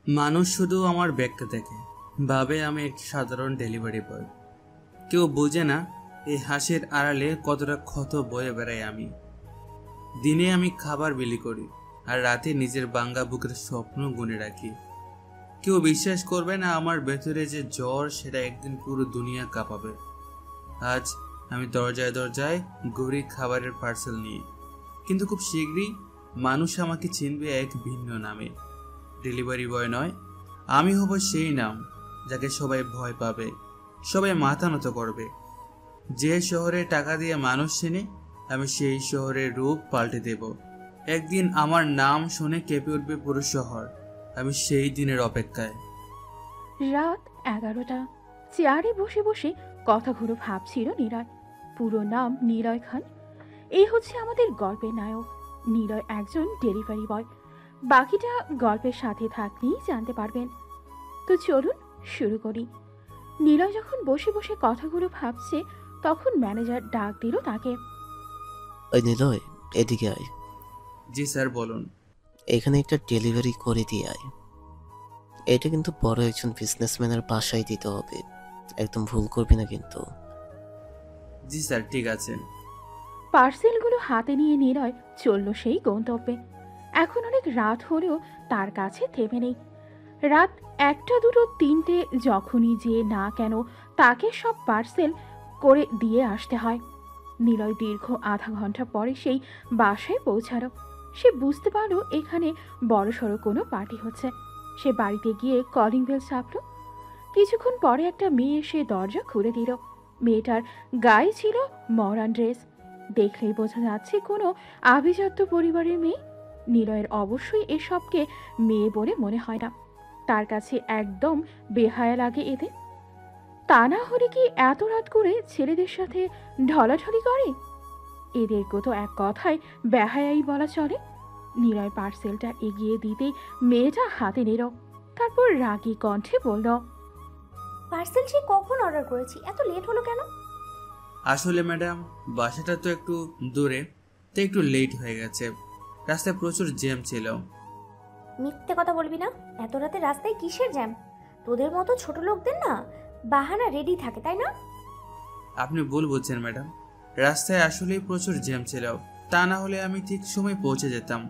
মানুষ শুধু আমার ব্যাগটা দেখে, ভাবে আমি একটি সাধারণ ডেলিভারি বয়। কেউ বোঝে না এই হাসির আড়ালে কতটা ক্ষত বয়ে বেড়াই আমি। দিনে আমি খাবার বিলি করি, আর রাতে নিজের বাঙ্গা বুকের স্বপ্ন গুনে রাখি। কেউ বিশ্বাস করবে না আমার ভেতরে যে জ্বর, সেটা একদিন পুরো দুনিয়া কাঁপাবে। আজ আমি দরজায় দরজায় ঘুরি খাবারের পার্সেল নিয়ে, কিন্তু খুব শীঘ্রই মানুষ আমাকে চিনবে এক ভিন্ন নামে। ডেলিভারি বয় নয়, আমি হব সেই নাম যাকে সবাই ভয় পাবে, সবাই মাথা নত করবে। যে শহরে টাকা দিয়ে মানুষ চেনে, আমি সেই শহরের রূপ পাল্টে দেব। একদিন আমার নাম শুনে কেঁপে উঠবে পুরো শহর। আমি সেই দিনের অপেক্ষায়। রাত 11টা। চেয়ারে বসে বসে কথাগুলো ভাবছিল নিলয়। পুরো নাম নিলয় খান। এই হচ্ছে আমাদের গল্পের নায়ক। নিলয় একজন ডেলিভারি বয়। বাকিটা গল্পের সাথে থাকলেই জানতে পারবেন। তো চলুন শুরু করি। নিলয় যখন বসে বসে কথাগুলো ভাবছে, তখন ম্যানেজার ডাক দিল তাকে। ওই নিলয়, এদিকে আয়। জি স্যার, বলুন। এখানে একটা ডেলিভারি করে দিয়ে আয়। এটা কিন্তু বড় একজন বিজনেসম্যানের বাসায় দিতে হবে, একদম ভুল করবি না কিন্তু। জি স্যার, ঠিক আছে। পার্সেলগুলো হাতে নিয়ে নিলয় চলল সেই গন্তব্যে। এখন অনেক রাত হলেও তার কাছে থেমে নেই। রাত 1টা, 2টো, 3টে যখনই যে না কেন, তাকে সব পার্সেল করে দিয়ে আসতে হয়। নিলয় দীর্ঘ আধা ঘন্টা পরে সেই বাসায় পৌঁছালো। সে বুঝতে পারল এখানে বড়সড় কোনো পার্টি হচ্ছে। সে বাড়িতে গিয়ে কলিং বেল চাপল। কিছুক্ষণ পরে একটা মেয়ে এসে দরজা খুলে দিল। মেয়েটার গায়ে ছিল মডার্ন ড্রেস। দেখলেই বোঝা যাচ্ছে কোনো আভিজাত্য পরিবারের মেয়ে। নিলয়ের অবশ্যই এসবকে মেয়ে বলে মনে হয় না। তার কাছে একদম বেহায়া লাগে এদের। তা না হলে কি এত রাত করে ছেলেদের সাথে ঢলাঢলি করে? এদেরকে তো এক কথায় বেহায়াই বলা চলে। নিলয় পার্সেলটা এগিয়ে দিতেই মেয়েটা হাতে নিল। তারপর রাগী কণ্ঠে বলল, পার্সেল সে কখন অর্ডার করেছি, এত লেট হলো কেন? আসলে ম্যাডাম, বাসাটা তো একটু দূরে, তাই একটু লেট হয়ে গেছে। রাস্তায় প্রচুর জ্যাম ছিল। মিথ্যে কথা বলবি না। এত রাতে রাস্তায় কিসের জ্যাম? তোদের মতো ছোট লোকদের না বাহানা রেডি থাকে, তাই না? আপনি ভুল বুঝছেন ম্যাডাম, রাস্তায় আসলেই প্রচুর জ্যাম ছিল। তা না হলে আমি ঠিক সময় পৌঁছে যেতাম।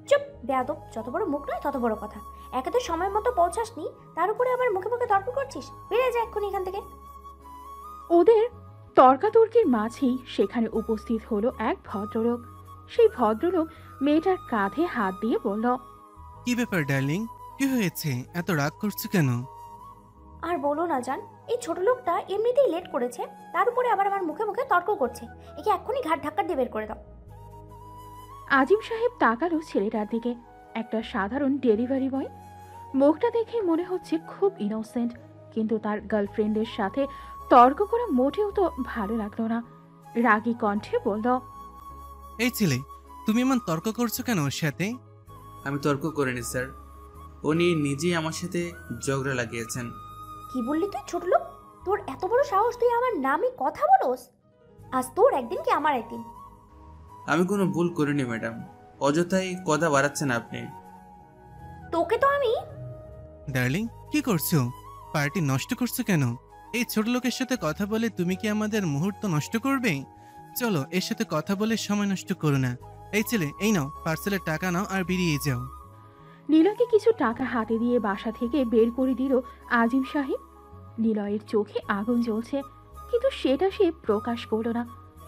চুপ বেয়াদব, যত বড় মুখ নয় তত বড় কথা। একে তো সময় মতো পৌঁছাসনি, তার উপরে আবার মুখে মুখে তর্ক করছিস। বেরিয়ে যা এক্ষুনি এখান থেকে। ওদের তর্কাতর্কির মাঝেই সেখানে উপস্থিত হলো এক ভদ্রলোক। সেই ভদ্রলোক মেয়েটার কাঁধে হাত দিয়ে বলল, কি ব্যাপার ডার্লিং, কি হয়েছে? এত রাগ করছো কেন? আর বলো না জান, এই ছোট লোকটা এমনিতেই লেট করেছে, তার উপরে আবার আমার মুখে মুখে তর্ক করছে। একে এক্ষুনি ঘাট ধাক্কা দিয়ে বের করে দাও। আজিম সাহেব তাকালো ছেলেটার দিকে। একটা সাধারণ ডেলিভারি বয়। মুখটা দেখে মনে হচ্ছে খুব ইনোসেন্ট, কিন্তু তার গার্লফ্রেন্ডের সাথে তর্ক করে মোটেও তো ভালো লাগলো না। রাগী কণ্ঠে বলল, এই ছেলে, তুমি এমন তর্ক করছো কেন ওর সাথে? আমি তর্ক করিনি স্যার, উনি নিজেই আমার সাথে ঝগড়া লাগিয়েছেন। কি বললি তুই ছোট লোক? তোর এত বড় সাহস, তুই আমার নামে কথা বলোস? আজ তোর একদিন কি আমার একদিন। আমি কোনো ভুল করিনি ম্যাডাম, অযথাই কথা বাড়াচ্ছেন আপনি। তোকে তো আমি। ডার্লিং, কি করছো? পার্টি নষ্ট করছো কেন? এই ছোট লোকের সাথে কথা বলে তুমি কি আমাদের মুহূর্ত নষ্ট করবে? চলো, এর সাথে কথা বলে সময় নষ্ট করো না। এই ছেলে, এই নাও পার্সেলের টাকা নাও আর বেরিয়ে যাও। নীলয়কে কিছু টাকা হাতে দিয়ে বাসা থেকে বের করে দিল আজিম সাহেব। নিলয়ের চোখে আগুন জ্বলছে, কিন্তু সেটা সে প্রকাশ করল না।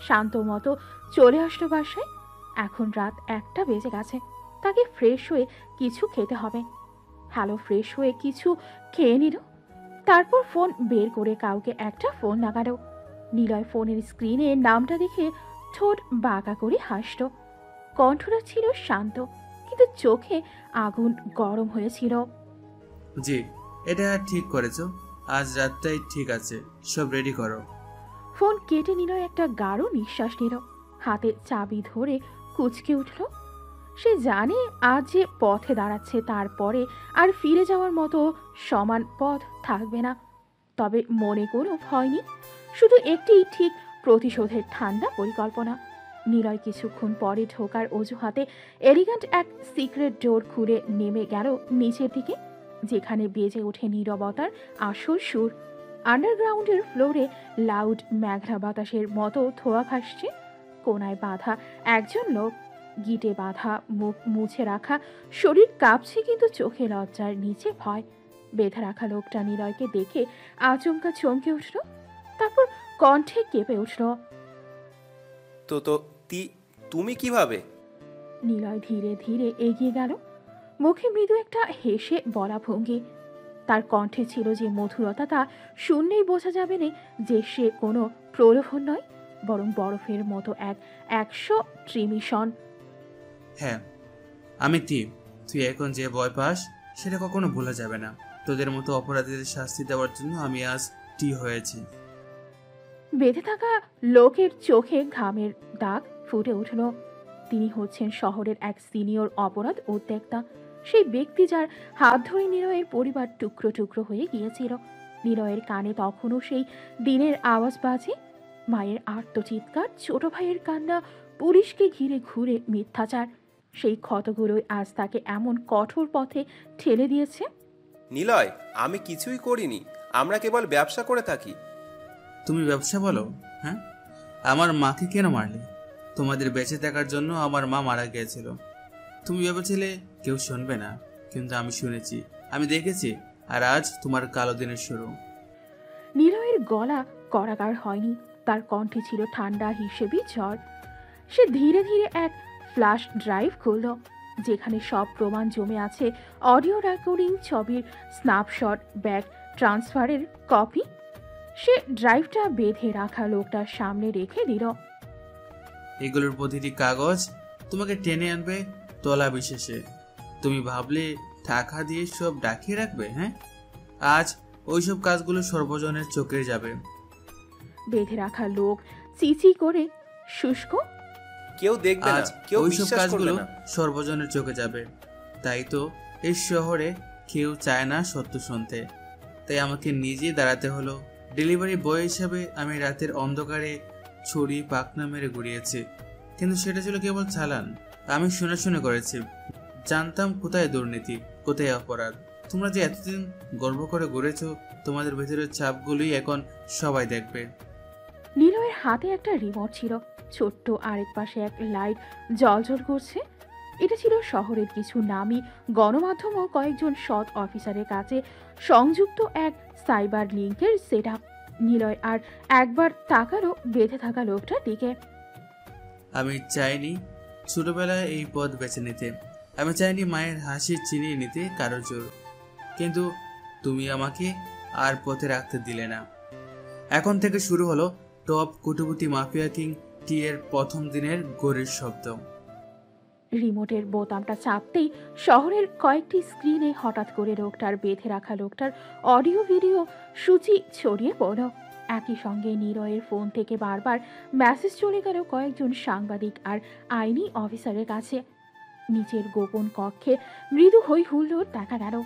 শান্ত মতো চলে আসলো বাসায়। এখন রাত 1টা বেজে গেছে। তাকে ফ্রেশ হয়ে কিছু খেতে হবে। হ্যালো ফ্রেশ হয়ে কিছু খেয়ে নিল। তারপর ফোন বের করে কাউকে একটা ফোন লাগালো। নিলয় ফোনের স্ক্রিনে নামটা দেখে ঠোঁট বাঁকা করে হাসল। কণ্ঠটা ছিল শান্ত, কিন্তু চোখে আগুন গরম হয়েছিল। জি, এটা ঠিক করেছো। আজ রাতটাই ঠিক আছে, সব রেডি করো। ফোন কেটে নিলয় একটা গাঢ় নিঃশ্বাস নিল। হাতে চাবি ধরে কুঁচকে উঠল। সে জানে আজ যে পথে দাঁড়াচ্ছে তারপরে আর ফিরে যাওয়ার মতো সমান পথ থাকবে না। তবে মনে কোনো ভয় নেই, শুধু একটি ঠিক প্রতিশোধের ঠান্ডা পরিকল্পনা। নিলয় কিছুক্ষণ পরে ঢোকার অজুহাতে এলিগ্যান্ট এক সিক্রেট ডোর খুলে নেমে গেল নিচের দিকে, যেখানে বেজে ওঠে নীরবতার আসল সুর। আন্ডারগ্রাউন্ডের ফ্লোরে লাউড মেঘলা বাতাসের মতো ধোঁয়া ভাসছে। কোনায় বাঁধা একজন লোক, গিটে বাঁধা, মুখ মুছে রাখা, শরীর কাঁপছে কিন্তু চোখে লজ্জার নিচে ভয়। বেঁধে রাখা লোকটা নিলয়কে দেখে আচমকা চমকে উঠল, তারপর কণ্ঠে কেঁপে উঠল। তো তো তুমি কিভাবে? নিলয় ধীরে ধীরে এগিয়ে গেল, মুখে মৃদু একটা হেসে বলা ভঙ্গি। তার কণ্ঠে ছিল যে মধুরতা, তা শুনলেই বোঝা যাবে না যে সে কোনো প্রলোভন নয়, বরং বরফের মতো এক 100 ট্রিমিশন। হ্যাঁ, আমি টিম। তুই এখন যে ভয় পাস সেটা কখনো ভোলা যাবে না। তোদের মতো অপরাধীদের শাস্তি দেওয়ার জন্য আমি আজ টি হয়েছি। বেঁধে থাকা লোকের চোখে ঘামের দাগ ফুটে উঠল। তিনি হচ্ছেন শহরের এক সিনিয়র অপরাধ উদ্যোক্তা, সেই ব্যক্তি যার হাত ধরে নিলয়ের পরিবার টুকরো টুকরো হয়ে গিয়েছিল। নিলয়ের কানে তখনও সেই দিনের আওয়াজ বাজে, মায়ের আর্তচিৎকার, ছোট ভাইয়ের কান্না, পুলিশকে ঘিরে ঘুরে মিথ্যাচার। সেই ক্ষতগুলোই আজ তাকে এমন কঠোর পথে ঠেলে দিয়েছে। নিলয়, আমি কিছুই করিনি, আমরা কেবল ব্যবসা করে থাকি। তুমি ব্যবসা বলো? হ্যাঁ, আমার মাকে কেন মারলে? তোমাদের বেঁচে থাকার জন্য আমার মা মারা গিয়েছিল। তুমি ভেবেছিলে কেউ শুনবে না, কিন্তু আমি শুনেছি, আমি দেখেছি। আর আজ তোমার কালো দিনের শুরু। নিলয়ের গলা করাগার হয়নি, তার কণ্ঠে ছিল ঠান্ডা হিসেবে ঝড়। সে ধীরে ধীরে এক ফ্ল্যাশ ড্রাইভ খুলল, যেখানে সব প্রমাণ জমে আছে, অডিও রেকর্ডিং, ছবির স্ন্যাপশট, ব্যাগ ট্রান্সফারের কপি। সে ড্রাইভটা বেঁধে রাখা লোকটার সামনে রেখে দিল। এগুলোর প্রতিটি কাগজ তোমাকে টেনে আনবে তলা বিশেষে। তুমি ভাবলে টাকা দিয়ে সব ডাকিয়ে রাখবে? হ্যাঁ, আজ ওইসব কাজগুলো সর্বজনের চোখে যাবে। বেঁধে রাখা লোক চিচি করে শুষ্ক, কেউ দেখবে না, আজ কেউ ওইসব বিশ্বাস করবে কাজগুলো না। সর্বজনের চোখে যাবে। তাই তো এই শহরে কেউ চায় না সত্য শুনতে। তাই আমাকে নিজে দাঁড়াতে হলো। ডেলিভারি বয় হিসাবে আমি রাতের অন্ধকারে ছড়ি পাকনা মেরে ঘুরিয়েছি, কিন্তু সেটা ছিল কেবল চালান। আমি শুনে শুনে করেছি, জানতাম কোথায় দুর্নীতি, কোথায় অপরাধ। তোমরা যে এতদিন গর্ব করে ঘুরেছ, তোমাদের ভেতরের চাপগুলোই এখন সবাই দেখবে। নিলয়ের হাতে একটা রিমোট ছিল, ছোট্ট আরেক পাশে এক লাইট জ্বলজ্বল করছে। এটা ছিল শহরের কিছু নামী গণমাধ্যম ও কয়েকজন সৎ অফিসারের কাছে সংযুক্ত এক সাইবার লিঙ্কের সেটআপ। নিলয় আর একবার তাকালো বেঁধে থাকা লোকটার দিকে। আমি চাইনি ছোটবেলায় এই পথ বেছে নিতে। আমি চাইনি মায়ের হাসি চিনিয়ে নিতে কারো জোর, কিন্তু তুমি আমাকে আর পথে রাখতে দিলে না। এখন থেকে শুরু হলো টপ কুটুবুটি মাফিয়া কিং টি এর প্রথম দিনের গড়ির শব্দ। রিমোটের বোতামটা চাপতেই শহরের কয়েকটি স্ক্রিনে হঠাৎ করে লোকটার বেঁধে রাখা লোকটার অডিও ভিডিও সূচি ছড়িয়ে পড়ল। একই সঙ্গে নিলয়ের ফোন থেকে বারবার মেসেজ চলে গেল কয়েকজন সাংবাদিক আর আইনি অফিসারের কাছে। নিচের গোপন কক্ষে মৃদু হই হুল্লোড় দেখা গেল।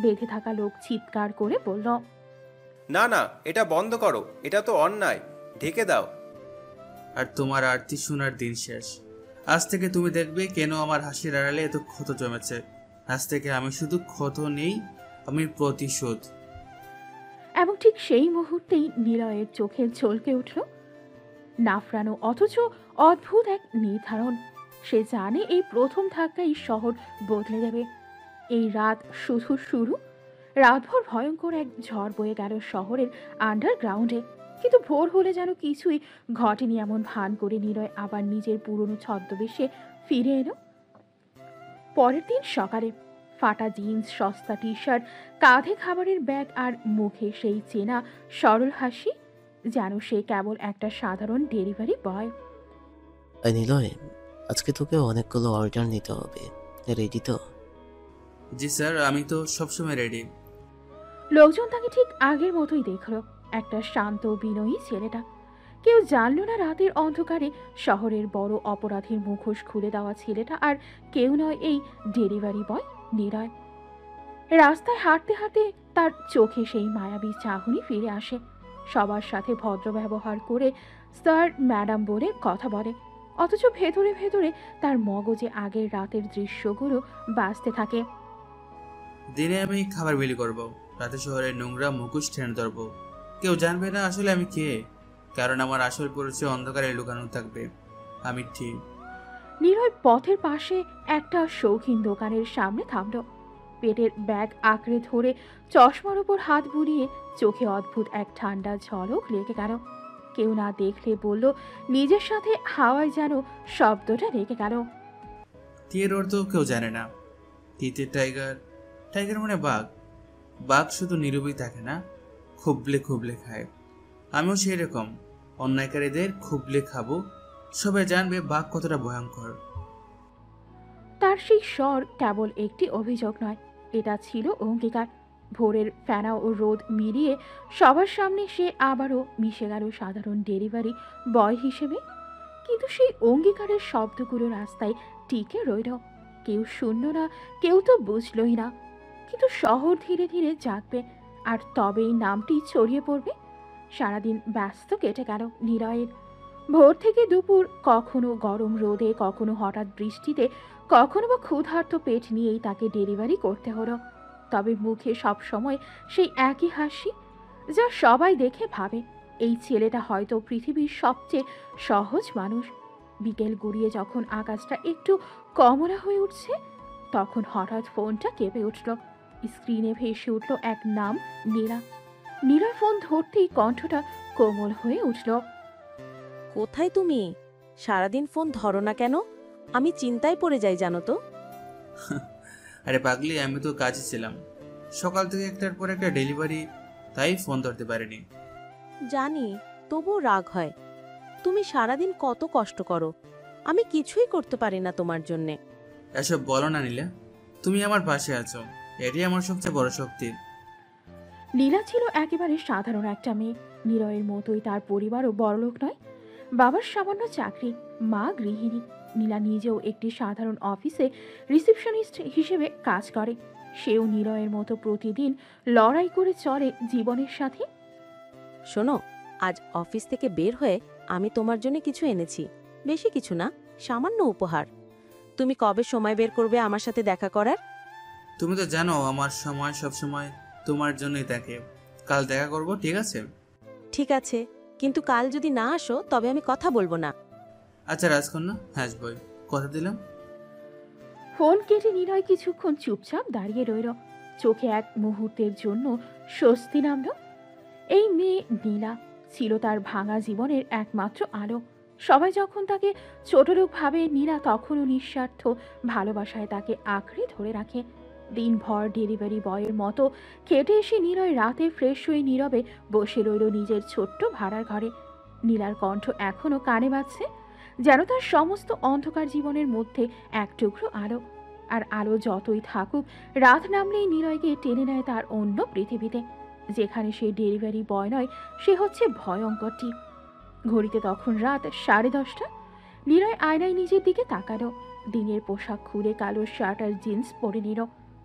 বেঁধে থাকা লোক চিৎকার করে বলল, না না, এটা বন্ধ করো, এটা তো অন্যায়, ঢেকে দাও। আর তোমার আরতি শোনার দিন শেষ। আজ থেকে তুমি দেখবে কেন আমার হাসির আড়ালে এত ক্ষত জমেছে। আজ থেকে আমি শুধু ক্ষত নেই, আমি প্রতিশোধ। এবং ঠিক সেই মুহূর্তেই নিলয়ের চোখে ঝলকে উঠল নাফরানো অথচ অদ্ভুত এক নির্ধারণ। সে জানে এই প্রথম ধাক্কাই শহর বদলে দেবে। এই রাত শুধু শুরু। রাতভর ভয়ঙ্কর এক ঝড় বয়ে গেল শহরের আন্ডারগ্রাউন্ডে, কিন্তু ভোর হলে যেন কিছুই ঘটেনি এমন ভান করে নিলয় আবার নিজের পুরনো ছদ্মবেশে ফিরে এলো। পরের দিন সকালে ফাটা জিন্স, সস্তা টি শার্ট, কাঁধে খাবারের ব্যাগ আর মুখে সেই চেনা সরল হাসি, যেন সে কেবল একটা সাধারণ ডেলিভারি বয়। নিলয়, আজকে তোকে অনেকগুলো অর্ডার নিতে হবে, রেডি তো? জি স্যার, আমি তো সবসময় রেডি। লোকজন তাকে ঠিক আগের মতোই দেখল, একটা শান্ত বিনয়ী ছেলেটা। কেউ জানল না রাতের অন্ধকারে শহরের বড় অপরাধীর মুখোশ খুলে দেওয়া ছেলেটা আর কেউ নয়, এই ডেলিভারি বয় নিলয়। রাস্তায় হাঁটতে হাঁটতে তার চোখে সেই মায়াবী চাহনি ফিরে আসে। সবার সাথে ভদ্র ব্যবহার করে স্যার ম্যাডাম বলে কথা বলে, অথচ ভেতরে ভেতরে তার মগজে আগের রাতের দৃশ্যগুলো বাজতে থাকে। দিনে আমি খাবার বিলি করব, রাতে শহরের নোংরা মুখোশ টেনে ধরবো। কেউ জানবে না আসলে আমি কে, কারণ আমার আসল পরিচয় অন্ধকারে লুকানো থাকবে। আমি ঠিক। নিলয় পথের পাশে একটা শৌখিন দোকানের সামনে থামল। পেটের ব্যাগ আঁকড়ে ধরে চশমার উপর হাত বুলিয়ে চোখে অদ্ভুত এক ঠান্ডা ঝলক লেগে গেল। কেউ না দেখলে বলল, নিজের সাথে হাওয়ায় যেন শব্দটা রেখে গেল। তীর অর্থ কেউ জানে না। তীতের টাইগার, টাইগার মানে বাঘ। বাঘ শুধু নীরবই থাকে না, খুবলে খুবলে খায়। আমিও সেই রকম অন্যায়কারীদের খুবলে খাবো। সবাই জানবে বাঘ কতটা ভয়ঙ্কর। তার সেই স্বর কেবল একটি অভিযোগ নয়, এটা ছিল অঙ্গীকার। ভোরের ফেনা ও রোদ মিলিয়ে সবার সামনে সে আবারও মিশে গেল সাধারণ ডেলিভারি বয় হিসেবে। কিন্তু সেই অঙ্গীকারের শব্দগুলো রাস্তায় টিকে রইল। কেউ শুনল না, কেউ তো বুঝলই না। কিন্তু শহর ধীরে ধীরে জাগবে, আর তবেই নামটি ছড়িয়ে পড়বে। সারাদিন ব্যস্ত কেটে গেল নিলয়ের। ভোর থেকে দুপুর, কখনো গরম রোদে, কখনো হঠাৎ বৃষ্টিতে, কখনো বা ক্ষুধার্ত পেট নিয়েই তাকে ডেলিভারি করতে হলো। তবে মুখে সব সময় সেই একই হাসি, যা সবাই দেখে ভাবে এই ছেলেটা হয়তো পৃথিবীর সবচেয়ে সহজ মানুষ। বিকেল গড়িয়ে যখন আকাশটা একটু কমলা হয়ে উঠছে, তখন হঠাৎ ফোনটা কেঁপে উঠল। স্ক্রিনে ভেসে উঠল এক নাম, নীলা। নীলার ফোন ধরতেই কণ্ঠটা কোমল হয়ে উঠল। কোথায় তুমি? সারাদিন ফোন ধরো না কেন? আমি চিন্তায় পড়ে যাই জানো তো। আরে পাগলি, আমি তো কাজে ছিলাম। সকাল থেকে একটার পর একটা ডেলিভারি, তাই ফোন ধরতে পারিনি। জানি, তবুও রাগ হয়। তুমি সারাদিন কত কষ্ট করো, আমি কিছুই করতে পারি না তোমার জন্যে। এসব বলো না নীলা, তুমি আমার পাশে আছো, এটাই আমার সবচেয়ে বড় শক্তি। নীলা ছিল একেবারে সাধারণ একটা মেয়ে। নিলয়ের মতোই তার পরিবারও বড়লোক নয়। বাবার সামান্য চাকরি, মা গৃহিণী। নীলা নিজেও একটি সাধারণ অফিসে রিসেপশনিস্ট হিসেবে কাজ করে। সেও নিলয়ের মতো প্রতিদিন লড়াই করে চলে জীবনের সাথে। শোনো, আজ অফিস থেকে বের হয়ে আমি তোমার জন্য কিছু এনেছি। বেশি কিছু না, সামান্য উপহার। তুমি কবে সময় বের করবে আমার সাথে দেখা করার? তুমি তো জানো আমার সময় সবসময় তোমার জন্যই থাকে। কাল দেখা করব, ঠিক আছে? ঠিক আছে, কিন্তু কাল যদি না আসো তবে আমি কথা বলবো না। আচ্ছা রাজকন্যা, হাসবই, কথা দিলাম। ফোন কেটে নিলয় কিছুক্ষণ চুপচাপ দাঁড়িয়ে রইল। চোখে এক মুহূর্তের জন্য স্বস্তি নামল। এই মেয়ে নীলা ছিল তার ভাঙা জীবনের একমাত্র আলো। সবাই যখন তাকে ছোটলোক ভাবে, নীলা তখনও নিঃস্বার্থ ভালোবাসায় তাকে আঁকড়ে ধরে রাখে। দিনভর ডেলিভারি বয়ের মতো খেটে এসে নিলয় রাতে ফ্রেশ হয়ে নীরবে বসে রইল নিজের ছোট্ট ভাড়ার ঘরে। নীলার কণ্ঠ এখনো কানে বাজছে, যেন তার সমস্ত অন্ধকার জীবনের মধ্যে এক টুকরো আলো। আর আলো যতই থাকুক, রাত নামলেই নিলয়কে টেনে নেয় তার অন্য পৃথিবীতে, যেখানে সে ডেলিভারি বয় নয়, সে হচ্ছে ভয়ঙ্করটি। ঘড়িতে তখন রাত 10:30। নিলয় আয়নায় নিজের দিকে তাকালো। দিনের পোশাক খুলে কালো শার্ট আর জিন্স পরে নিল।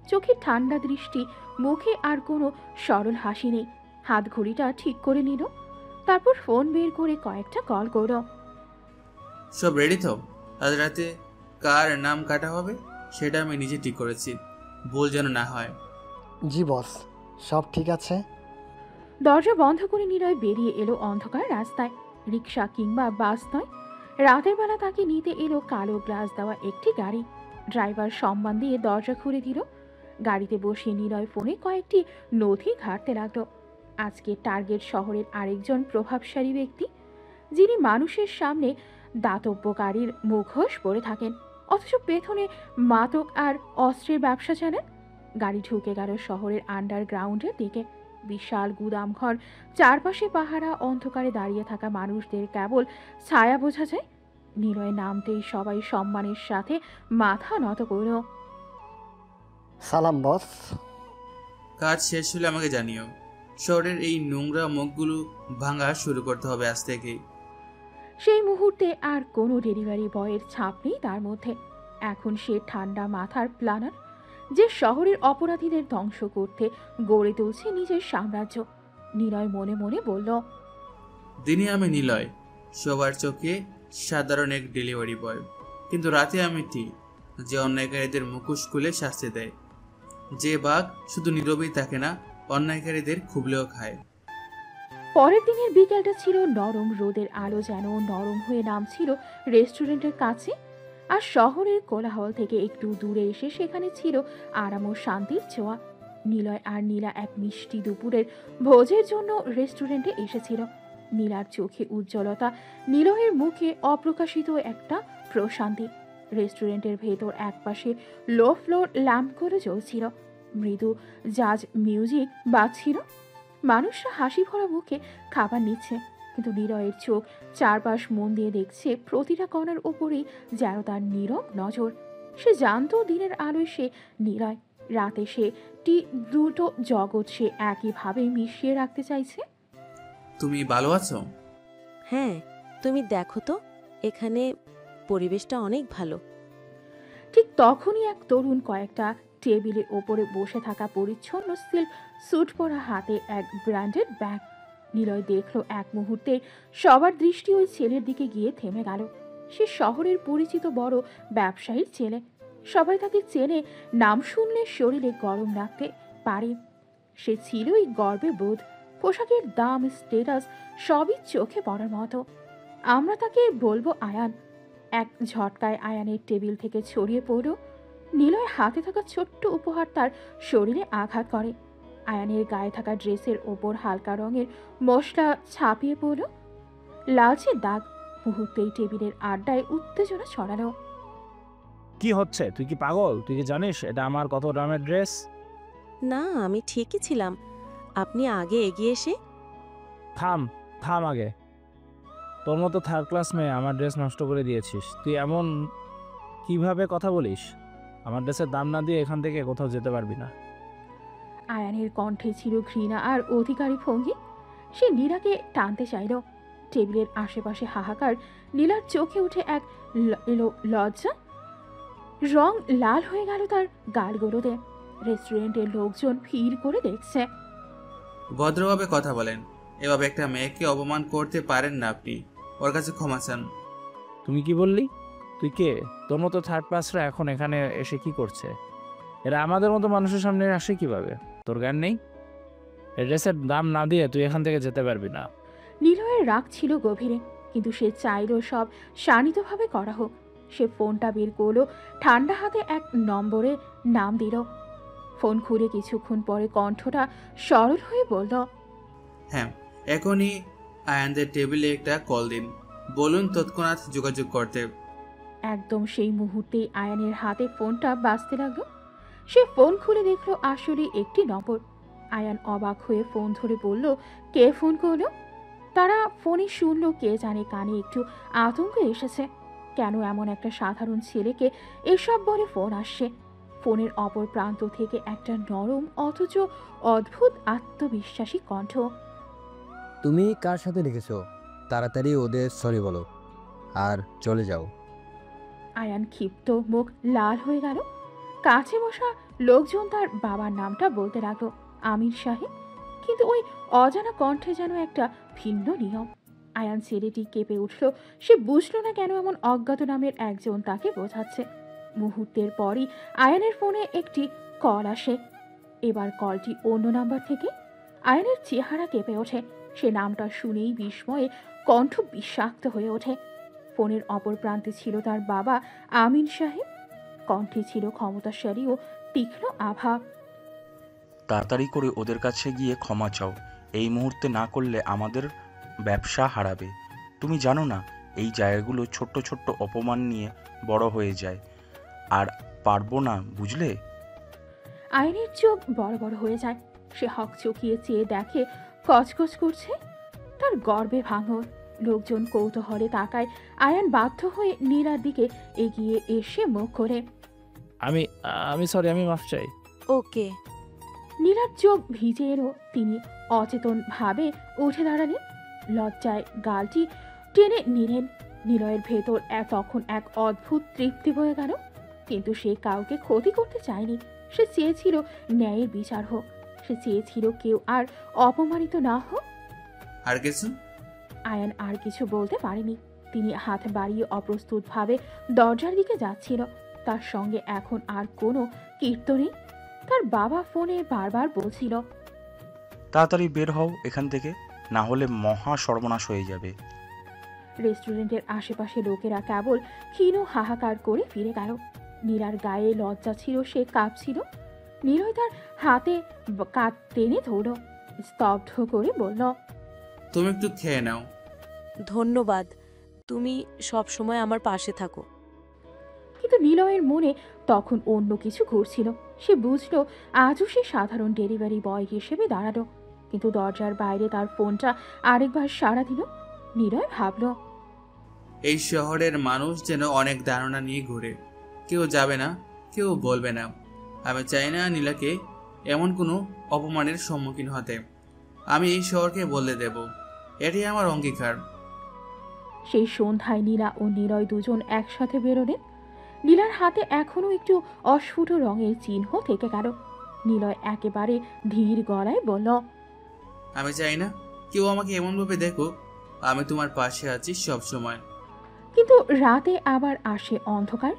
চোখে ঠান্ডা দৃষ্টি, মুখে আর কোনো সরল হাসি নেই। হাত ঘড়িটা ঠিক করে নিল, তারপর ফোন বের করে কয়েকটা কল করল। সব রেডি তো? আজ রাতে কার নাম কাটা হবে সেটা আমি নিজে ঠিক করেছি, ভুল যেন না হয়। জি বস, সব ঠিক আছে। দরজা বন্ধ করে নিলয় বেরিয়ে এলো অন্ধকার রাস্তায়। রিক্সা কিংবা বাস নয়, রাতের বেলা তাকে নিতে এলো কালো গ্লাস দেওয়া একটি গাড়ি। ড্রাইভার সম্মান দিয়ে দরজা খুলে দিল। গাড়িতে বসে নিলয় ফোনে কয়েকটি নথি ঘাঁটতে লাগলো। আজকে টার্গেট শহরের আরেকজন প্রভাবশালী ব্যক্তি, যিনি মানুষের সামনে দাতব্যকারীর মুখোশ পরে থাকেন, অথচ পেছনে মাদক আর অস্ত্রের ব্যবসা চালান। গাড়ি ঢুকে গেল শহরের আন্ডারগ্রাউন্ডের দিকে। বিশাল গুদামঘর, চারপাশে পাহারা, অন্ধকারে দাঁড়িয়ে থাকা মানুষদের কেবল ছায়া বোঝা যায়। নিলয় নামতেই সবাই সম্মানের সাথে মাথা নত করল। সালাম বস। কাজ শেষ হলে আমাকে জানিও। শহরের এই নোংরা মুখগুলো ভাঙা শুরু করতে হবে আজ থেকেই। সেই মুহূর্তে আর কোনো ডেলিভারি বয়ের ছাপ নেই তার মধ্যে। এখন সে ঠান্ডা মাথার প্ল্যানার, যে শহরের অপরাধীদের ধ্বংস করতে গড়ে তুলছে নিজের সাম্রাজ্য। নিলয় মনে মনে বলল, দিনে আমি নিলয়, সবার চোখে সাধারণ এক ডেলিভারি বয়, কিন্তু রাতে আমি ঠিক যে অন্যায়কারীদের মুখোশ খুলে শাস্তি দেয়। যে বাঘ শুধু নীরবেই থাকে না, অন্যায়কারীদের খুবলেও খায়। পরের দিনের বিকেলটা ছিল নরম, রোদের আলো যেন নরম হয়ে নামছিল রেস্টুরেন্টের কাছে। আর শহরের কোলাহল থেকে একটু দূরে এসে সেখানে ছিল আরাম ও শান্তির ছোঁয়া। নিলয় আর নীলা এক মিষ্টি দুপুরের ভোজের জন্য রেস্টুরেন্টে এসেছিল। নীলার চোখে উজ্জ্বলতা, নিলয়ের মুখে অপ্রকাশিত একটা প্রশান্তি। রেস্টুরেন্টের ভেতর একপাশে লো ফ্লোর ল্যাম্পগুলো জ্বলছিল, মৃদু জাজ মিউজিক বাজছিল। মানুষরা হাসি ভরা মুখে খাবার নিচ্ছে, কিন্তু নিলয়ের চোখ চারপাশ মন দিয়ে দেখছে প্রতিটা কণার ওপরেই যেন তার নীরব নজর। সে জানতো দিনের আলোয় সে নিলয়, রাতে সে দুটো জগৎ সে একইভাবে মিশিয়ে রাখতে চাইছে। তুমি ভালো আছো? হ্যাঁ, তুমি দেখো তো, এখানে পরিবেশটা অনেক ভালো। ঠিক তখনই এক তরুণ কয়েকটা টেবিলের ওপরে বসে থাকা পরিচ্ছন্ন সিল্ক স্যুট পরা, হাতে এক ব্র্যান্ডেড ব্যাগ। নিলয় দেখলো এক মুহূর্তে সবার দৃষ্টি ওই ছেলের দিকে গিয়ে থেমে গেল। সে শহরের পরিচিত বড় ব্যবসায়ীর ছেলে, সবাই তাকে চেনে, নাম শুনলে শরীরে গরম রাখতে পারে। সে ছিলই গর্বে বোধ, পোশাকের দাম, স্টেটাস সবই চোখে পড়ার মতো। আমরা তাকে বলবো আয়ান। এক ঝটকায় আয়ানের টেবিল থেকে ছড়িয়ে পড়ল। নিলয়ের হাতে থাকা ছোট্ট উপহার তার শরীরে আঘাত করে। আয়ানের গায়ে থাকা ড্রেসের ওপর হালকা রঙের মশলা ছাপিয়ে পড়ল, লালচে দাগ। মুহূর্তেই টেবিলের আড্ডায় উত্তেজনা ছড়ালো। কি হচ্ছে? তুই কি পাগল? তুই কি জানিস এটা আমার কত দামের ড্রেস? না, আমি ঠিকই ছিলাম। আপনি আগে এগিয়ে এসে থাম থাম আগে। তোর মতো থার্ড ক্লাস মেয়ে আমার ড্রেস নষ্ট করে দিয়েছিস। তুই এমন কিভাবে কথা বলিস? আমার ড্রেসের দাম না দিয়ে এখান থেকে কোথাও যেতে পারবি না। আয়ানের কণ্ঠে ছিল ঘৃণা আর অধিকারী ভঙ্গি। সে নীলাকে টানতে চাইল। টেবিলের আশেপাশে হাহাকার। নীলার চোখে উঠে এক লজ্জা, রং লাল হয়ে গেল তার গালগুলোতে। রেস্টুরেন্টের লোকজন ভিড় করে দেখছে। ভদ্রভাবে কথা বলেন, এভাবে একটা মেয়েকে অপমান করতে পারেন না আপনি। ওর কাছে ক্ষমা চান। তুমি কি বললি? তুই কে? তোর মতো থার্ড ক্লাসরা এখন এখানে এসে কি করছে? এরা আমাদের মতো মানুষের সামনে আসে কিভাবে? তোর জ্ঞান নেই? এই ড্রেসের দাম না দিয়ে তুই এখান থেকে যেতে পারবি না। নিলয়ের রাগ ছিল গভীরে, কিন্তু সে চাইল সব শানিতভাবে করা হোক। সে ফোনটা বের করলো, ঠান্ডা হাতে এক নম্বরে নাম দিল। ফোন খুলে কিছুক্ষণ পরে কণ্ঠটা সরল হয়ে বলল, হ্যাঁ, এখনই আয়ানদের টেবিলে একটা কল দিন, বলুন তৎক্ষণাৎ যোগাযোগ করতে। একদম সেই মুহূর্তেই আয়ানের হাতে ফোনটা বাজতে লাগলো। সে ফোন খুলে দেখলো আসলে একটি নম্বর। আয়ান অবাক হয়ে ফোন ধরে বলল, কে ফোন করলো? তারা ফোনে শুনল কে জানে কানে একটু আতঙ্ক এসেছে। কেন এমন একটা সাধারণ ছেলেকে এসব বলে ফোন আসছে? ফোনের অপর প্রান্ত থেকে একটা নরম অথচ অদ্ভুত আত্মবিশ্বাসী কণ্ঠ। তুমি কার সাথে লিখেছো? তাড়াতাড়ি ওদের সরি বলো আর চলে যাও। আয়ান ক্ষিপ্ত, মুখ লাল হয়ে গেল। কাছে বসা লোকজন তার বাবার নামটা বলতে লাগলো, আমির সাহেব। কিন্তু ওই অজানা কণ্ঠে যেন একটা ভিন্ন নিয়ম। আয়ান ছেলেটি কেঁপে উঠল। সে বুঝল না কেন এমন অজ্ঞাত নামের একজন তাকে বোঝাচ্ছে। মুহূর্তের পরই আয়ানের ফোনে একটি কল আসে। এবার কলটি অন্য নাম্বার থেকে। আয়ানের চেহারা কেঁপে ওঠে। সে নামটা শুনেই বিস্ময়ে কণ্ঠ বিষাক্ত হয়ে ওঠে। ফোনের অপর প্রান্তে ছিল তার বাবা আমিন সাহেব। কণ্ঠে ছিল ক্ষমতাশালী ও তীক্ষ্ণ আভা। তাড়াতাড়ি করে ওদের কাছে গিয়ে ক্ষমা চাও। এই মুহূর্তে না করলে আমাদের ব্যবসা হারাবে। তুমি জানো না, এই জায়গাগুলো ছোট্ট ছোট্ট অপমান নিয়ে বড় হয়ে যায়। আর পারবো না, বুঝলে? আয়নের চোখ বড় বড় হয়ে যায়। সে হকচকিয়ে চেয়ে দেখে কচকচ করছে। তার গর্বে ভাঙর। লোকজন কৌতূহলে তাকায়। আয়ান বাধ্য হয়ে নীলার দিকে এগিয়ে এসে মুখ করে, আমি সরি, আমি মাফ চাই। ওকে। নীলার চোখ ভিজে এলো। তিনি অচেতন ভাবে উঠে দাঁড়ালেন। লজ্জায় গালটি টেনে নিলেন। নিলয়ের ভেতর তখন এক অদ্ভুত তৃপ্তি বয়ে গেল। কিন্তু সে কাউকে ক্ষতি করতে চায়নি। সে চেয়েছিল ন্যায়ের বিচার হোক। সে চেয়েছিল কেউ আর অপমানিত না হোক। আর কিছু? আয়ান আর কিছু বলতে পারেনি। তিনি হাত বাড়িয়ে অপ্রস্তুতভাবে দরজার দিকে যাচ্ছিল। তার সঙ্গে এখন আর কোনো কীর্তনই। তার বাবা ফোনে বারবার বলছিল, তাড়াতাড়ি বের হও এখান থেকে, না হলে মহা সর্বনাশ হয়ে যাবে। রেস্টুরেন্টের আশেপাশে লোকেরা কেবল ক্ষীণ হাহাকার করে ফিরে গেল। নীলার গায়ে লজ্জা ছিল, সে কাঁপছিল। নীলয় তার হাতে কাত টেনে ধরল, স্তব্ধ করে বলল, তুমি একটু খেয়ে নাও। ধন্যবাদ, তুমি সব সময় আমার পাশে থাকো। কিন্তু নিলয়ের মনে তখন অন্য কিছু ঘুরছিল। সে বুঝল আজও সে সাধারণ ডেলিভারি বয় হিসেবে দাঁড়ালো, কিন্তু দরজার বাইরে তার ফোনটা আরেকবার সাড়া দিল। নিলয় ভাবল, এই শহরের মানুষ যেন অনেক ধারণা নিয়ে ঘুরে, কেউ যাবে না, কেউ বলবে না। আমি চাই না নীলাকে এমন কোনো অপমানের সম্মুখীন হতে। আমি এই শহরকে বদলে দেব, এটাই আমার অঙ্গীকার। সেই সন্ধ্যায় নীলা ও নিলয় দুজন একসাথে বেরোলেন। নীলার হাতে এখনো একটু অস্ফুট রঙের চিহ্ন থেকে গেল। নিলয় একেবারে ধীর গলায় বলল, আমি চাই না কেউ আমাকে এমনভাবে দেখো। আমি তোমার পাশে আছি সব সময়। কিন্তু রাতে আবার আসে অন্ধকার।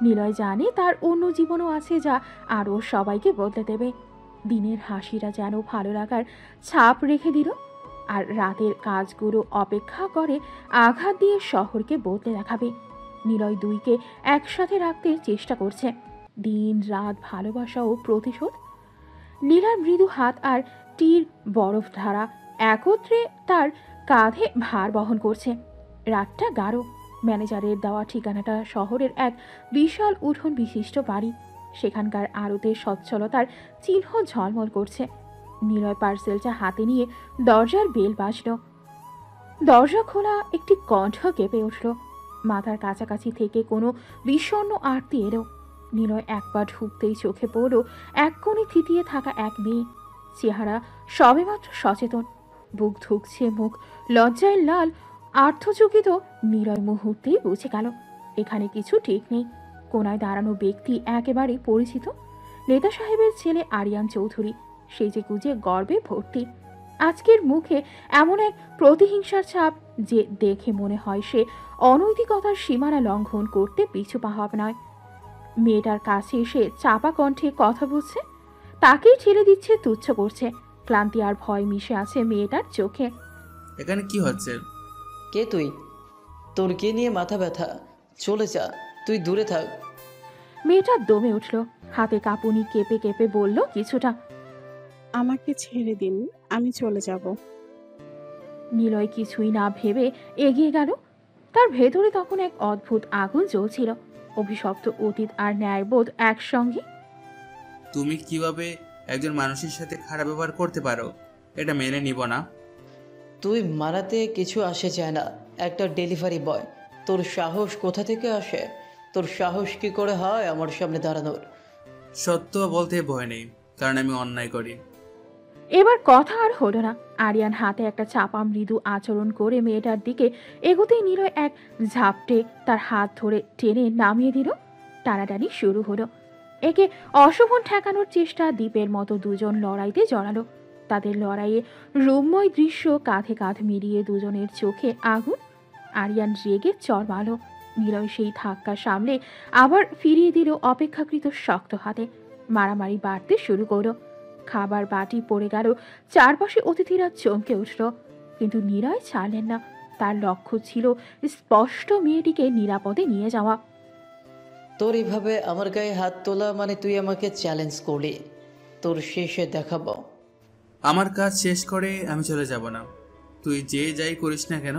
নিলয় জানে তার অন্য জীবনও আছে, যা আরও সবাইকে বদলে দেবে। দিনের হাসিরা যেন ভালো লাগার ছাপ রেখে দিল, আর রাতের কাজগুলো অপেক্ষা করে আঘাত দিয়ে শহরকে বদলে দেখাবে। নিলয় দুইকে একসাথে রাখতে চেষ্টা করছে, দিন রাত ভালোবাসা ও প্রতিশোধ। নীলার মৃদু হাত আর টির বরফ ধারা একত্রে তার কাঁধে ভার বহন করছে। রাতটা গাঢ়। ম্যানেজারের দেওয়া ঠিকানাটা শহরের এক বিশাল উঠোন বিশিষ্ট বাড়ি। সেখানকার আলোতে সচ্ছলতার চিহ্ন ঝলমল করছে। নিলয় পার্সেলটা হাতে নিয়ে দরজার বেল বাজল। দরজা খোলা একটি কণ্ঠ কেঁপে উঠল। মাথার কাছাকাছি থেকে কোনো বিষণ্ণ আরতি এলো। নিলয় একবার ঢুকতেই চোখে পড়ল এক কোণে থিতিয়ে থাকা এক মেয়ে। চেহারা সবেমাত্র সচেতন, বুক ধুকছে, মুখ লজ্জায় লাল, আর্থচকিত। নিলয় মুহূর্তেই বুঝে গেল এখানে কিছু ঠিক নেই। কোনায় দাঁড়ানো ব্যক্তি একেবারে পরিচিত, নেতা সাহেবের ছেলে আরিয়ান চৌধুরী। সেজে গুজে গর্বে ভর্তি। আজকের মুখে এমন এক প্রতিহিংসার ছাপ যে দেখে মনে হয় সে অনৈতিকতার সীমানা লঙ্ঘন করতে পিছু পা হবে নয়। মেয়েটার কাছে এসে চাপা কণ্ঠে কথা বলছে, তাকেই ছেড়ে দিচ্ছে, তুচ্ছ করছে। ক্লান্তি আর ভয় মিশে আছে মেয়েটার চোখে। এখানে কি হচ্ছে? কে তুই? তোর কে নিয়ে মাথা ব্যথা? চলে যা, তুই দূরে থাক। মেয়েটা দমে উঠল, হাতে কাঁপুনি কেঁপে কেঁপে বলল কিছুটা, আমাকে ছেড়ে দিন, আমি চলে যাব। নিলয় কিছুই না ভেবে এগিয়ে গেল। তার ভেতরে তখন এক অদ্ভুত আগুন জ্বলছিল, অভিশপ্ত অতীত আর ন্যায়বোধ একসঙ্গে। তুমি কিভাবে একজন মানুষের সাথে খারাপ ব্যবহার করতে পারো? এটা মেনে নিব না। তুই মারাতে কিছু আসে যায় না, একটা ডেলিভারি বয়। তোর সাহস কোথা থেকে আসে? তোর সাহস কি করে হয় আমার সামনে দাঁড়ানোর? সত্য বলতে ভয় নেই, কারণ আমি অন্যায় করি। এবার কথা আর হলো না। আরিয়ান হাতে একটা চাপা মৃদু আচরণ করে মেয়েটার দিকে এগোতেই নিলয় এক ঝাপটে তার হাত ধরে টেনে নামিয়ে দিল। টানাটানি শুরু হলো। একে অশোভন ঠেকানোর চেষ্টা। দ্বীপের মতো দুজন লড়াইতে জড়ালো। তাদের লড়াইয়ে রূপময় দৃশ্য, কাঁধে কাঁধ মিলিয়ে দুজনের চোখে আগুন। আরিয়ান রেগে চড় মারল। নিলয় সেই ধাক্কা সামলে আবার ফিরিয়ে দিল অপেক্ষাকৃত শক্ত হাতে। মারামারি বাড়তে শুরু করলো। খাবার বাটি পড়ে গেল, চারপাশে অতিথিরা চমকে উঠল। কিন্তু নিলয় ছাড়লেন না। তার লক্ষ্য ছিল স্পষ্ট, মেয়েটিকে নিরাপদে নিয়ে যাওয়া। তোর এইভাবে আমার গায়ে হাত তোলা মানে তুই আমাকে চ্যালেঞ্জ করলি। তোর শেষে দেখাবো। আমার কাজ শেষ করে আমি চলে যাব না। তুই যে যাই করিস না কেন,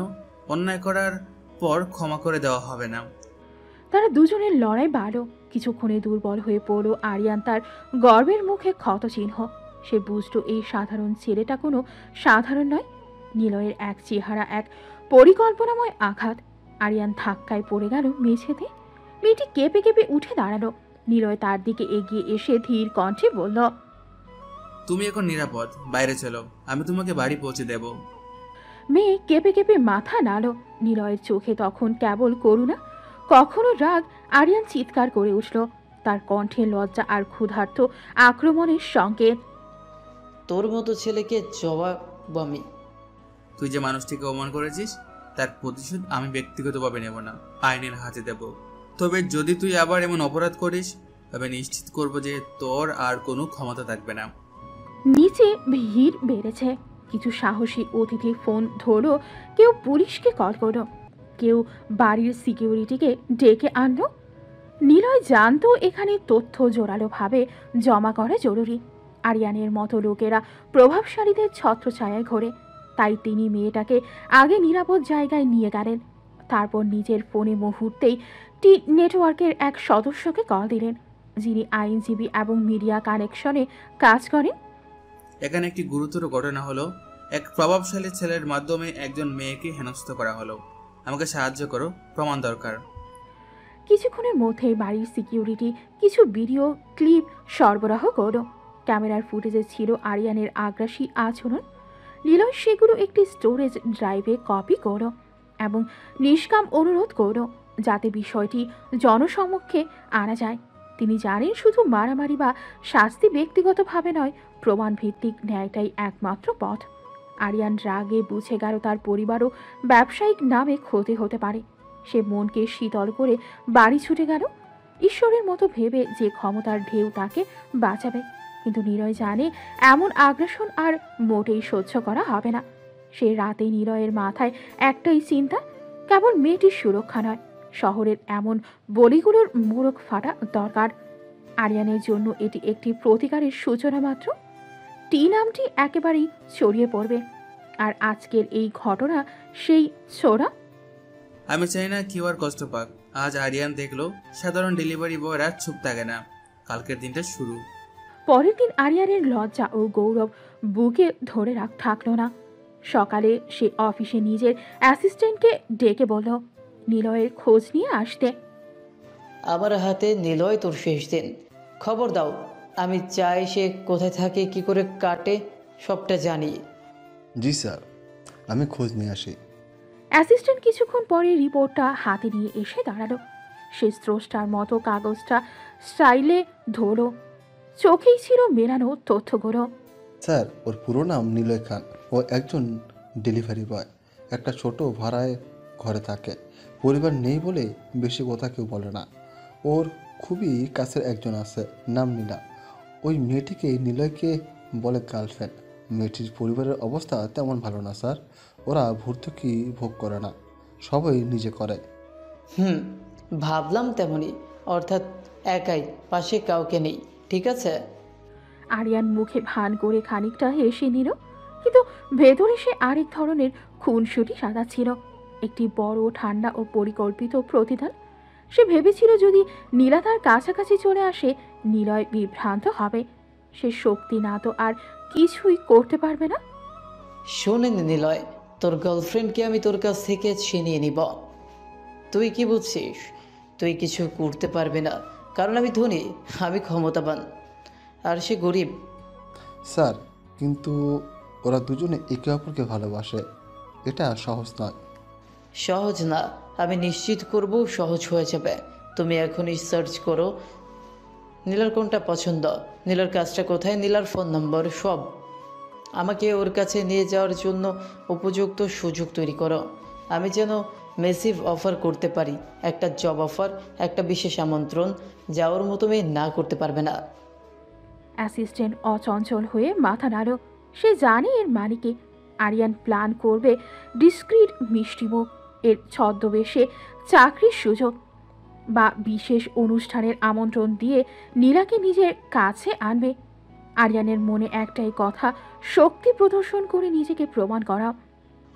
অন্যায় করার পর ক্ষমা করে দেওয়া হবে না। তারা দুজনের লড়াই বাড়ল। কিছুক্ষণে দুর্বল হয়ে পড়ল আরিয়ান। তার গর্বের মুখে ক্ষত চিহ্ন। সে বুঝল এই সাধারণ ছেলেটা কোনো সাধারণ নয়। নিলয়ের এক চেহারা, এক পরিকল্পনাময় আঘাত। আরিয়ান ধাক্কায় পড়ে গেল মেঝেতে। মেয়েটি কেঁপে কেঁপে উঠে দাঁড়ালো। নিলয় তার দিকে এগিয়ে এসে ধীর কণ্ঠে বলল, তুমি এখন নিরাপদ, বাইরে চলো, আমি তোমাকে বাড়ি পৌঁছে দেব। মেয়ে কেঁপে কেঁপে মাথা নাড়ল। নিলয়ের চোখে তখন কেবল করুণা, কখনো রাগ। আরিয়ান চিৎকার করে উঠল, তার কণ্ঠে লজ্জা আর ক্ষুধার্ত আক্রমণের সংকেত। তোর মতো ছেলেকে জবাব আমি। তুই যে মানুষটিকে অপমান করেছিস, তার প্রতিশোধ আমি ব্যক্তিগতভাবে নেব না, আইনের হাতে দেব। তবে যদি তুই আবার এমন অপরাধ করিস তবে নিশ্চিত করব যে তোর আর কোনো ক্ষমতা থাকবে না। নিচে ভিড় বেড়েছে। কিছু সাহসী অতিথি ফোন ধরো, কেউ পুলিশকে কল করলো, কেউ বাড়ির সিকিউরিটিকে ডেকে আনলো। নিলয় জানতো এখানে তথ্য জোরালোভাবে জমা করা জরুরি। আরিয়ানের মতো লোকেরা প্রভাবশালীদের ছত্রছায়ায় ঘোরে, তাই তিনি মেয়েটাকে আগে নিরাপদ জায়গায় নিয়ে গেলেন। তারপর নিজের ফোনে মুহূর্তেই টি নেটওয়ার্কের এক সদস্যকে কল দিলেন, যিনি আইনজীবী এবং মিডিয়া কানেকশনে কাজ করেন। এখানে একটি গুরুতর ঘটনা হলো, এক প্রভাবশালী ছেলের মাধ্যমে একজন মেয়েকে হেনস্থা করা হলো। আমাকে সাহায্য করো, প্রমাণ দরকার। কিছুক্ষণের মধ্যেই বাড়ির সিকিউরিটি কিছু ভিডিও ক্লিপ সরবরাহ করল। ক্যামেরার ফুটেজে ছিল আরিয়ানের আগ্রাসী আচরণ। নিলয় সেগুলো একটি স্টোরেজ ড্রাইভে কপি করল এবং নিষ্কাম অনুরোধ করল যাতে বিষয়টি জনসমক্ষে আনা যায়। তিনি জানেন শুধু মারামারি বা শাস্তি ব্যক্তিগতভাবে নয়, প্রমাণভিত্তিক ন্যায়টাই একমাত্র পথ। আরিয়ান রাগে বুঝে গেল তার পরিবারও ব্যবসায়িক নামে ক্ষতি হতে পারে। সে মনকে শীতল করে বাড়ি ছুটে গেল, ঈশ্বরের মতো ভেবে যে ক্ষমতার ঢেউ তাকে বাঁচাবে। কিন্তু নিলয় জানে এমন আগ্রাসন আর মোটেই সহ্য করা হবে না। সে রাতে নিলয়ের মাথায় একটাই চিন্তা, কেবল মেয়েটির সুরক্ষা নয়, শহরের এমন বলিগুলোর মোড়ক ফাটা দরকার। আরিয়ানের জন্য এটি একটি প্রতিকারের সূচনা মাত্র। টি নামটি একেবারেই ছড়িয়ে পড়বে, আর আজকের এই ঘটনা সেই ছোড়া। আমি চাই না কেউ আর কষ্ট পাক। আজ আরিয়ান দেখলো সাধারণ ডেলিভারি বয়রা চুপ থাকে না। কালকের দিনটা শুরু। পরের দিন আরিয়ানের লজ্জা ও গৌরব বুকে ধরে থাকলো না। সকালে সে অফিসে নিজের অ্যাসিস্ট্যান্টকে ডেকে বলল নিলয়ের খোঁজ নিয়ে আসতে। আমার হাতে নিলয় তোর শেষ দিন, খবর দাও। আমি চাই সে কোথায় থাকে, কি করে কাটে, সবটা জানি। জি স্যার, আমি খোঁজ নিয়ে আসি। অ্যাসিস্ট্যান্ট কিছুক্ষণ পরে রিপোর্টটা হাতে নিয়ে এসে দাঁড়ালো। সে স্রষ্টার মতো কাগজটা স্টাইলে ধরো, চোখেই ছিল মেলানো তথ্যগুলো। স্যার, ওর পুরো নাম নিলয় খান। ও একজন ডেলিভারি বয়, একটা ছোট ভাড়ায় ঘরে থাকে। পরিবার নেই বলে বেশি কথা কেউ বলে না। ওর খুবই কাছের একজন আছে, নাম নীলা। ওই মেয়েটিকে নিলয়কে বলে গার্লফ্রেন্ড। মেয়েটির পরিবারের অবস্থা তেমন ভালো না স্যার। ওরা ভর্তুকি ভোগ করে না, সবাই নিজে করে। ভাবলাম তেমনই, অর্থাৎ একাই, পাশে কাউকে নেই। ঠিক আছে। আরিয়ান মুখে ভান করে খানিকটা হেসে নিল, কিন্তু ভেতরে সে আরেক ধরনের খুনসুটি সাজাচ্ছিল, একটি বড় ঠান্ডা ও পরিকল্পিত প্রতিদান। সে ভেবেছিল যদি নীলা তার কাছাকাছি চলে আসে নিলয় বিভ্রান্ত হবে। সে শক্তি না তো আর কিছুই করতে পারবে না। শোনেন নিলয়, তোর গার্লফ্রেন্ডকে আমি তোর কাছ থেকে ছিনিয়ে নিব। তুই কি বুঝছিস? তুই কিছু করতে পারবে না, কারণ আমি ধনী, আমি ক্ষমতাবান, আর সে গরিব। স্যার, কিন্তু ওরা দুজনে একে অপরকে ভালোবাসে, এটা সহজ নয়। সহজ না, আমি নিশ্চিত করব সহজ হয়ে যাবে। তুমি এখনই সার্চ করো নীলার কোনটা পছন্দ, নীলার কাজটা কোথায়, নীলার ফোন নম্বর, সব। আমাকে ওর কাছে নিয়ে যাওয়ার জন্য উপযুক্ত সুযোগ তৈরি করো। আমি যেন মেসিভ অফার করতে পারি, একটা জব অফার, একটা বিশেষ আমন্ত্রণ, যা ওর মতো মেয়ে না করতে পারবে না। অ্যাসিস্ট্যান্ট অচঞ্চল হয়ে মাথা নাড়ল। সে জানে এর মানে কি। আরিয়ান প্ল্যান করবে ডিসক্রিট মিষ্টিমুখ, এর ছদ্মবেশে চাকরির সুযোগ বা বিশেষ অনুষ্ঠানের আমন্ত্রণ দিয়ে নীলাকে নিজের কাছে আনবে। আরিয়ানের মনে একটাই কথা, শক্তি প্রদর্শন করে নিজেকে প্রমাণ করা।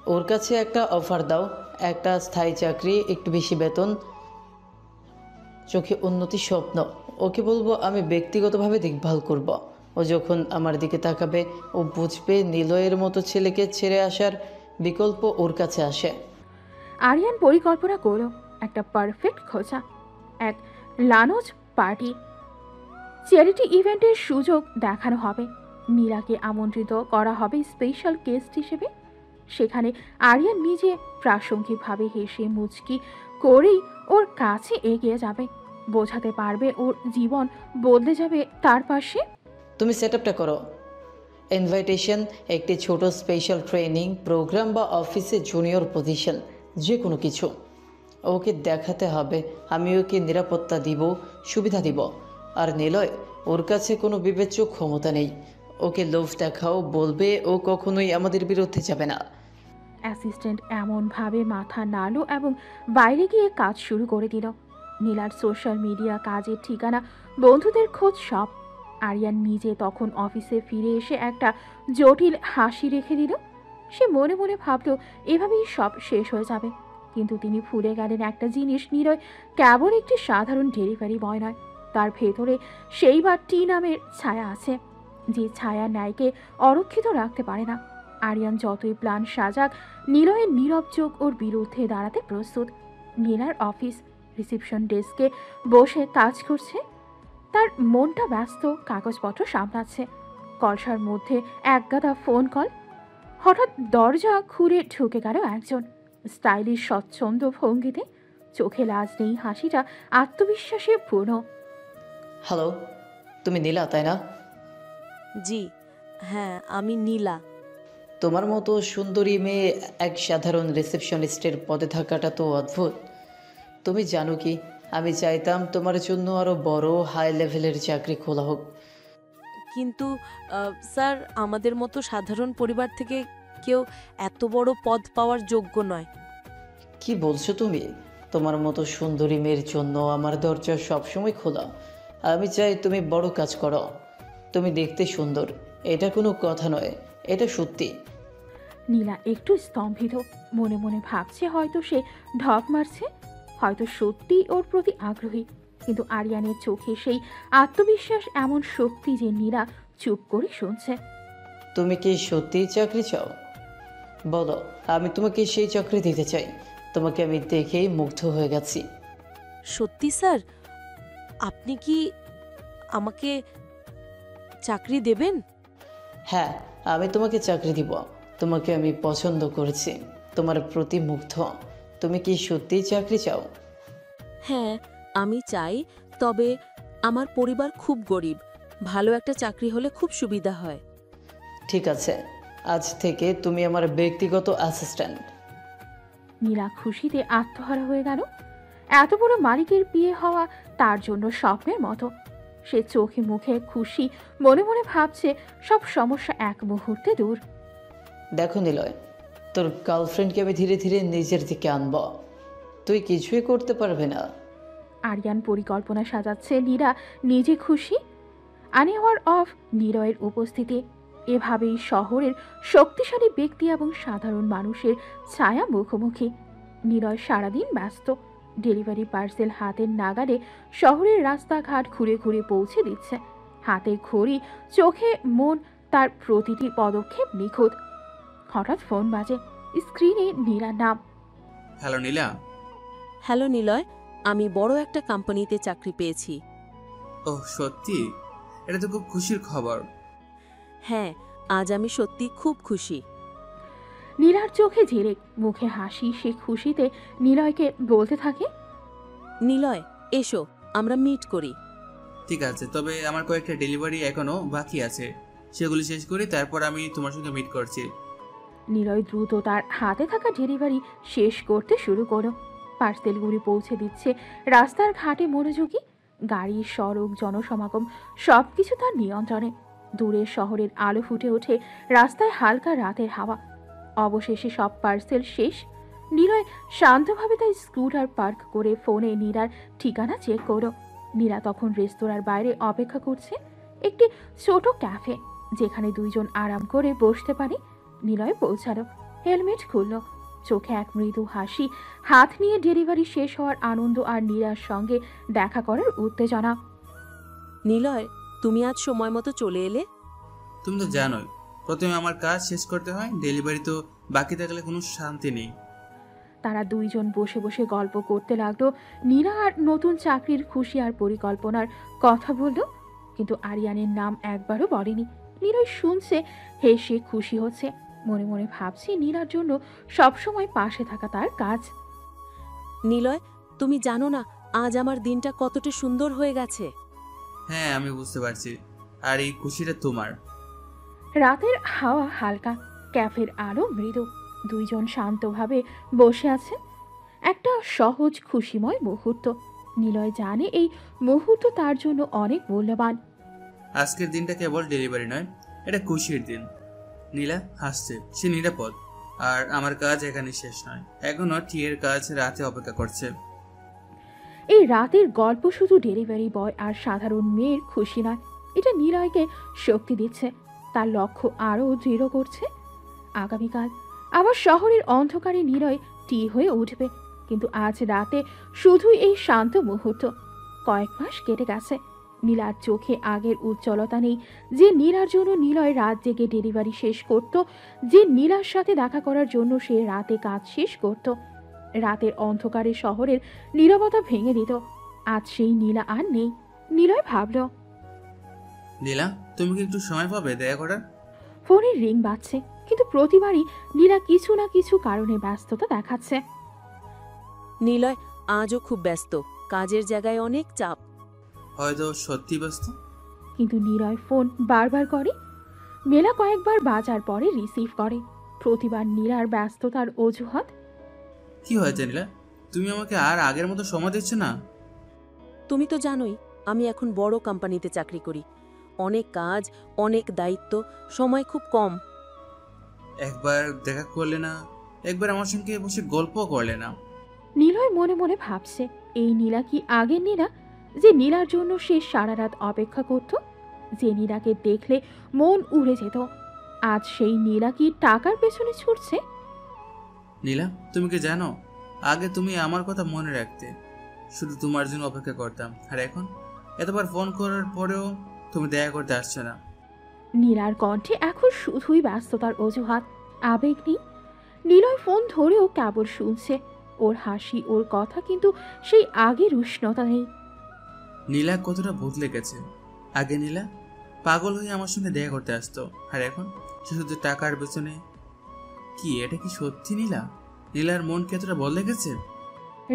ওর কাছে একটা অফার দাও, একটা স্থায়ী চাকরি, একটু বেশি বেতন, চোখে উন্নতি স্বপ্ন। ওকে বলবো আমি ব্যক্তিগতভাবে দেখভাল করব। ও যখন আমার দিকে তাকাবে ও বুঝবে নিলয়ের মতো ছেলেকে ছেড়ে আসার বিকল্প ওর কাছে আসে। আরিয়ান পরিকল্পনা করল একটা পারফেক্ট খোঁজা, এক লানজ পার্টি, চ্যারিটি ইভেন্টের সুযোগ দেখানো হবে। নীলাকে আমন্ত্রিত করা হবে স্পেশাল গেস্ট হিসেবে। সেখানে আরিয়ান নিজে প্রাসঙ্গিকভাবে হেসে মুচকি করেই ওর কাছে এগিয়ে যাবে, বোঝাতে পারবে ওর জীবন বদলে যাবে তার পাশে। তুমি সেট আপটা করো, ইনভাইটেশন, একটি ছোট স্পেশাল ট্রেনিং প্রোগ্রাম বা অফিসে জুনিয়র পজিশন, যে কোনো কিছু। ওকে দেখাতে হবে আমি ওকে নিরাপত্তা দিব, সুবিধা দিব। আর নিলয়, ওর কাছে কোনো বিবেচ্য ক্ষমতা নেই। ওকে লোভ দেখাও, বলবে ও কখনোই আমাদের বিরুদ্ধে যাবে না। অ্যাসিস্ট্যান্ট এমনভাবে মাথা নাড়ল এবং বাইরে গিয়ে কাজ শুরু করে দিল। নীলার সোশ্যাল মিডিয়া, কাজের ঠিকানা, বন্ধুদের খোঁজ সব। আরিয়ান নিজে তখন অফিসে ফিরে এসে একটা জটিল হাসি রেখে দিল। সে মনে মনে ভাবল এভাবেই সব শেষ হয়ে যাবে, কিন্তু তিনি ভুলে গেলেন একটা জিনিস, নিলয় কেবল একটি সাধারণ ডেলিভারি বয় নয়, তার ভেতরে সেই বা টি নামের ছায়া আছে, যে ছায়া ন্যায়কে অরক্ষিত রাখতে পারে না। আরিয়ান যতই প্ল্যান সাজাক, নিলয়ের নীরব চোখ ওর বিরুদ্ধে দাঁড়াতে প্রস্তুত। নীলার অফিস, রিসেপশন ডেস্কে বসে কাজ করছে, তার মনটা ব্যস্ত, কাগজপত্র সামলাচ্ছে। কলসার মধ্যে একগাদা ফোন কল। হঠাৎ দরজা খুলে ঢুকে গেল একজন, স্টাইলিশ স্বচ্ছন্দ ভঙ্গিতে, চোখে লাজ নেই, হাসিটা আত্মবিশ্বাসে পূর্ণ। হ্যালো, তুমি নীলা তাই না? জি হ্যাঁ, আমি নীলা। তোমার মতো সুন্দরী মেয়ে এক সাধারণ রিসেপশনিস্টের পদে থাকাটা তো অদ্ভুত। তুমি জানো কি, আমি চাইতাম তোমার জন্য আরও বড় হাই লেভেলের চাকরি খোলা হোক। কিন্তু স্যার, আমাদের মতো সাধারণ পরিবার থেকে কেউ এত বড় পদ পাওয়ার যোগ্য নয়। কি বলছো তুমি? তোমার মতো সুন্দরী মেয়ের জন্য আমার দরজা সবসময় খোলা। আমি চাই তুমি বড় কাজ করো। তুমি দেখতে সুন্দর, এটা কোনো কথা নয়, এটা সত্যি। নীলা একটু স্তম্ভিত, মনে মনে ভাবছে হয়তো সে ঢপ মারছে, হয়তো সত্যি ওর প্রতি আগ্রহী। কিন্তু আরিয়ানের চোখে সেই আত্মবিশ্বাস এমন শক্তি যে নীলা চুপ করে শুনছে। তুমি কি সত্যিই চাকরি চাও? বলো, আমি তোমাকে সেই চাকরি দিতে চাই। তোমাকে আমি দেখেই মুগ্ধ হয়ে গেছি। সত্যি স্যার? আপনি কি আমাকে চাকরি দেবেন? হ্যাঁ, আমি তোমাকে চাকরি দিব। তোমাকে আমি পছন্দ করেছি, তোমার প্রতি মুগ্ধ। তুমি কি সত্যিই চাকরি চাও? হ্যাঁ, আমি চাই, তবে আমার পরিবার খুব গরিব। ভালো একটা চাকরি হলে খুব সুবিধা হয়। ঠিক আছে, আজ থেকে তুমি আমার ব্যক্তিগত অ্যাসিস্ট্যান্ট। নীলা খুশিতে আত্মহারা হয়ে গেল। এত বড় মালিকের বিয়ে হওয়া তার জন্য স্বপ্নের মতো। সে চোখে মুখে খুশি, মনে মনে ভাবছে সব সমস্যা এক মুহূর্তে দূর। দেখো নিলয়, তোর গার্লফ্রেন্ডকে আমি ধীরে ধীরে নিজের দিকে আনব। তুই কিছুই করতে পারবে না। আরিয়ান পরিকল্পনা সাজাচ্ছে, নীরা নিজে খুশি। আনএওয়ার অফ নিলয়ের উপস্থিতি। এভাবেই শহরের শক্তিশালী ব্যক্তি এবং সাধারণ মানুষের ছায়া মুখোমুখি। নিলয় সারাদিন ব্যস্ত, ডেলিভারি পার্সেল হাতের নাগালে শহরের রাস্তাঘাট ঘুরে ঘুরে পৌঁছে দিচ্ছে। হাতে ঘড়ি, চোখে মন, তার প্রতিটি পদক্ষেপ নিখুঁত। হঠাৎ ফোন বাজে, স্ক্রিনে নীলার নাম। হ্যালো নীলা। হ্যালো নিলয়, আমি বড় একটা কোম্পানিতে চাকরি পেয়েছি। ওহ সত্যি? এটা তো খুব খুশির খবর। হ্যাঁ, আজ আমি সত্যি খুব খুশি। নীলার চোখে ঝিলিক, মুখে হাসি। সে খুশিতে নিলয়কে বলতে থাকে, নিলয় এসো, আমরা মিট করি। ঠিক আছে, তবে আমার কয়েকটা ডেলিভারি এখনো বাকি আছে, সেগুলি শেষ করি, তারপর আমি তোমার সঙ্গে মিট করছি। নিলয় দ্রুত তার হাতে থাকা ডেলিভারি শেষ করতে শুরু করলো। পার্সেলগুলি পৌঁছে দিচ্ছে, রাস্তার ঘাটে মনোযোগী। গাড়ি, সড়ক, জনসমাগম সবকিছু তার নিয়ন্ত্রণে। দূরে শহরের আলো ফুটে ওঠে, রাস্তায় হালকা রাতের হাওয়া। অবশেষে সব পার্সেল শেষ। নীলয় শান্তভাবে তার স্কুটার পার্ক করে ফোনে নীলার ঠিকানা চেক করলো। নীলা তখন রেস্তোরাঁর বাইরে অপেক্ষা করছে, একটি ছোট ক্যাফে যেখানে দুইজন আরাম করে বসতে পারে। নীলয় পৌঁছালো, হেলমেট খুলল, চোখে এক মৃদু হাসি, হাত নিয়ে ডেলিভারি শেষ হওয়ার আনন্দ আর নীলার সঙ্গে দেখা করার উত্তেজনা। নিলয়, তুমি আজ সময় মতো চলে এলে। তুমি তো জানোই, প্রথমে আমার কাজ শেষ করতে হয়, ডেলিভারি তো বাকি থাকলে কোনো শান্তি নেই। তারা দুইজন বসে বসে গল্প করতে লাগলো। নীলা আর নতুন চাকরির খুশি আর পরিকল্পনার কথা বলল, কিন্তু আরিয়ানের নাম একবারও বলেনি। নীলয় শুনছে, হেসে খুশি হচ্ছে, মনে মনে ভাবছে নীলার জন্য সবসময় পাশে থাকা তার কাজ। নিলয়, তুমি জানো না আজ আমার দিনটা কতটা সুন্দর হয়ে গেছে। হ্যাঁ আমি বুঝতে পারছি, আর এই খুশিটা তোমার। রাতের হাওয়া হালকা, ক্যাফের আলো মৃদু। দুইজন শান্তভাবে বসে আছে। একটা সহজ খুশিময় মুহূর্ত। নিলয় জানে এই মুহূর্ত তার জন্য অনেক মূল্যবান। আজকের দিনটা কেবল ডেলিভারি নয়, এটা খুশির দিন। নীলা হাসছে, সে নিরাপদ। আর আমার কাজ এখানে শেষ নয়, এখনো টিয়ের কাজ রাতে অপেক্ষা করছে। এই রাতের গল্প শুধু ডেলিভারি বয় আর সাধারণ মেয়ের খুশি নয়, এটা নিলয়কে শক্তি দিচ্ছে, তার লক্ষ্য আরও দৃঢ় করছে। আগামীকাল আবার শহরের অন্ধকারে নিলয় টি হয়ে উঠবে, কিন্তু আজ রাতে শুধুই এই শান্ত মুহূর্ত। কয়েক মাস কেটে গেছে, নীলার চোখে আগের উজ্জ্বলতা নেই। যে নীলার জন্য নিলয় রাত জেগে ডেলিভারি শেষ করত, যে নীলার সাথে দেখা করার জন্য সে রাতে কাজ শেষ করত, রাতের অন্ধকারে শহরের নীরবতা ভেঙে দিত, আজ সেই নীলা আর নেই। নিলয় ভাবল, নীলা, তুমি কি একটু সময় পাবে দেখা করার? ফোনের রিং বাজছে, কিন্তু প্রতিবারই নীলা কিছু না কিছু কারণে ব্যস্ততা দেখাচ্ছে। নিলয় আজও খুব ব্যস্ত, কাজের জায়গায় অনেক চাপ। হয়তো সত্যি ব্যস্ত। কিন্তু নিলয় ফোন বারবার করে, মেলা কয়েকবার বাজার পরে রিসিভ করে। প্রতিবার নীলার ব্যস্ততার অজুহাত। কি হয়েছে নীলা, তুমি আমাকে আর আগের মতো সময় দিচ্ছ না? তুমি তো জানোই আমি এখন বড় কোম্পানিতে চাকরি করি, অনেক কাজ, অনেক দায়িত্ব, সময় খুব কম। একবার দেখা করলে না, একবার আমার সঙ্গে বসে গল্প করলে না? নিলয় মনে মনে ভাবছে, এই নীলা কি আগের নীলা, যে নীলার জন্য সে সারা রাত অপেক্ষা করত, যে নীলাকে দেখলে মন উড়ে যেত? আজ সেই নীলা কি টাকার পেছনে ছুটছে? নীলা, তুমি কি জানো, আগে তুমি আমার কথা মনে রাখতে, শুধু তোমার জন্য অপেক্ষা করতাম, আর এখন এতবার ফোন করার পরেও তুমি দেখা করতে আসছো না। নীলার কণ্ঠে এখন শুধুই ব্যস্ততার অজুহাত, আবেগ নেই। নিলয় ফোন ধরেও কেবল শুনছে, ওর হাসি, ওর কথা, কিন্তু সেই আগের উষ্ণতা নেই। নীলা কতটা বদলে গেছে। আগে নীলা পাগল হয়ে আমার সঙ্গে দেখা করতে আসতো, আর এখন সে শুধু টাকার পেছনে। কি এটা কি সত্যি নীলা? নীলার মন কি এতটা বদলে গেছে?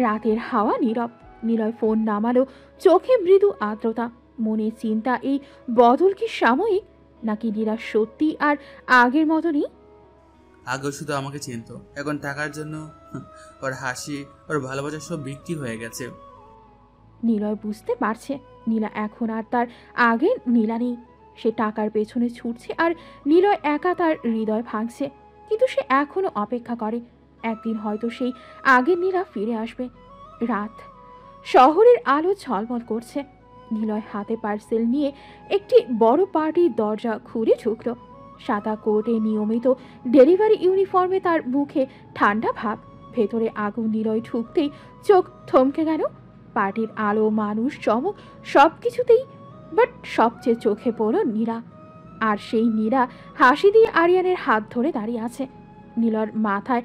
রাতের হাওয়া নীরব। নিলয় ফোন নামালো, চোখে মৃদু আর্দ্রতা, মনে চিন্তা। এই বদল কি সাময়িক, নাকি নীলা সত্যি আর আগের মতো নেই? আগে শুধু আমাকে চিনত, এখন টাকার জন্য ওর হাসি, ওর ভালোবাসা সব বিক্রি হয়ে গেছে। নিলয় বুঝতে পারছে নীলা এখন আর তার আগের নীলা নেই। সে টাকার পেছনে ছুটছে, আর নিলয় একা তার হৃদয় ভাঙছে। কিন্তু সে এখনো অপেক্ষা করে, একদিন হয়তো সেই আগের নীলা ফিরে আসবে। রাত, শহরের আলো ঝলমল করছে। নিলয় হাতে পার্সেল নিয়ে একটি বড় পার্টির দরজা খুলে ঢুকল। সাদা কোটে নিয়মিত ডেলিভারি ইউনিফর্মে, তার মুখে ঠান্ডা ভাব। ভেতরে আগুন। নিলয় ঢুকতেই চোখ থমকে গেল। পার্টির আলো, মানুষ, চমক, সব কিছুতেই, বাট সবচেয়ে চোখে পড়ল নীলা। আর সেই নীলা হাসি দিয়ে আরিয়ানের হাত ধরে দাঁড়িয়ে আছে। নীলার মাথায়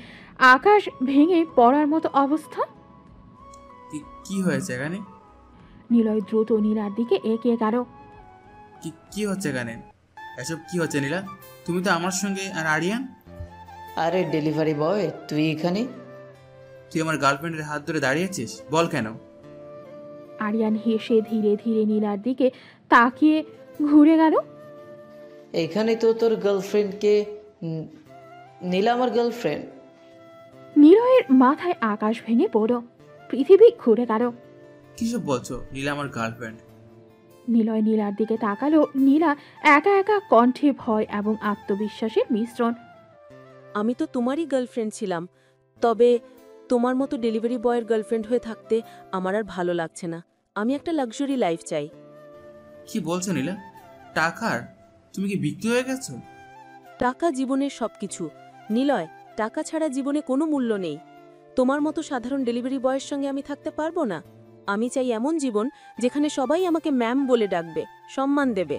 আকাশ ভেঙে পড়ার মতো অবস্থা। কি হয়েছে এখানে? নিলয় দ্রুত নীলার দিকে এগিয়ে গেল। কি হচ্ছে এখানে? এসব কি হচ্ছে নীলা? তুমি তো আমার সঙ্গে, আর আরিয়ান? আরে ডেলিভারি বয়, তুই এখানে? তুই আমার গার্লফ্রেন্ডের হাত ধরে দাঁড়িয়েছিস, বল কেন? আরিয়ান হেসে ধীরে ধীরে নীলার দিকে তাকিয়ে ঘুরে গেল। এখানে তো তোর গার্লফ্রেন্ডকে। নীলা আমার গার্লফ্রেন্ড? নিলয়ের মাথায় আকাশ ভেঙে পড়ল, পৃথিবী ঘুরে গেল। কিসব বলছো? নীলা আমার গার্লফ্রেন্ড। নিলয় নীলার দিকে তাকালো। নীলা একা একা, কণ্ঠে ভয় এবং আত্মবিশ্বাসের মিশ্রণ। আমি তো তোমারই গার্লফ্রেন্ড ছিলাম, তবে তোমার মতো ডেলিভারি বয়ের গার্লফ্রেন্ড হয়ে থাকতে আমার আর ভালো লাগছে না। আমি একটা লাক্সারি লাইফ চাই। কি বলছো নীলা? টাকার? তুমি কি বিক্রি হয়ে গেছো? টাকা জীবনের সবকিছু নিলয়, টাকা ছাড়া জীবনে কোনো মূল্য নেই। তোমার মতো সাধারণ ডেলিভারি বয়ের সঙ্গে আমি থাকতে পারবো না। আমি চাই এমন জীবন যেখানে সবাই আমাকে ম্যাম বলে ডাকবে, সম্মান দেবে।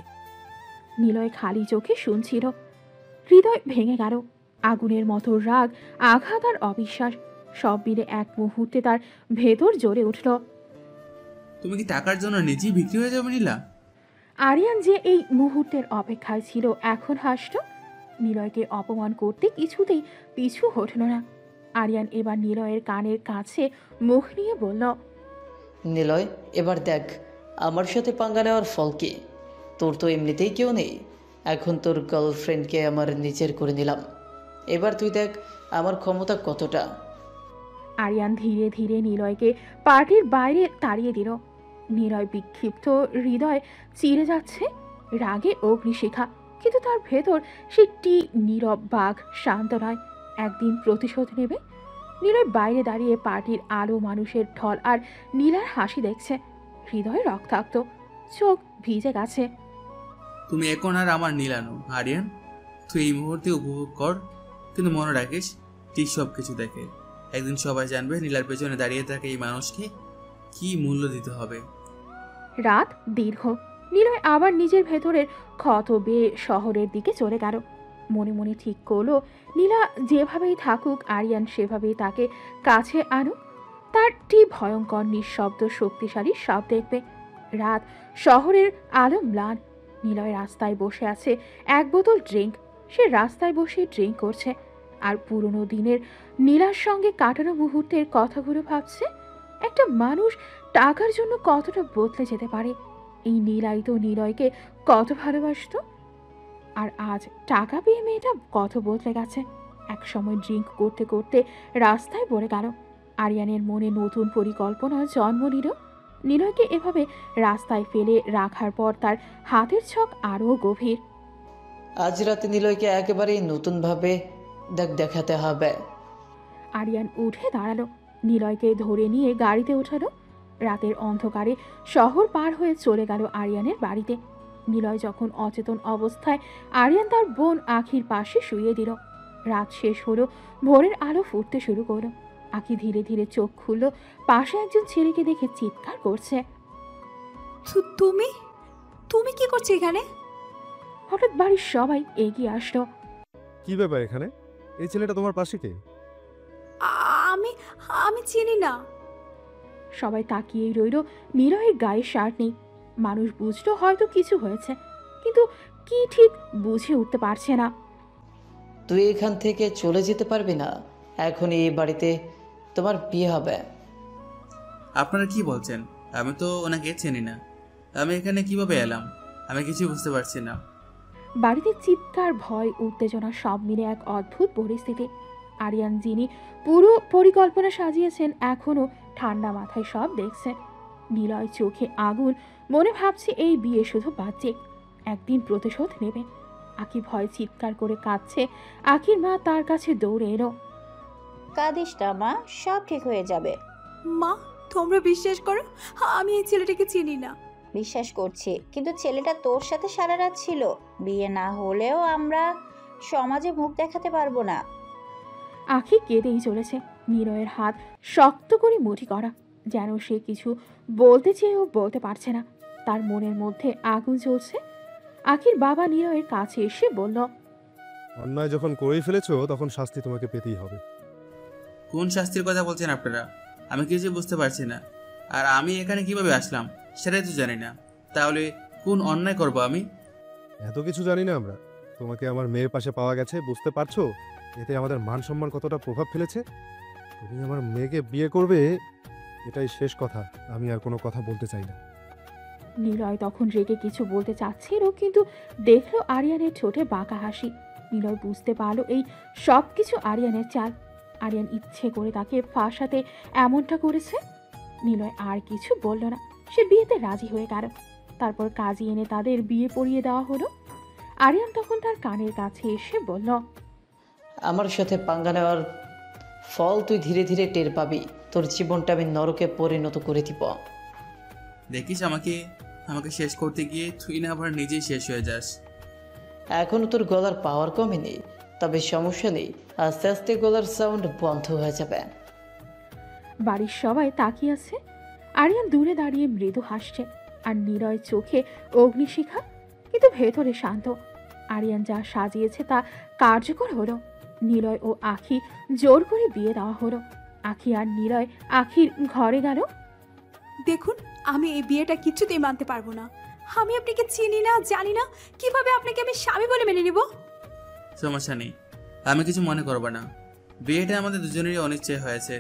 নিলয় খালি চোখে শুনছিল, হৃদয় ভেঙে গেল। আগুনের মতো রাগ, আঘাত আর অবিশ্বাস সব মিলে এক মুহূর্তে তার ভেতর জ্বলে উঠল। তুমি কি টাকার জন্য নিজেই বিক্রি হয়ে যাবে নীলা? আরিয়ান যে এই মুহূর্তের অপেক্ষায় ছিল, এখন হাসল। নিলয়কে অপমান করতে কিছুতেই পিছু হটল না। আরিয়ান এবার নিলয়ের কানের কাছে মুখ নিয়ে বলল, নিলয়, এবার দেখ আমার সাথে পাঙ্গা নেওয়ার ফল কি। তোর তো এমনিতেই কেউ নেই, এখন তোর গার্লফ্রেন্ডকে আমার নিজের করে নিলাম। এবার তুই দেখ আমার ক্ষমতা কতটা। আরিয়ান ধীরে ধীরে নিলয়কে পার্টির বাইরে তাড়িয়ে দিল। নিলয় বিক্ষিপ্ত হৃদয় চিরে যাচ্ছে, রাগে অগ্নিশিখা, কিন্তু তার ভেতর সেটি নীরব বাঘ, শান্ত নয়। একদিন প্রতিশোধ নেবে। নিলয় বাইরে দাঁড়িয়ে পার্টির আলো, মানুষের ঢল আর নীলার হাসি দেখছে। হৃদয় রক্তাক্ত, চোখ ভিজে গেছে। তুমি এখন আর আমার নীলানো আরিয়ান, তুই এই মুহূর্তে উপভোগ কর, কিন্তু মনে রাখিস ঠিক সব কিছু দেখে একদিন সবাই জানবে নীলার পেছনে দাঁড়িয়ে থাকে এই মানুষকে কি মূল্য দিতে হবে। রাত দীর্ঘ। নিলয় আবার নিজের ভেতরের ক্ষত বেয়ে শহরের দিকে চলে গেল। মনে মনে ঠিক করলো নীলা যেভাবেই থাকুক, আরিয়ান সেভাবেই তাকে কাছে আনুক। তার টি ভয়ঙ্কর নিঃশব্দ শক্তিশালী সব দেখবে। রাত, শহরের আলো ম্লান। নিলয় রাস্তায় বসে আছে, এক বোতল ড্রিঙ্ক। সে রাস্তায় বসে ড্রিঙ্ক করছে আর পুরনো দিনের নীলার সঙ্গে কাটানো মুহূর্তের কথাগুলো ভাবছে। একটা মানুষ টাকার জন্য কতটা বদলে যেতে পারে। এই নীলাই তো নিলয়কে কত ভালোবাসতো, আর আজ টাকা পেয়ে মেয়েটা কত বদলে গেছে। এক সময় ড্রিঙ্ক করতে করতে রাস্তায় পড়ে গেল। আরিয়ানের মনে নতুন পরিকল্পনা জন্ম নিল। নিলয়কে এভাবে রাস্তায় ফেলে রাখার পর তার হাতের ছক আরও গভীর। আজ রাতে নিলয়কে একেবারেই নতুনভাবে দেখাতে হবে। আরিয়ান উঠে দাঁড়ালো, নিলয়কে ধরে নিয়ে গাড়িতে ওঠালো। রাতের অন্ধকারে শহর পার হয়ে চলে গেল আরিয়ানের বাড়িতে। নিলয় যখন অচেতন অবস্থায় আরিয়ান তার বোন আখির পাশে শুয়ে দিল। রাত শেষ হলো, ভোরের আলো ফুটতে শুরু করলো। আখি ধীরে ধীরে চোখ খুলল, পাশে একজন ছেলেকে দেখে চিৎকার করছে। তুমি তুমি কি করছো এখানে? হঠাৎ বাড়ির সবাই এগিয়ে আসলো। কি ব্যাপার এখানে? এই ছেলেটা তোমার পাশে কে? আমি আমি চিনি না। সবাই তাকিয়েই রইল। নিলয়ের গায়ে শার্ট নেই। মানুষ বুঝলো হয়তো কিছু হয়েছে, কিন্তু কি ঠিক বুঝে উঠতে পারছে না। তুই এখান থেকে চলে যেতে পারবি না। এখন এই বাড়িতে তোমার বিয়ে হবে। আপনারা কি বলছেন? আমি তো ওনাকে চিনি না। আমি এখানে কিভাবে এলাম? আমি কিছু বুঝতে পারছি না। বাড়িতে চিৎকার, ভয়, উত্তেজনা সব মিলে এক অদ্ভুত পরিস্থিতি। আরিয়ান, যিনি পুরো পরিকল্পনা সাজিয়েছেন, এখনো ঠান্ডা মাথায় সব দেখছেন। নিলয় চোখে আগুন, মনে ভাবছে এই বিয়ে শুধু বাহ্যিক, একদিন প্রতিশোধ নেবে। আকি ভয় চিৎকার করে কাঁদছে। আকির মা তার কাছে দৌড়ে এলো। কাঁদিস না মা, সব ঠিক হয়ে যাবে। মা, তোমরা বিশ্বাস করো, আমি এই ছেলেটাকে চিনি না। বিশ্বাস করছি, কিন্তু ছেলেটা তোর সাথে সারা রাত ছিল। বিয়ে না হলেও আমরা সমাজে মুখ দেখাতে পারবো না। আখি কেঁদেই চলেছে। নিলয়ের হাত শক্ত করে মুঠি করা, যেন সে কিছু বলতে চেয়েও বলতে পারছে না। তার মনের মধ্যে আগুন জ্বলছে। আখির বাবা নিলয়ের কাছে এসে বলল, অন্যায় যখন করেই ফেলেছো তখন শাস্তি তোমাকে পেতেই হবে। কোন শাস্তির কথা বলছেন আপনারা? আমি কিছু বুঝতে পারছি না। আর আমি এখানে কিভাবে আসলাম সেটাই তো জানি না। তাহলে কোন অন্যায় করব আমি? এত কিছু জানি না আমরা। তোমাকে আমার মেয়ের পাশে পাওয়া গেছে, বুঝতে পারছো এতে আমাদের মান সম্মান কতটা প্রভাব ফেলেছে? তুমি আমার মেয়েকে বিয়ে করবে, এটাই শেষ কথা। আমি আর কোনো কথা বলতে চাই না। নিলয় তখন রেগে কিছু বলতে চাচ্ছিল, কিন্তু দেখলো আরিয়ানের ঠোঁটে বাঁকা হাসি। নিলয় বুঝতে পারলো এই সব কিছু আরিয়ানের চাল। আরিয়ান ইচ্ছে করে তাকে ফাঁসাতে এমনটা করেছে। নিলয় আর কিছু বলল না, সে বিয়েতে রাজি হয়ে গেল। তারপর কাজী এনে তাদের বিয়ে পড়িয়ে দেওয়া হলো। আরিয়ান তখন তার কানের কাছে এসে বলল, আমার সাথে পাঙ্গা নেওয়ার ফল তুই ধীরে ধীরে টের পাবি। তোর জীবনটা আমি নরকে পরিণত করে দিব। দেখিস, আমাকে শেষ করতে গিয়ে তুই না আবার নিজেই শেষ হয়ে যাস। এখনো তোর গলার পাওয়ার কমেনি, তবে সমস্যা নেই, আস্তে আস্তে গলার সাউন্ড বন্ধ হয়ে যাবে। বাড়ির সবাই তাকিয়ে আছে। আরিয়ান দূরে দাঁড়িয়ে মৃদু হাসছে, আর নিলয় চোখে অগ্নিশিখা, কিন্তু ভেতরে শান্ত। আরিয়ান যা সাজিয়েছে তা কার্যকর হলো। নিলয় ও আখি জোর করে বিয়ে দেওয়া হলো। আখি আর নিলয় আখির ঘরে গেল। দেখুন, আমি এই বিয়েটা কিছুতেই মানতে পারবো না। আমি আপনাকে চিনি না, জানি না, কিভাবে আপনাকে আমি স্বামী বলে মেনে নিব? সমস্যা নেই, আমি কিছু মনে করব না। বিয়েটা আমাদের দুজনেরই অনিশ্চয় হয়েছে।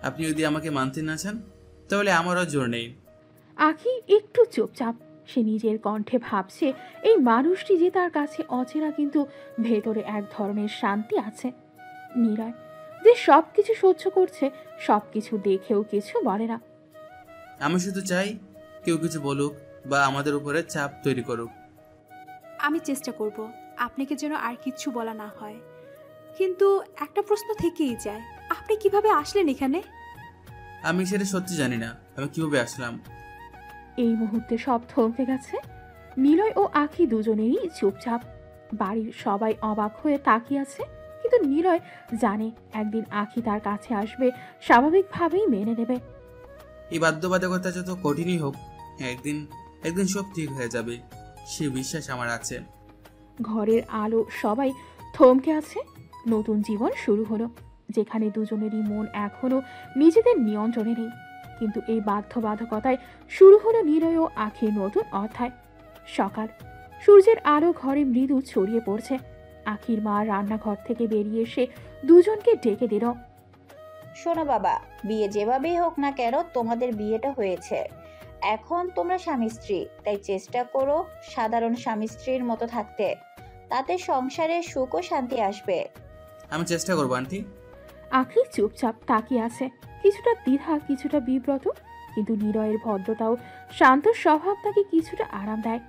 আপনি যদি আমাকে মানতে না চান তাহলে আমারও জোর নেই। আখি একটু চুপচাপ। সে নিজের কণ্ঠে ভাবছে এই মানুষটি যে তার কাছে অচেনা, কিন্তু ভেতরে এক ধরনের শান্তি আছে। নিলয় যে সব কিছু সহ্য করছে, সব কিছু দেখেও কিছু বলে না। আমি শুধু চাই কেউ কিছু বলুক বা আমাদের উপরে চাপ তৈরি করুক। আমি চেষ্টা করব আপনাকে যেন আর কিচ্ছু বলা না হয়, কিন্তু একটা প্রশ্ন থেকেই যায়, আপনি কিভাবে আসলেন এখানে? আমি সেটা সত্যি জানি না আমি কিভাবে আসলাম। এই মুহূর্তে সব থমকে গেছে। নিলয় ও আখি দুজনেরই চুপচাপ। বাড়ির সবাই অবাক হয়ে তাকিয়ে আছে, কিন্তু নিলয় জানে একদিন আখি তার কাছে আসবে, স্বাভাবিকভাবেই মেনে নেবে। এই বাধ্যবাধকতা যত কঠিনই হোক, একদিন একদিন সব ঠিক হয়ে যাবে, সে বিশ্বাস আমার আছে। ঘরের আলো সবাই থমকে আছে। নতুন জীবন শুরু হলো, যেখানে দুজনেরই মন এখনো নিজেদের নিয়ন্ত্রণে নেই। কিন্তু এই বাধ্যবাধকতায় শুরু হলো নিলয় ও আখির নতুন অধ্যায়। সকাল, সূর্যের আলো ঘরে মৃদু ছড়িয়ে পড়ছে। আখির মা রান্নাঘর থেকে বেরিয়ে এসে দুজনকে ডেকে দিল। শোনো বাবা, বিয়ে যেভাবেই হোক না কেন তোমাদের বিয়েটা হয়েছে, এখন তোমরা স্বামী স্ত্রী, তাই চেষ্টা করো সাধারণ স্বামী স্ত্রীর মতো থাকতে, তাতে সংসারে সুখ ও শান্তি আসবে। আমি চেষ্টা করবো আন্টি। আখি চুপচাপ তাকিয়ে আছে, কিছুটা দ্বিধা, কিছুটা বিব্রত, কিন্তু নিলয়ের ভদ্রতা ও শান্ত স্বভাব তাকে কিছুটা আরাম দেয়।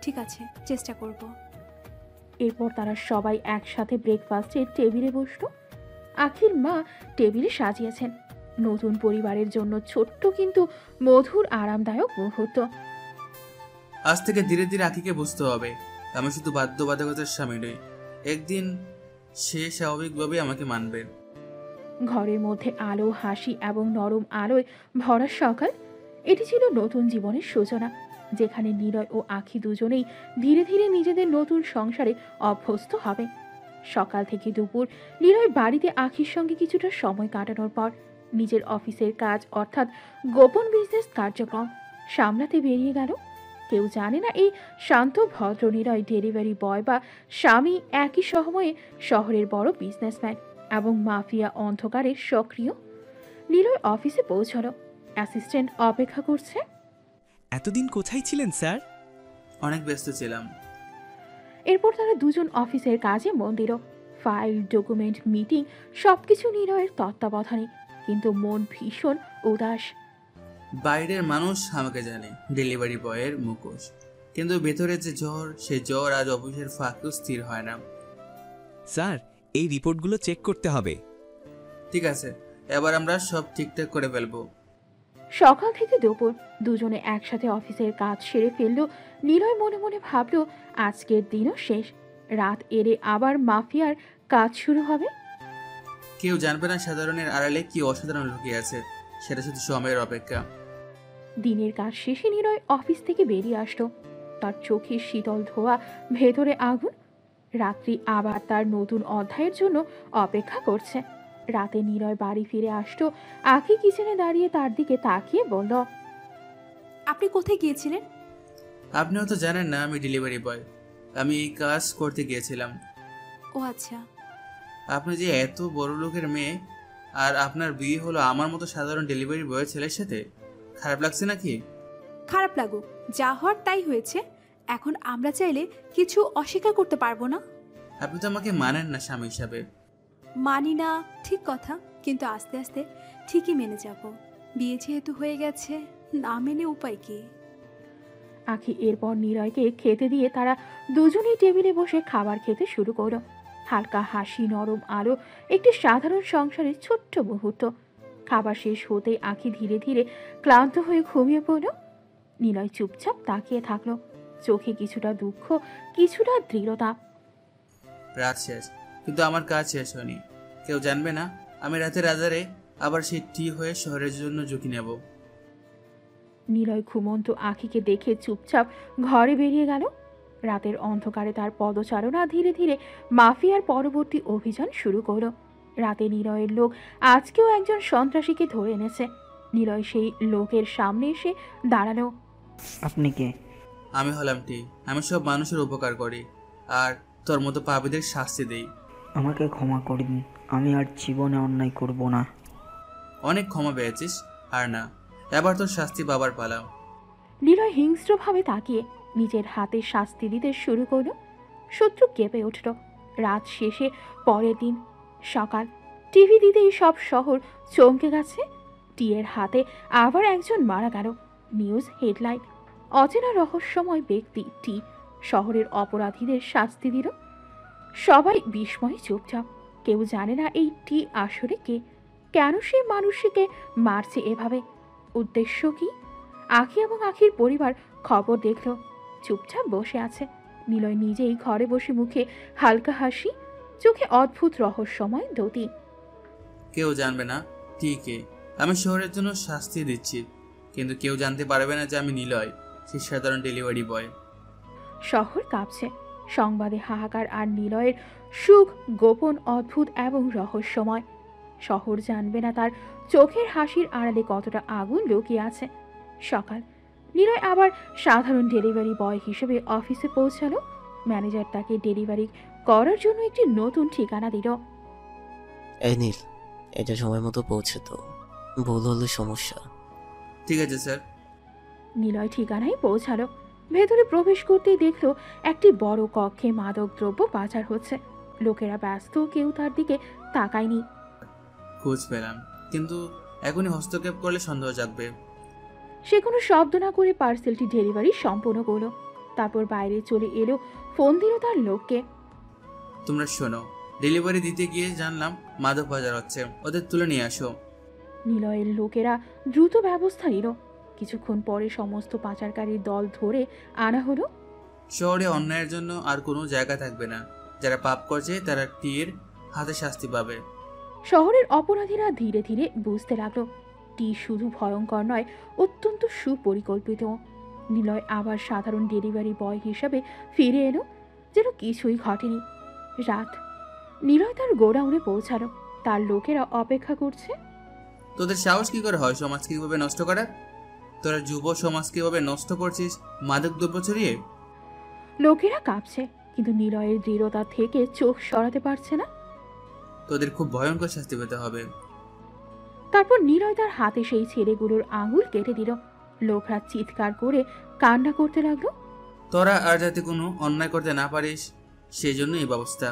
ঠিক আছে, চেষ্টা করব। এরপর তারা সবাই একসাথে ব্রেকফাস্টের টেবিলে বসল। আখির মা টেবিলে সাজিয়েছেন নতুন পরিবারের জন্য ছোট্ট কিন্তু মধুর আরামদায়ক মুহূর্ত। আজ থেকে ধীরে ধীরে আখিকে বুঝতে হবে আমি শুধু বাধ্যবাধকতার স্বামী নই, একদিন সে স্বাভাবিকভাবে আমাকে মানবে। ঘরের মধ্যে আলো, হাসি এবং নরম আলোয় ভরা সকাল। এটি ছিল নতুন জীবনের সূচনা, যেখানে নিলয় ও আখি দুজনেই ধীরে ধীরে নিজেদের নতুন সংসারে অভ্যস্ত হবে। সকাল থেকে দুপুর নিলয় বাড়িতে আখির সঙ্গে কিছুটা সময় কাটানোর পর নিজের অফিসের কাজ অর্থাৎ গোপন বিজনেস কার্যক্রম সামলাতে বেরিয়ে গেল। কেউ জানে না এই শান্ত ভদ্র নিলয় ডেলিভারি বয় বা স্বামী একই সময়ে শহরের বড় বিজনেসম্যান এবং মাফিয়া অন্ধকারের সক্রিয়। নিলয় অফিসে পৌঁছলো। অ্যাসিস্ট্যান্ট অপেক্ষা করছে। এতদিন কোথায় ছিলেন স্যার? অনেক ব্যস্ত ছিলাম। এরপর তারা দুজন অফিসের কাজে মন দিল। ফাইল, ডকুমেন্ট, মিটিং সবকিছু নিলয়ের তত্ত্বাবধানে, কিন্তু মন ভীষণ উদাস। বাইরের মানুষ আমাকে জানে ডেলিভারি বয়ের মুখোশ, কিন্তু ভেতরে যে জ্বর, সে জ্বর আজ অফিসের ফাঁকেও স্থির হয় না। স্যার, এই রিপোর্টগুলো চেক করতে হবে। ঠিক আছে, এবার আমরা সব ঠিকঠাক করে ফেলবো। সকাল থেকে দুপুর দুজনে একসাথে অফিসের কাজ সেরে ফেললো। নিলয় মনে মনে ভাবলো আজকের দিনও শেষ, রাত এলে আবার মাফিয়ার কাজ শুরু হবে। কেউ জানবে না সাধারণের আড়ালে কি অসাধারণ লুকিয়ে আছে, সেটা শুধু সময়ের অপেক্ষা। দিনের কাজ শেষে নিলয় অফিস থেকে বেরিয়ে আসলো। তার চোখে শীতল ধোয়া, ভেতরে আগুন। রাত্রি আবার তার নতুন অধ্যায়ের জন্য অপেক্ষা করছে। রাতে নিলয় বাড়ি ফিরে আসতো। আখি কিচেনে দাঁড়িয়ে তার দিকে তাকিয়ে বলল, আপনি কোথায় গিয়েছিলেন? আপনিও তো জানেন না আমি ডেলিভারি বয়, আমি এই কাজ করতে গিয়েছিলাম। ও আচ্ছা। আপনি যে এত বড় লোকের মেয়ে আর আপনার বিয়ে হলো আমার মতো সাধারণ ডেলিভারি বয়ের ছেলের সাথে, খারাপ লাগছে নাকি? খারাপ লাগুক, যা হওয়ার তাই হয়েছে। এখন আমরা চাইলে কিছু অস্বীকার করতে পারবো না। আপনি তো আমাকে মানেন না স্বামী হিসাবে। মানি না ঠিক কথা, কিন্তু আস্তে আস্তে ঠিকই মেনে যাব। বিয়ে যেহেতু হয়ে গেছে, না মেনে উপায় কি? আখি এরপর নিলয়কে খেতে দিয়ে তারা দুজনেই টেবিলে বসে খাবার খেতে শুরু করলো। হালকা হাসি, নরম আলো, একটি সাধারণ সংসারের ছোট্ট মুহূর্ত। খাবার শেষ হতেই আখি ধীরে ধীরে ক্লান্ত হয়ে ঘুমিয়ে পড়ল। নিলয় চুপচাপ তাকিয়ে থাকলো, চোখে কিছুটা দুঃখ, কিছুটা দৃঢ়তা। রাত শেষ, কিন্তু আমার কাজ শেষ হয়নি। কেউ জানবে না আমি রাতের আধারে আবার সেই টি হয়ে শহরের জন্য ঝুঁকি নেব। নিলয় ঘুমন্ত আখিকে দেখে চুপচাপ ঘরে বেরিয়ে গেল। রাতের অন্ধকারে তার পদচারণা ধীরে ধীরে মাফিয়ার পরবর্তী অভিযান শুরু করলো। রাতে নিলয়ের লোক আজকেও একজন সন্ত্রাসীকে ধরে এনেছে। নিলয় সেই লোকের সামনে এসে দাঁড়ালো। আপনি কে? আমি হলাম টি। আমি সব মানুষের উপকার করি আর তোর মতো পাপীদের শাস্তি দেই। আমাকে ক্ষমা করে দিন, আমি আর জীবনে অন্যায় করব না। অনেক ক্ষমা পেয়েছিস, আর না, এবার তোর শাস্তি পাবার পালা। নিলয় হিংস্রভাবে তাকিয়ে নিজের হাতে শাস্তি দিতে শুরু করলো। শত্রু কেঁপে উঠল। রাত শেষে পরের দিন সকাল, টিভি দিতেই সব শহর চমকে গেছে। টিয়ের হাতে আবার একজন মারা গেল। নিউজ হেডলাইন, অচেনা রহস্যময় ব্যক্তি টি শহরের অপরাধীদের শাস্তি দিল। সবাই বিস্ময়ে চুপচাপ। কেউ জানে না এই টি আসলে কে, কেন সে মানুষকে মারছে এভাবে, উদ্দেশ্য কি। আখি এবং আখির পরিবার খবর দেখল, চুপচাপ বসে আছে। নিলয় নিজেই ঘরে বসে, মুখে হালকা হাসি, চোখে অদ্ভুত রহস্যময় দ্যুতি। কেউ জানবে না ঠিক আমি শহরের জন্য শাস্তি দিচ্ছি, কিন্তু কেউ জানতে পারবে না যে আমি নিলয়, সেই সাধারণ ডেলিভারি বয়। শহর কাঁপছে, সংবাদে হাহাকার, আর নিলয়ের সুখ গোপন, অদ্ভুত এবং রহস্যময়। শহর জানবে না তার চোখের হাসির আড়ালে কতটা আগুন লুকিয়ে আছে। সকাল, নিলয় আবার সাধারণ ডেলিভারি বয় হিসেবে অফিসে পৌঁছালো। ম্যানেজার তাকে ডেলিভারি করার জন্য একটি নতুন ঠিকানা দিল। এই নীল, এটা সময় মতো পৌঁছে তো, ভুল হলে সমস্যা। ঠিক আছে স্যার। নিলয় ঠিকানায় পৌঁছালো। ভেতরে প্রবেশ করতেই দেখলো একটি বড় কক্ষে মাদক দ্রব্য পাচার হচ্ছে। লোকেরা ব্যস্ত, কেউ তার দিকে তাকায়নি। খোঁজ পেলাম, কিন্তু এখনই হস্তক্ষেপ করলে সন্দেহ জাগবে। সে কোনো শব্দ না করে পার্সেলটি ডেলিভারি সম্পূর্ণ করলো। তারপর বাইরে চলে এলো, ফোন দিল তার লোককে। তোমরা শোনো, ডেলিভারি দিতে গিয়ে জানলাম মাদক বাজার হচ্ছে, ওদের তুলে নিয়ে আসো। নিলয়ের লোকেরা দ্রুত ব্যবস্থা নিল। কিছুক্ষণ পরে সমস্ত পাচারকারীর দল ধরে আনা হলো। শহরে অন্যায়ের জন্য আর কোনো জায়গা থাকবে না। যারা পাপ করছে তারা টির হাতে শাস্তি পাবে। শহরের অপরাধীরা ধীরে ধীরে বুঝতে লাগলো, টি শুধু ভয়ঙ্কর নয়, অত্যন্ত সুপরিকল্পিত। নিলয় আবার সাধারণ ডেলিভারি বয় হিসাবে ফিরে এলো, যেন কিছুই ঘটেনি। রাত, নিলয় তার গোডাউনে পৌঁছালো। তার লোকেরা অপেক্ষা করছে। তোদের সাহস কি করে হয় সমাজকে কিভাবে নষ্ট করার? তোরা যুব সমাজকে কিভাবে নষ্ট করছিস মাদক দ্রব্য ছড়িয়ে? লোকেরা কাঁপছে, কিন্তু নিলয়ের দৃঢ়তা থেকে চোখ সরাতে পারছে না। তোদের খুব ভয়ঙ্কর শাস্তি পেতে হবে। তারপর নিলয় তার হাতে সেই ছেলেগুলোর আঙুল কেটে দিল। লোকরা চিৎকার করে কান্না করতে লাগলো। তোরা আর যাতে কোনো অন্যায় করতে না পারিস, সেই জন্য এই ব্যবস্থা।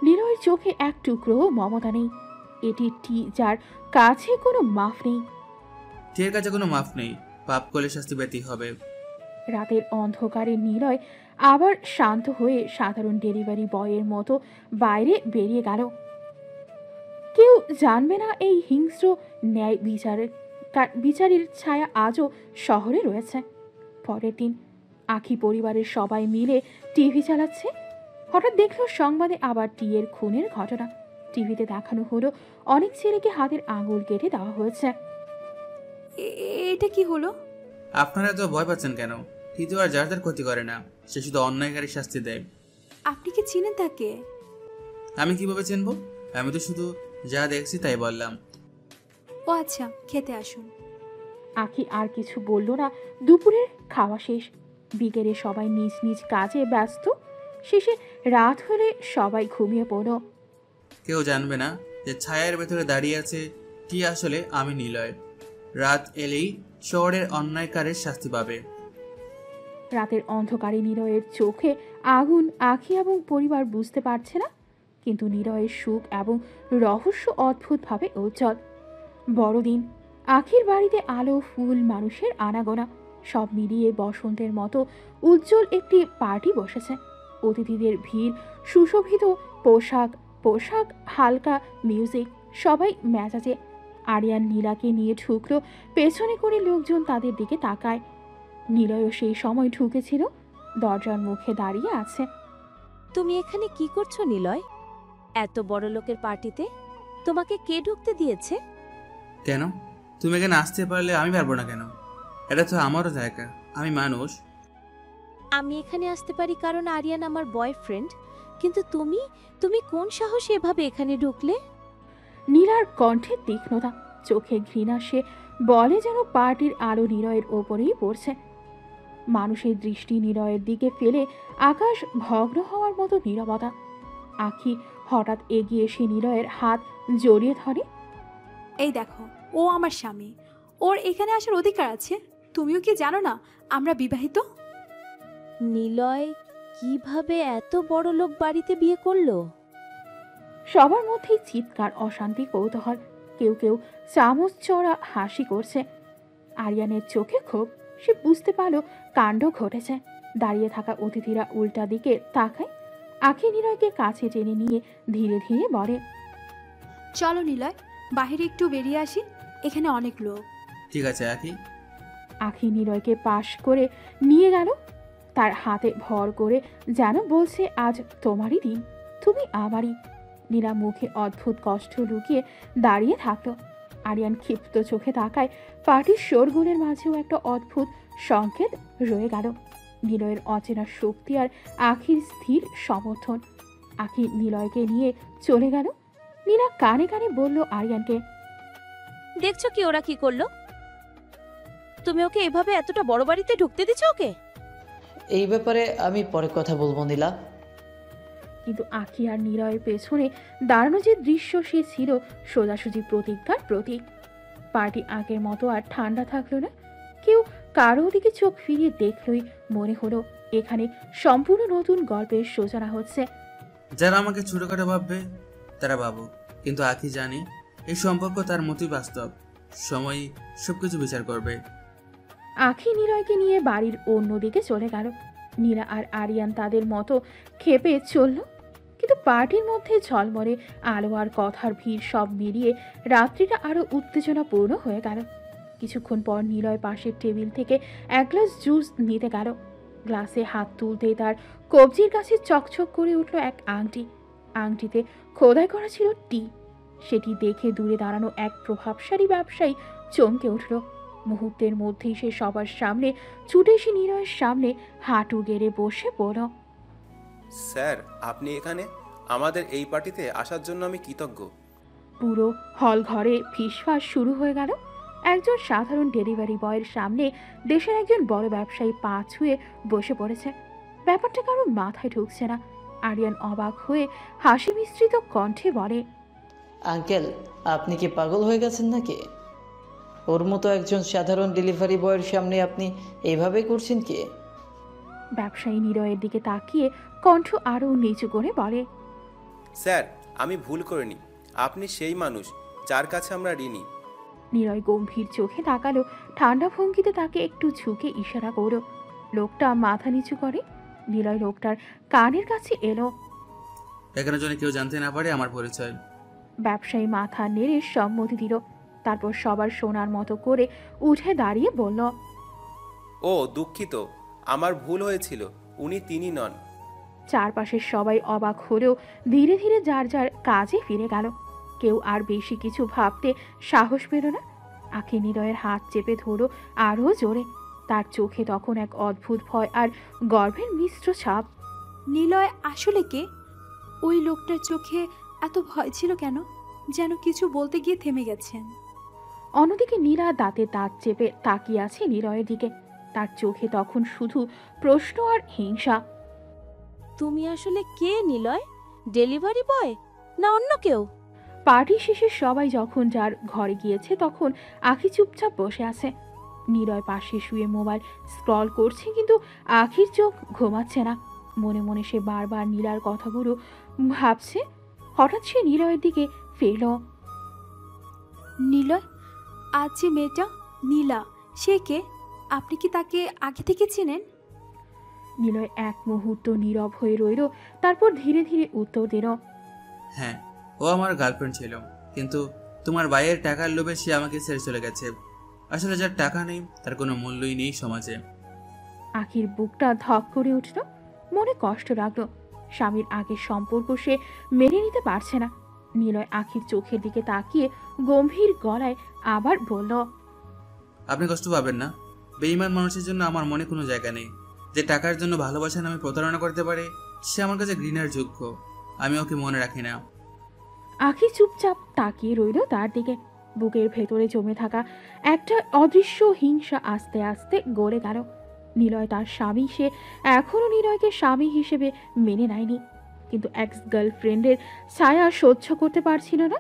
নিলয়ের চোখে এক টুকরো মমতা নেই। এটি টি, যার কাছে কোনো মাফ নেই। টির কাছে কোনো মাফ নেই, পাপ করলে শাস্তি পেতেই হবে। রাতের অন্ধকারে নিলয় আবার শান্ত হয়ে সাধারণ ডেলিভারি বয়ের মতো বাইরে বেরিয়ে গেল। কেউ জানবে না এই হিংস্র ন্যায় বিচারের ছায়া আজও শহরে রয়েছে। পরের দিন, আখি পরিবারের সবাই মিলে টিভি চালাচ্ছে। হঠাৎ দেখল সংবাদে আবার টিয়ের খুনের ঘটনা। টিভিতে দেখানো হলো অনেক ছেলেকে হাতের আঙুল কেটে দেওয়া হয়েছে। এটা কি হলো? আপনারা তো ভয় পাচ্ছেন কেন? কিন্তু আর যার যার ক্ষতি করে না, সে শুধু অন্যায়কারী শাস্তি দেয়। আপনি কি চিনেন তাকে? আমি কিভাবে চিনবো? আমি তো শুধু যা দেখছি তাই বললাম। ও আচ্ছা, খেতে আসুন। আখি আর কিছু বলল না। দুপুরের খাওয়া শেষ। বিকেলে সবাই নিজ নিজ কাজে ব্যস্ত। শেষে রাত হলে সবাই ঘুমিয়ে পড়ল। কেউ জানবে না যে ছায়ার ভেতরে দাঁড়িয়ে আছে কি আসলে আমি নিলয়। রাত এলেই শহরের অন্যায়কারের শাস্তি পাবে। রাতের অন্ধকারে নিলয়ের চোখে আগুন। আখি এবং পরিবার বুঝতে পারছে না, কিন্তু নিলয়ের সুখ এবং রহস্য অদ্ভুতভাবে উজ্জ্বল। বড়দিন, আখির বাড়িতে আলো, ফুল, মানুষের আনাগোনা, সব মিলিয়ে বসন্তের মতো উজ্জ্বল একটি পার্টি বসেছে। অতিথিদের ভিড়, সুশোভিত পোশাক, হালকা মিউজিক, সবাই মেজাজে। আরিয়ান নীলাকে নিয়ে ঢুকলো। পেছনে করে লোকজন তাদের দিকে তাকায়। নিলয়ও সেই সময় ঢুকেছিল, দরজার মুখে দাঁড়িয়ে আছে। তুমি এখানে কি করছো নিলয়? এত বড় লোকের পার্টিতে তোমাকে কে ঢুকতে দিয়েছে? কেন? তুমি এখানে আসতে পারলে আমি পারবো না কেন? এটা তো আমারও জায়গা, আমি মানুষ। আমি এখানে আসতে পারি কারণ আরিয়ান আমার বয়ফ্রেন্ড, কিন্তু তুমি কোন সাহসে এভাবে এখানে ঢুকলে? নীলার কণ্ঠে তীক্ষ্ণতা, চোখে ঘৃণা। সে বলে যেন পার্টির আলো নিলয়ের ওপরেই পড়ছে। মানুষের দৃষ্টি নিলয়ের দিকে ফেলে আকাশ ভগ্ন হওয়ার মতো নীরবতা। আখি হঠাৎ এগিয়ে এসে নিলয়ের হাত জড়িয়ে ধরে। এই দেখো, ও আমার স্বামী, ওর এখানে আসার অধিকার আছে। তুমিও কি জানো না আমরা বিবাহিত? নিলয় কিভাবে এত বড় লোক বাড়িতে বিয়ে করলো? সবার মধ্যেই চিৎকার, অশান্তি, কৌতূহল। কেউ কেউ চামচ চড়া হাসি করছে। আরিয়ানের চোখে ক্ষোভ। সে বুঝতে পারল কাণ্ড ঘটেছে। দাঁড়িয়ে থাকা অতিথিরা উল্টা দিকে তাকায়। আখি নিলয়কে কাছে টেনে নিয়ে ধীরে ধীরে বলে, চলো নিলয়, বাইরে একটু বেরিয়ে আসি, এখানে অনেক লোক। ঠিক আছে আখি। আখি নিলয়কে পাশ করে নিয়ে গেল, তার হাতে ভর করে, যেন বলছে আজ তোমারই দিন, তুমি আমারই। নীলা মুখে অদ্ভুত কষ্ট লুকিয়ে দাঁড়িয়ে থাকলো। আরিয়ান ক্ষিপ্ত চোখে তাকায়। পার্টির শোরগোলের মাঝেও একটা অদ্ভুত সংকেত রয়ে গেল, নিলয়ের অচেনা শক্তি আর আখির স্থির সমর্থন। আখি নিলয়কে নিয়ে চলে গেল। নীলা কানে কানে বলল আরিয়ানকে, দেখছো কি ওরা কি করলো? তুমি ওকে এভাবে এতটা বড় বাড়িতে ঢুকতে দিচ্ছ ওকে? এই ব্যাপারে আমি পরে কথা বলবো নীলা। কিন্তু আখি আর নিলয়ের পেছনে দাঁড়ানো যে দৃশ্য, সে ছিল সোজাসুজি প্রতিজ্ঞার প্রতীক। পার্টি আগের মতো আর ঠান্ডা থাকলো না। কেউ কারো দিকে চোখ ফিরিয়ে দেখলই মনে হলো এখানে সম্পূর্ণ নতুন গল্পের সূচনা হচ্ছে। যারা আমাকে ছোটখাটো ভাববে তারা ভাবুক, কিন্তু আখি জানি এই সম্পর্ক তার মতোই বাস্তব। সময় সবকিছু বিচার করবে। আখি নিলয়কে নিয়ে বাড়ির অন্যদিকে চলে গেল। নীলা আর আরিয়ান তাদের মতো খেপে চলল। কিন্তু পার্টির মধ্যে ঝলমলে আলো আর কথার ভিড় সব মিলিয়ে রাত্রিটা আরো উত্তেজনাপূর্ণ হয়ে গেল। কিছুক্ষণ পর নিলয় পাশের টেবিল থেকে এক গ্লাস জুস নিতে গেল। গ্লাসে হাত তুলতেই তার কবজির কাছে চকচক করে উঠল এক আংটি। আংটিতে খোদাই করা ছিল টি। সেটি দেখে দূরে দাঁড়ানো এক প্রভাবশালী ব্যবসায়ী চমকে উঠল। মুহূর্তের মধ্যেই সে সবার সামনে ছুটে এসে নিলয়ের সামনে হাঁটু গেড়ে বসে পড়ল। স্যার, আপনি এখানে? আমাদের এই পার্টিতে আসার জন্য আমি কৃতজ্ঞ। পুরো হল ঘরে ফিসফাস শুরু হয়ে গেল। একজন সাধারণ ডেলিভারি বয়ের সামনে দেশের একজন বড় ব্যবসায়ী পা ছুঁয়ে বসে পড়েছে। ব্যাপারটা কারো মাথায় ঢুকছে না। আরিয়ান অবাক হয়ে হাসি মিশ্রিত কণ্ঠে বলে, আঙ্কেল, আপনি কি পাগল হয়ে গেছেন নাকি? ওর মতো একজন সাধারণ ডেলিভারি বয়ের সামনে আপনি এইভাবে করছেন কি? ব্যবসায়ী নিলয়ের দিকে তাকিয়ে কণ্ঠ আরো নিচু করে বলে, স্যার, আমি ভুল করিনি। আপনি সেই মানুষ যার কাছে আমরা ঋণী। নিলয় গম্ভীর চোখে তাকালো। ঠান্ডা ভঙ্গিতে তাকে একটু ঝুঁকে ইশারা করো। লোকটা মাথা নিচু করে। নিলয় লোকটার কানের কাছে এলো। এখানে যেন কেউ জানতে না পারে আমার পরিচয়। ব্যবসায়ী মাথা নেড়ে সম্মতি দিল। তারপর সবার শোনার মতো করে উঠে দাঁড়িয়ে বলল, ও দুঃখিত, আমার ভুল হয়েছিল। উনি তিনি নন। চারপাশের সবাই অবাক হলেও ধীরে ধীরে যার যার কাজে ফিরে গেল। কেউ আর বেশি কিছু ভাবতে সাহস পেল না। আখি নিলয়ের হাত চেপে ধরো আরও জোরে। তার চোখে তখন এক অদ্ভুত ভয় আর গর্বের মিশ্র ছাপ। নিলয় আসলে কে? ওই লোকটার চোখে এত ভয় ছিল কেন? যেন কিছু বলতে গিয়ে থেমে গেছেন। অন্যদিকে নীলা দাঁতে দাঁত চেপে তাকিয়ে আছে নিলয়ের দিকে। তার চোখে তখন শুধু প্রশ্ন আর হিংসা। তুমি আসলে কে নিলয়? ডেলিভারি বয় না অন্য কেউ? পার্টি শেষে সবাই যখন যার ঘরে গিয়েছে তখন আখি চুপচাপ বসে আছে। নিলয় পাশে শুয়ে মোবাইল স্ক্রল করছে, কিন্তু আখির চোখ ঘুমাচ্ছে না। মনে মনে সে বারবার নীলার কথাগুলো ভাবছে। হঠাৎ সে নিলয়ের দিকে ফিরল। নিলয়, আজ যে মেয়েটা নীলা, সে কে? আপনি কি তাকে আগে থেকে চেনেন? নিলয় এক মুহূর্ত নীরব হয়ে রইল, তারপর ধীরে ধীরে উত্তর দিল, হ্যাঁ, ও আমার গার্লফ্রেন্ড ছিল, কিন্তু তোমার ভাইয়ের টাকার লোভে সে আমাকে ছেড়ে চলে গেছে। আসলে যার টাকা নেই তার কোনো মূল্যই নেই সমাজে। আখির বুকটা ধক করে উঠল। মনে কষ্ট লাগলো। স্বামীর আগের সম্পর্ক সে মেনে নিতে পারছে না। নিলয় আখির চোখের দিকে তাকিয়ে গম্ভীর গলায় আবার বলল, আপনি কষ্ট পাবেন না। বেঈমান মানুষের জন্য আমার মনে কোনো জায়গা নেই। যে টাকার জন্য ভালোবাসা নামে প্রতারণা করতে পারে সে আমার কাছে ঘৃণার যোগ্য। আমি ওকে মনে রাখি না। আখি চুপচাপ তাকিয়ে রইল তার দিকে। বুকের ভেতরে জমে থাকা একটা অদৃশ্য হিংসা আস্তে আস্তে গড়ে গেল। নিলয় তার স্বামী, সে এখনো নিলয়কে স্বামী হিসেবে মেনে নেয়নি, কিন্তু এক্স গার্লফ্রেন্ডের ছায়া সহ্য করতে পারছিল না।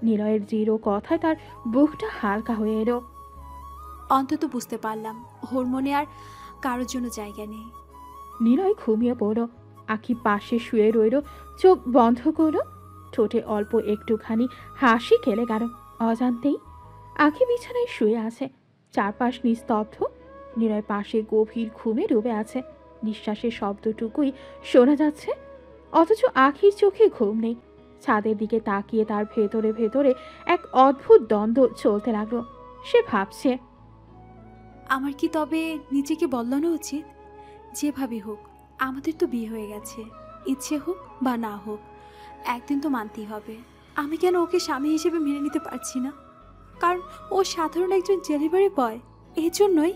নিলয়ের দৃঢ় কথায় তার বুকটা হালকা হয়ে এলো। অন্তত বুঝতে পারলাম ওর মনে আর কারোর জন্য জায়গা নেই। নিলয় ঘুমিয়ে পড়ল। আখি পাশে শুয়ে রইল, চোখ বন্ধ করল। ঠোঁটে অল্প একটুখানি হাসি খেলে গেল। অজান্তেই আঁখি বিছানায় শুয়ে আছে, চারপাশ নিস্তব্ধ। নিলয় পাশে গভীর ঘুমে ডুবে আছে, নিঃশ্বাসের শব্দটুকুই শোনা যাচ্ছে, অথচ আঁখির চোখে ঘুম নেই। ছাদের দিকে তাকিয়ে তার ভেতরে ভেতরে এক অদ্ভুত দ্বন্দ্ব চলতে লাগলো। সে ভাবছে, আমার কি তবে নিজেকে বদলানো উচিত? যেভাবে হোক আমাদের তো বিয়ে হয়ে গেছে, ইচ্ছে হোক বা না হোক একদিন তো মানতেই হবে। আমি কেন ওকে স্বামী হিসেবে মেনে নিতে পারছি না? কারণ ও সাধারণ একজন ডেলিভারি বয়, এই জন্যই।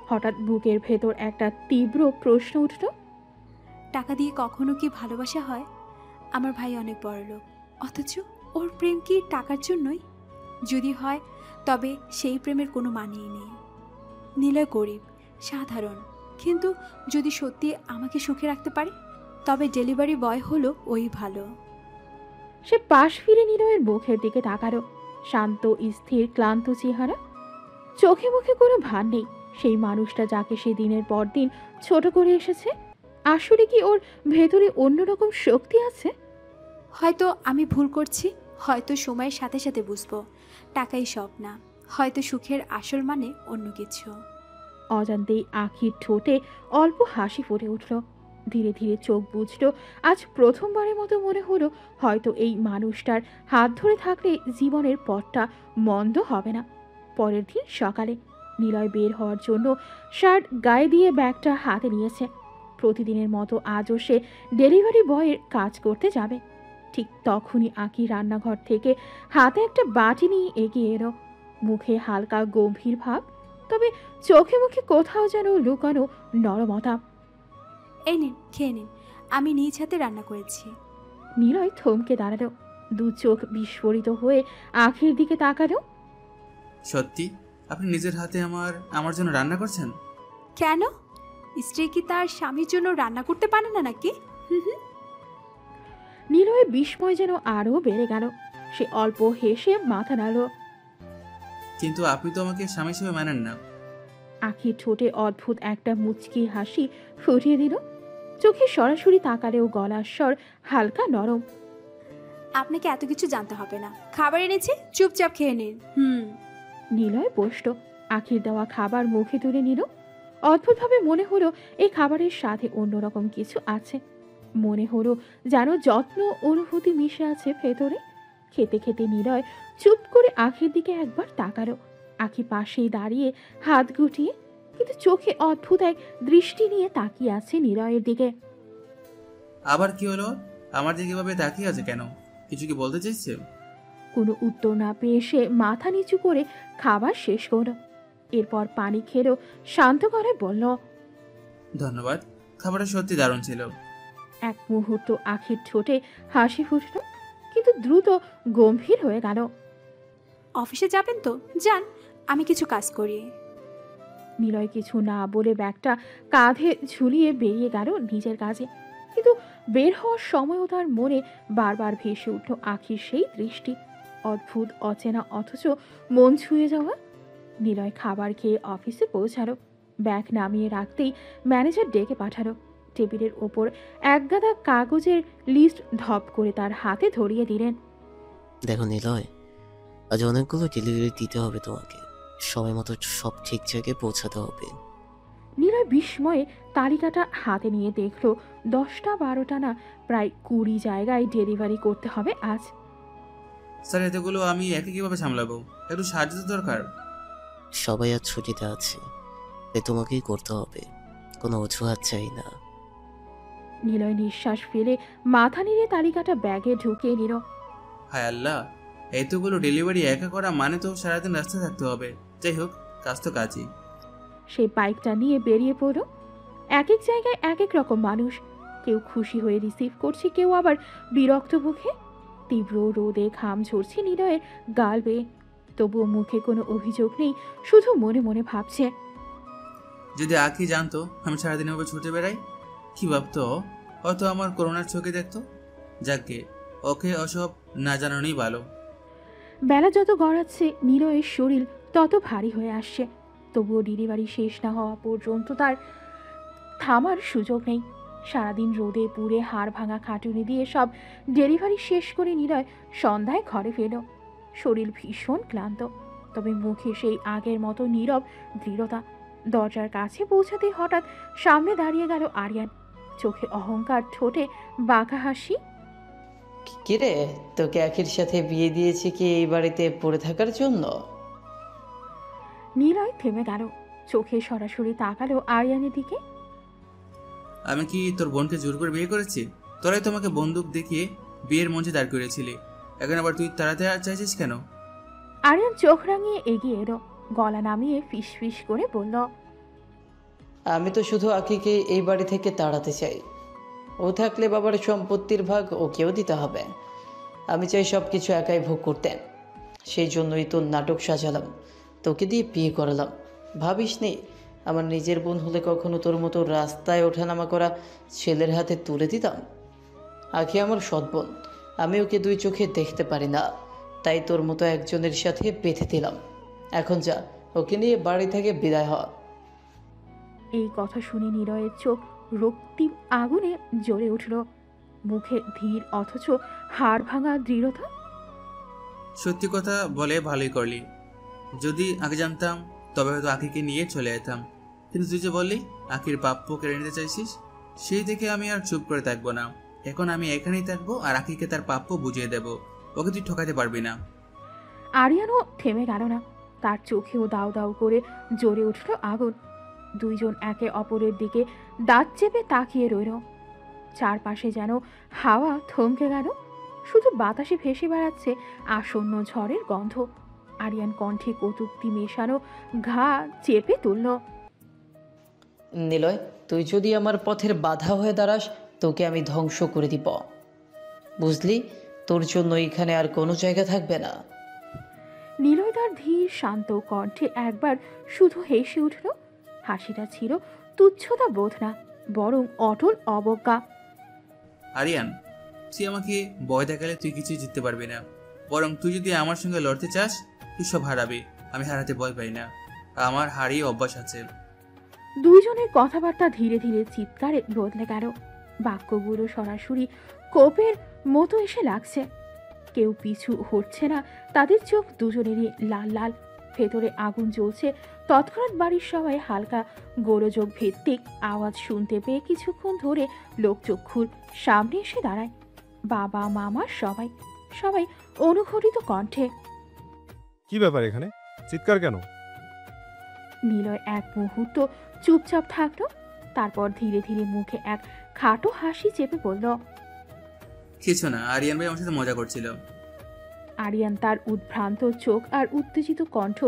হঠাৎ বুকের ভেতর একটা তীব্র প্রশ্ন উঠল। টাকা দিয়ে কখনো কি ভালোবাসা হয়? আমার ভাই অনেক বড় লোক, অথচ ওর প্রেম কি টাকার জন্যই? যদি হয় তবে সেই প্রেমের কোনো মানেই নেই। নিলয় গরিব, সাধারণ, কিন্তু যদি সত্যি আমাকে সুখে রাখতে পারে তবে ডেলিভারি বয় হলো ওই ভালো। সে পাশ ফিরে নিলয়ের মুখের দিকে তাকালো। শান্ত, স্থির, ক্লান্ত চেহারা, চোখে মুখে কোনো ভার নেই। সেই মানুষটা যাকে সে দিনের পর দিন ছোট করে এসেছে, আসলে কি ওর ভেতরে অন্যরকম শক্তি আছে? হয়তো আমি ভুল করছি, হয়তো সময়ের সাথে সাথে বুঝবো টাকাই সব না, হয়তো সুখের আসল মানে অন্য কিছু। অজান্তেই আঁখির ঠোঁটে অল্প হাসি ফুটে উঠল। ধীরে ধীরে চোখ বুঝল। আজ প্রথমবারের মতো মনে হলো হয়তো এই মানুষটার হাত ধরে থাকলে জীবনের পথটা মন্দ হবে না। পরের দিন সকালে নিলয় বের হওয়ার জন্য শার্ট গায়ে দিয়ে ব্যাগটা হাতে নিয়েছে। প্রতিদিনের মতো আজও সে ডেলিভারি বয়ের কাজ করতে যাবে। ঠিক তখনই আঁকি রান্নাঘর থেকে হাতে একটা বাটি নিয়ে এগিয়ে এলো। মুখে হালকা গম্ভীর ভাব, তবে চোখে মুখে কোথাও যেন লুকানো নরমতা। এই নিন, খেয়ে নিন, আমি নিজ হাতে রান্না করেছি। নিলয় থমকে দাঁড়ালো, দু চোখ বিস্ফোরিত হয়ে আঁখির দিকে তাকালো। সত্যি আপনি নিজের হাতে আমার জন্য রান্না করছেন? কেন? স্ত্রী কি তার স্বামীর জন্য রান্না করতে পারে না নাকি? নিলয়ের বিস্ময় যেন আরো বেড়ে গেল। সে অল্প হেসে মাথা নাড়ল। কিন্তু আপনি তো আমাকে স্বামী হিসেবে মানেন না। আঁখির ঠোঁটে অদ্ভুত একটা মুচকি হাসি ফুটিয়ে দিল। চোখে সরাসরি তাকালেও গলার স্বর হালকা নরম। আপনাকে এত কিছু জানতে হবে না, খাবার এনেছি, চুপচাপ খেয়ে নিন। নিলয় বসল, আঁখির দেওয়া খাবার মুখে তুলে নিল। অদ্ভুতভাবে মনে হলো এই খাবারের সাথে অন্যরকম কিছু আছে। মনে হলো যেন যত্ন, অনুভূতি মিশে আছে ভেতরে। খেতে খেতে নিলয় চুপ করে আঁখির দিকে একবার তাকালো। আঁখি পাশেই দাঁড়িয়ে হাত গুটিয়ে, কিন্তু চোখে অদ্ভুত এক দৃষ্টি নিয়ে তাকিয়ে আছে নিলয়ের দিকে। আবার কি হলো? আমার দিকে এভাবে তাকিয়ে আছে কেন? কিছু কি বলতে চাইছে? কোনো উত্তর না পেয়ে সে মাথা নিচু করে খাবার শেষ করল। এরপর পানি খেলো, শান্ত গলায় বলল, ধন্যবাদ, খাবারটা সত্যি দারুণ ছিল। এক মুহূর্ত আঁখির ঠোঁটে হাসি ফুটল, কিন্তু দ্রুত গম্ভীর হয়ে গেল। অফিসে যাবেন তো? যান, আমি কিছু কাজ করি। নিলয় কিছু না বলে ব্যাগটা কাঁধে ঝুলিয়ে বেরিয়ে গেল নিজের কাজে। কিন্তু বের হওয়ার সময়ও তার মনে বারবার ভেসে উঠল আঁখির সেই দৃষ্টি, অদ্ভুত, অচেনা, অথচ মন ছুঁয়ে যাওয়া। নিলয় খাবার খেয়ে অফিসে পৌঁছালো। ব্যাগ নামিয়ে রাখতেই ম্যানেজার ডেকে পাঠালো। টেবিলের ওপর একগাদা কাগজের লিস্ট ধপ করে তার হাতে ধরিয়ে দিলেন। দেখো নিলয়, আজ অনেকগুলো ডেলিভারি দিতে হবে তোমাকে, সময় মতো সব ঠিক জায়গায় পৌঁছাতে হবে। নিলয় বিস্ময়ে তালিকাটা হাতে নিয়ে দেখলো 10টা 12টা না, প্রায় 20 জায়গায় ডেলিভারি করতে হবে আজ। স্যার, এতগুলো আমি একে কিভাবে সামলাবো? একটু সাহায্য তো দরকার। সবাই আজ ছুটিতে আছে, তাই তোমাকেই করতে হবে, কোনো অজুহাত চাই না। নিলয় নিঃশ্বাস ফেলে মাথা নেড়ে তালিকাটা ব্যাগে ঢুকিয়ে নিল। হায় আল্লাহ, এতগুলো ডেলিভারি একা করা মানে তো সারাদিন রাস্তায় থাকতে হবে। যাই হোক, কাজ তো কাজই। সে বাইকটা নিয়ে বেরিয়ে পড়ল। এক এক জায়গায় এক এক রকম মানুষ, কেউ খুশি হয়ে রিসিভ করছে, কেউ আবার বিরক্ত মুখে। তীব্র রোদে ঘাম ঝরছে নিলয়ের গাল বেয়ে, তবুও মুখে কোনো অভিযোগ নেই, শুধু মনে মনে ভাবছে, যদি আঁকি জানতো আমি সারাদিন এভাবে ছুটে বেড়াই, কি ভাবতো? হয়তো আমার করোনার চোখে দেখতো। যাকে ওকে ওসব না জানানোই ভালো। বেলা যত গড়াচ্ছে নিলয়ের শরীর তত ভারী হয়ে আসছে। তবুও ডেলিভারি শেষ না হওয়া পর্যন্ত তার থামার সুযোগ নেই। সারাদিন রোদে পুড়ে হাড় ভাঙা খাটুনি দিয়ে সব ডেলিভারি শেষ করে নিলয় সন্ধ্যায় ঘরে ফেল। শরীর ভীষণ ক্লান্ত, তবে মুখে সেই আগের মতো নীরব দৃঢ়তা। দরজার কাছে পৌঁছাতে হঠাৎ সামনে দাঁড়িয়ে গেল আরিয়ান, চোখে অহংকার, ঠোঁটে বাঁকা হাসি। কিরে, তোকে আখির সাথে বিয়ে দিয়েছে কি এই বাড়িতে পড়ে থাকার জন্য? নিলয় থেমে গেল, চোখে সরাসরি তাকালো আরিয়ানের দিকে। আমি কি তোর বোনকে জোর করে বিয়ে করেছি? তোরাই তোমাকে বন্দুক দেখিয়ে বিয়ের মঞ্চে দাঁড় করিয়েছিলি, এখন আবার তুই তাড়াতে চাইছিস কেন? আরিয়ান চোখ রাঙিয়ে এগিয়ে এলো, গলা নামিয়ে ফিস ফিস করে বলল, আমি তো শুধু আখিকে এই বাড়ি থেকে তাড়াতে চাই। ও থাকলে বাবার সম্পত্তির ভাগ ওকেও দিতে হবে। আমি চাই সব কিছু একাই ভোগ করতে। সেই জন্যই তোর নাটক সাজালাম, তোকে দিয়ে বিয়ে করালাম। ভাবিস নি আমার নিজের বোন হলে কখনো তোর মতো রাস্তায় ওঠানামা করা ছেলের হাতে তুলে দিতাম? আখি আমার সৎ বোন, আমি ওকে দুই চোখে দেখতে পারি না, তাই তোর মতো একজনের সাথে বেঁধে দিলাম। এখন যা, ওকে নিয়ে বাড়ি থেকে বিদায় হ। এই কথা শুনে নিলয়ের চোখ রক্তিম আগুনে জ্বলে উঠল, মুখে ধীর অথচ হাড় ভাঙা দৃঢ়তা। সত্যি কথা বলে ভালোই করলি। যদি আগে জানতাম তবে হয়তো আখিকে নিয়ে চলে যেতাম, কিন্তু তুই যে বললি আখির প্রাপ্য কেড়ে নিতে চাইছিস, সেই থেকে আমি আর চুপ করে থাকবো না। এখন আমি এখানেই থাকবো আর আখিকে তার প্রাপ্য বুঝিয়ে দেব। ওকে তুই ঠকাতে পারবি না। আরিয়ানও থেমে গেল না, তার চোখেও দাউ দাউ করে জ্বলে উঠল আগুন। দুইজন একে অপরের দিকে দাঁত চেপে তাকিয়ে রইল। চারপাশে যেন হাওয়া থমকে গেল, শুধু বাতাসে ভেসে বেড়াচ্ছে আসন্ন ঝড়ের গন্ধ। আরিয়ান কণ্ঠে কটূক্তি মেশানো ঘা চেপে তুলল, নিলয়, তুই যদি আমার পথের বাধা হয়ে দাঁড়াস, তোকে আমি ধ্বংস করে দিব। বুঝলি, তোর জন্য এখানে আর কোনো জায়গা থাকবে না। নিলয় তার ধীর শান্ত কণ্ঠে একবার শুধু হেসে উঠল। হাসিটা ছিল তুচ্ছতা বোধ না, বরং অটল অবজ্ঞা। আরিয়ান, তুই আমাকে ভয় দেখালে তুই কিছুই জিততে পারবি না, বরং তুই যদি আমার সঙ্গে লড়তে চাস তুই সব হারাবি। আমি হারাতে ভয় পাই না, আমার হারিয়ে অভ্যাস আছে। দুইজনের কথাবার্তা ধীরে ধীরে চিৎকারে বদলে গেল, বাক্যগুলো সরাসরি কোপের মতো এসে লাগছে। কেউ পিছু হটছে না, তাদের চোখ দুজনেরই লাল লাল, ভেতরে আগুন জ্বলছে। তৎক্ষণাৎ বাড়ির সবাই হালকা গোলযোগ ভিত্তিক আওয়াজ শুনতে পেয়ে কিছুক্ষণ ধরে লোকচক্ষুর সামনে এসে দাঁড়ায়। বাবা, মামা, সবাই সবাই অনুঘটিত কণ্ঠে, কি ব্যাপার এখানে চিৎকার কেন? নিলয় এক মুহূর্ত চুপচাপ থাকলো, তারপর ধীরে ধীরে মুখে এক খাটো হাসি চেপে বলল, কিছু না, আরিয়ান ভাই আমার সাথে মজা করছিল। আরিয়ান তার উদ্ভ্রান্ত চোখ আর উত্তেজিত কণ্ঠ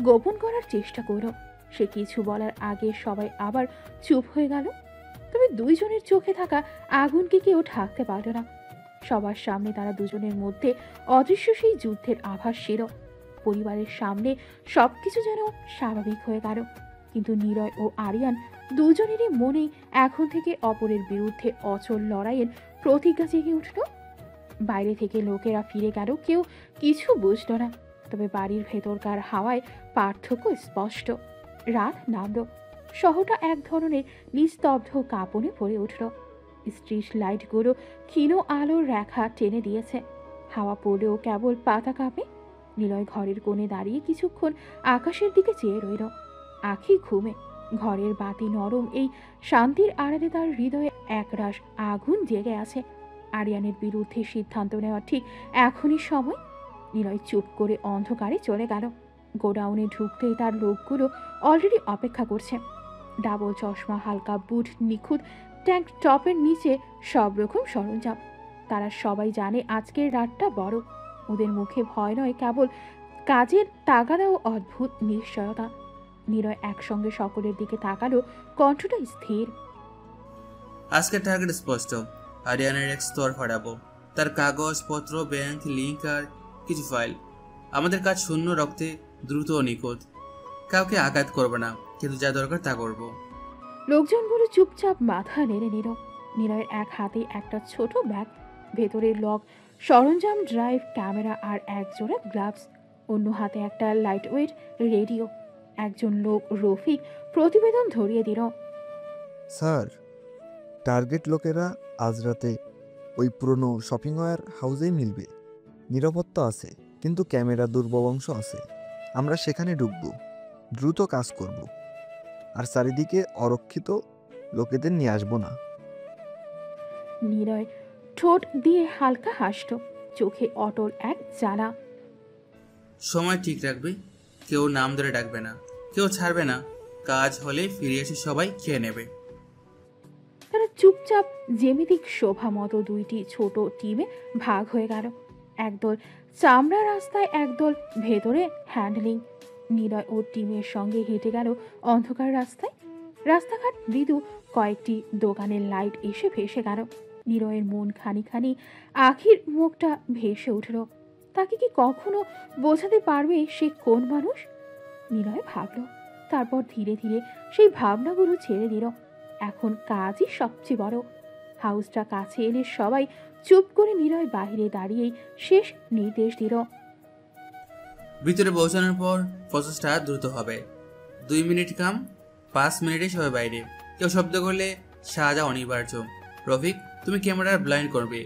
গোপন করার চেষ্টা করল। সে কিছু বলার আগে সবাই আবার চুপ হয়ে গেল, তবে দুইজনের চোখে থাকা আগুনকে কেউ ঢাকতে পারল না। সবার সামনে তারা দুজনের মধ্যে অদৃশ্য সেই যুদ্ধের আভাস ছিল। পরিবারের সামনে সবকিছু যেন স্বাভাবিক হয়ে গেল, কিন্তু নিলয় ও আরিয়ান দুজনেরই মনেই এখন থেকে অপরের বিরুদ্ধে অচল লড়াইয়ের প্রতিজ্ঞা জেগে উঠল। বাইরে থেকে লোকেরা ফিরে গেল, কেউ কিছু বুঝল না, তবে বাড়ির ভেতরকার হাওয়ায় পার্থক্য স্পষ্ট। রাত নামল, শহরটা এক ধরনের নিস্তব্ধ কাঁপনে ভরে উঠল। স্ট্রিট লাইটগুলো ক্ষীণ আলোর রেখা টেনে দিয়েছে, হাওয়া পড়লেও কেবল পাতা কাঁপে। নিলয় ঘরের কোণে দাঁড়িয়ে কিছুক্ষণ আকাশের দিকে চেয়ে রইল, আখি ঘুমে। ঘরের বাতি নরম, এই শান্তির আড়ালে তার হৃদয়ে একরাশ আগুন জেগে আছে। আরিয়ানের বিরুদ্ধে সিদ্ধান্ত নেওয়া ঠিক এখনই সময়। নিলয় চুপ করে অন্ধকারে চলে গেল। গোডাউনে ঢুকতেই তার লোকগুলো অলরেডি অপেক্ষা করছে। ডাবল চশমা, হালকা বুট, নিখুঁত ট্যাঙ্ক টপের নিচে সব রকম সরঞ্জাম। তারা সবাই জানে আজকের রাতটা বড়। ওদের মুখে ভয় নয়, কেবল কাজের তাগাদা ও অদ্ভুত নিশ্চয়তা। নিলয় একসঙ্গে সকলের দিকে তাকালো, কণ্ঠটা স্থির। আজকের টার্গেট স্পষ্ট, আরিয়ানের এক স্তর ফাটাবো, তার কাগজপত্র, ব্যাংক লিঙ্ক আর কিছু ফাইল। আমাদের কাজ শূন্য রক্তে, দ্রুত ও নিখুঁত। কাউকে আঘাত করবো না, কিন্তু যা দরকার তা করবো। লোকজনগুলো চুপচাপ মাথা নেড়ে নিল। নিলয়ের এক হাতে একটা ছোট ব্যাগ, ভেতরে লক, সরঞ্জাম, ড্রাইভ, ক্যামেরা আর এক জোড়া গ্লাভস। অন্য হাতে একটা লাইট ওয়েট রেডিও। একজন লোক, রফিক, প্রতিবেদন ধরিয়ে দিল। স্যার, টার্গেট লোকেরা আজ রাতে ওই পুরনো শপিং ওয়্যার হাউসেই মিলবে। নিরাপত্তা আছে, কিন্তু ক্যামেরা দুর্বল অংশ আছে। আমরা সেখানে ঢুকব, দ্রুত কাজ করব, আর চারিদিকে অরক্ষিত লোকেদের নিয়ে আসবো না। নিলয় ঠোঁট দিয়ে হালকা হাসল, চোখে অটল এক জ্বালা। সময় ঠিক রাখবে, কেউ নাম ধরে ডাকবে না, কেউ ছাড়বে না। কাজ হলে ফিরে এসে সবাই খেয়ে নেবে। তারা চুপচাপ জ্যামিতিক শোভা মতো দুইটি ছোট টিমে ভাগ হয়ে গেল। একদল চামড়া রাস্তায়, একদল ভেতরে হ্যান্ডলিং। নিলয় ও টিমের সঙ্গে হেঁটে গেল অন্ধকার রাস্তায়। রাস্তাঘাট মৃদু, কয়েকটি দোকানের লাইট এসে ভেসে গেল। নিলয়ের মন খানি খানি, আখির মুখটা ভেসে উঠল। তাকে কি কখনো বোঝাতে পারবে সে কোন মানুষ? নিলয় ভাবল, তারপর ধীরে ধীরে সেই ভাবনাগুলো ছেড়ে দিল। এখন কাজই সবচেয়ে বড়। হাউসটা কাছে এলে সবাই চুপ করে নিলয় বাহিরে দাঁড়িয়েই শেষ নির্দেশ দিল। ভিতরে পৌঁছানোর পর প্রসেসটা দ্রুত হবে। 2 মিনিট কাম, 5 মিনিটে সবাই বাইরে। কেউ শব্দ করলে সাজা অনিবার্য। রফিক, তুমি ক্যামেরার ব্লাইন্ড করবে।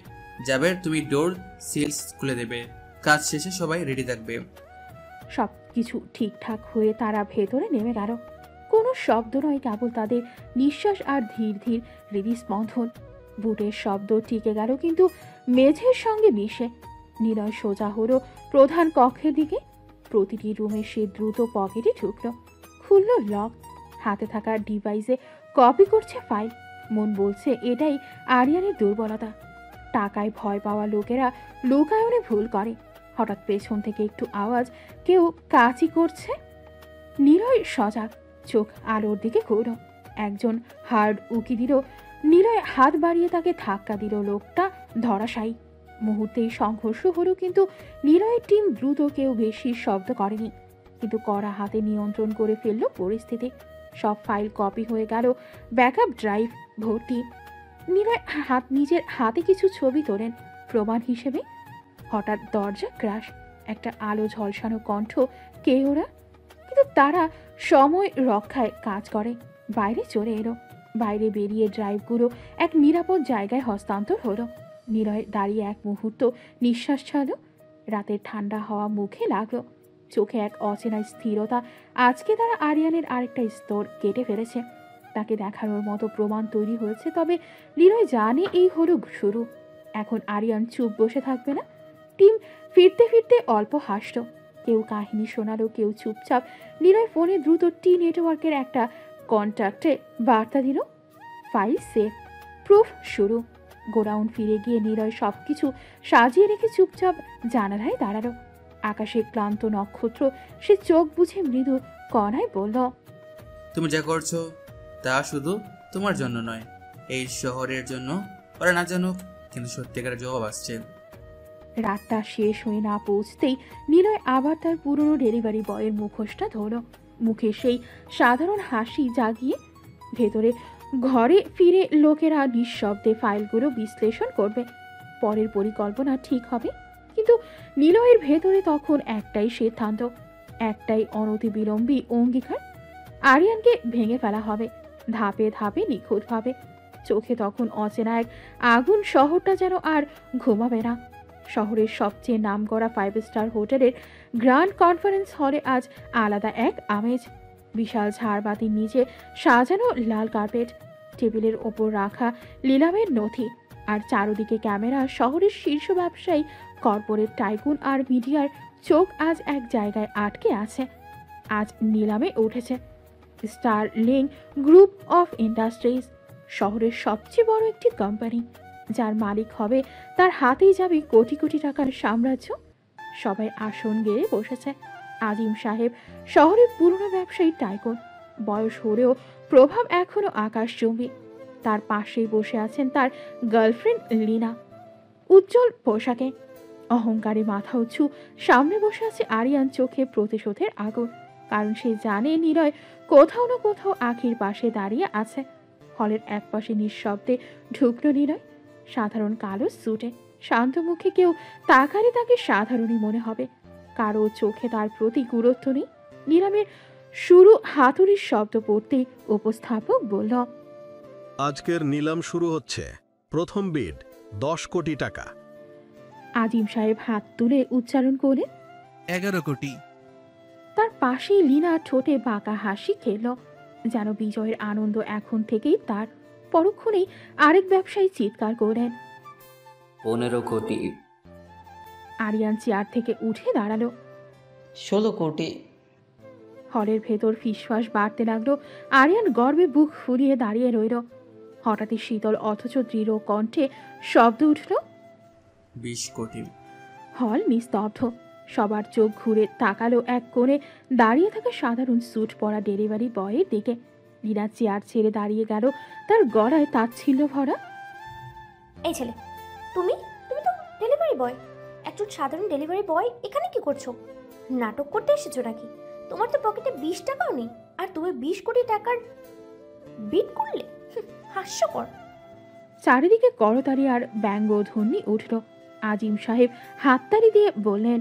জাবের, তুমি ডোর সিলস খুলে দেবে। কাজ শেষে সবাই রেডি থাকবে। সব কিছু ঠিকঠাক হয়ে তারা ভেতরে নেমে গেল। কোনো শব্দ নয়, কেবল তাদের নিঃশ্বাস আর ধীর ধীর হৃদস্পন্দন। বুটের শব্দ টিকে গেল, কিন্তু মেঝের সঙ্গে মিশে। নিলয় সোজা হলো প্রধান কক্ষের দিকে। প্রতিটি রুমে সে দ্রুত পকেটে ঢুকল, খুলল লক। হাতে থাকা ডিভাইসে কপি করছে ফাইল। মন বলছে এটাই আরিয়ানের দুর্বলতা। টাকায় ভয় পাওয়া লোকেরা লোকায়নে ভুল করে। হঠাৎ পেছন থেকে একটু আওয়াজ, কেউ কাচি করছে। নিলয় সজাগ, চোখ আলোর দিকে ঘুরল। একজন হার্ড উকি দিল। নিলয় হাত বাড়িয়ে তাকে ধাক্কা দিল। লোকটা ধরাশায়ী। মুহূর্তেই সংঘর্ষ হলো, কিন্তু নিলয়ের টিম দ্রুত, কেউ বেশি শব্দ করেনি, কিন্তু কড়া হাতে নিয়ন্ত্রণ করে ফেলল পরিস্থিতি। সব ফাইল কপি হয়ে গেল, ব্যাকআপ ড্রাইভ ভর্তি। নিলয় নিজের হাতে কিছু ছবি তোলেন প্রমাণ হিসেবে। হঠাৎ দরজা ক্রাশ, একটা আলো ঝলসানো কণ্ঠ, কে ওরা? কিন্তু তারা সময় রক্ষায় কাজ করে। বাইরে চলে এলো। বাইরে বেরিয়ে ড্রাইভগুলো এক নিরাপদ জায়গায় হস্তান্তর হলো। নিলয় দাঁড়িয়ে এক মুহূর্ত নিঃশ্বাস ছাড়ল। রাতের ঠান্ডা হাওয়া মুখে লাগলো, চোখে এক অচেনা স্থিরতা। আজকে তারা আরিয়ানের আরেকটা স্তর কেটে ফেলেছে। তাকে দেখানোর মতো প্রমাণ তৈরি হয়েছে। তবে নিলয় জানে এই হলো শুরু। এখন আরিয়ান চুপ বসে থাকবে না। টিম ফিরতে ফিরতে অল্প হাসল, কেউ কাহিনী শোনালো, কেউ চুপচাপ। নিলয় ফোনে দ্রুত টি নেটওয়ার্কের একটা কন্ট্যাক্টে বার্তা দিল, ফাইল সেভ, প্রুফ শুরু। গোডাউন ফিরে গিয়ে নিলয় সবকিছু সাজিয়ে রেখে চুপচাপ জানালায় দাঁড়ালো। আকাশে ক্লান্ত নক্ষত্র। সে চোখ বুঝে মৃদু কণায় বলল, তুমি যা করছো তা শুধু তোমার জন্য নয়, এই শহরের জন্য। ওরা না জানুক, কিন্তু সত্যিকারের জবাব আসছে। রাতটা শেষ হয়ে না পৌঁছতেই নিলয় আবার তার পুরনো ডেলিভারি বয়ের মুখোশটা ধরল। মুখে সেই সাধারণ হাসি জাগিয়ে ভেতরে ঘরে ফিরে লোকেরা নিঃশব্দে ফাইলগুলো বিশ্লেষণ করবে। পরের পরিকল্পনা ঠিক হবে। কিন্তু নিলয়ের ভেতরে তখন একটাই সিদ্ধান্ত, একটাই অনতিবিলম্বী অঙ্গীকার। আরিয়ানকে ভেঙে ফেলা হবে, ধাপে ধাপে নিখুঁতভাবে। চোখে তখন অচেনা এক আগুন। শহরটা যেন আর ঘুমাবে না। শহরের সবচেয়ে নামকরা 5 স্টার হোটেলের গ্র্যান্ড কনফারেন্স হলে আজ আলাদা এক আমেজ। বিশাল ঝাড়বাতির নিচে সাজানো লাল কার্পেট, টেবিলের ওপর রাখা লিলামের নথি, আর চারদিকে ক্যামেরা। শহরের শীর্ষ ব্যবসায়ী, কর্পোরেট টাইকুন আর মিডিয়ার চোখ আজ এক জায়গায় আটকে আছে। আজ নিলামে উঠেছে স্টারলিং গ্রুপ অফ ইন্ডাস্ট্রিজ, শহরের সবচেয়ে বড় একটি কোম্পানি, যার মালিক হবে, তার হাতেই যাবে কোটি কোটি টাকার সাম্রাজ্য। সবাই আসন গেড়ে বসেছে। আজিম সাহেব শহরের পুরনো ব্যবসায়ী টাইকুন, বয়স হলেও প্রভাব এখনো আকাশচুম্বী। তার পাশেই বসে আছেন তার গার্লফ্রেন্ড লিনা, উজ্জ্বল পোশাকে, অহংকারে মাথা উঁচু। সামনে বসে আছে আরিয়ান, চোখে প্রতিশোধের আগুন। কারণ সে জানে নিলয় কোথাও না কোথাও আখির পাশে দাঁড়িয়ে আছে। হলের এক পাশে নিঃশব্দে ঢুকল নিলয়, সাধারণ কালো স্যুটে, শান্ত মুখে। কেউ তাকালে তাকে সাধারণই মনে হবে, কারো চোখে তার প্রতি গুরুত্ব নেই। নিলামের শুরু হাতুড়ির শব্দ পড়তেই উপস্থাপক বলল, আজকের নিলাম শুরু হচ্ছে। প্রথম বিড 10 কোটি টাকা। আজিম সাহেব হাত তুলে উচ্চারণ করলেন। 11 কোটি। তার পাশেই লীনা ঠোঁটে বাঁকা হাসি খেল, যেন বিজয়ের আনন্দ এখন থেকেই তার। পরক্ষণেই আরেক ব্যবসায়ী চিৎকার করলেন। 15 কোটি। আরিয়ান চেয়ার থেকে উঠে দাঁড়ালো। 16 কোটি। হলের ভেতর ফিসফাস বাড়তে লাগলো। আরিয়ান গর্বে বুক ফুলিয়ে দাঁড়িয়ে রইল। হঠাৎই শীতল অথচ দৃঢ় কণ্ঠে শব্দ উঠল, 20 কোটি। হল নিস্তব্ধ। সবার চোখ ঘুরে তাকালো এক কোণে দাঁড়িয়ে থাকা সাধারণ স্যুট পরা ডেলিভারি বয়ের দিকে। লীনা চেয়ার ছেড়ে দাঁড়িয়ে গেল, তার গলায় তাচ্ছিল্য ভরা। এই ছেলে, তুমি তুমি তো ডেলিভারি বয়। একজন সাধারণ ডেলিভারি বয় এখানে কি করছো? নাটক করতে এসেছো নাকি? তোমার তো পকেটে 20 টাকাও নেই, আর তুমি 20 কোটি টাকার বিট করলে? হাস্যকর। চারিদিকে করতালি আর ব্যঙ্গধ্বনি উঠল। আজিম সাহেব হাততালি দিয়ে বললেন,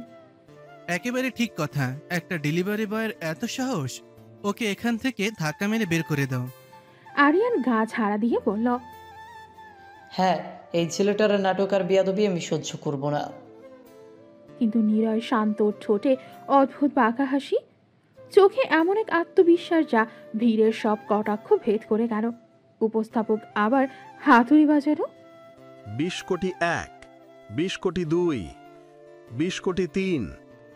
একেবারে ঠিক কথা। একটা ডেলিভারি বয়ের এত সাহস! ওকে এখান থেকে ধাক্কা মেরে বের করে দাও। আরিয়ান গা ঝাড়া দিয়ে বলল, হ্যাঁ, এই ছেলেটার নাটক আর বেয়াদবি আমি সহ্য করব না। কিন্তু নিরয় শান্ত ঠোঁটে অদ্ভুত বাঁকা হাসি, চোখে এমন এক আত্মবিশ্বাস যা ভিড়ের সব কটাক্ষ ভেদ করে গেল। উপস্থাপক আবার হাতুড়ি বাজালো। 20 কোটি 1, 20 কোটি 2, 20 কোটি 3।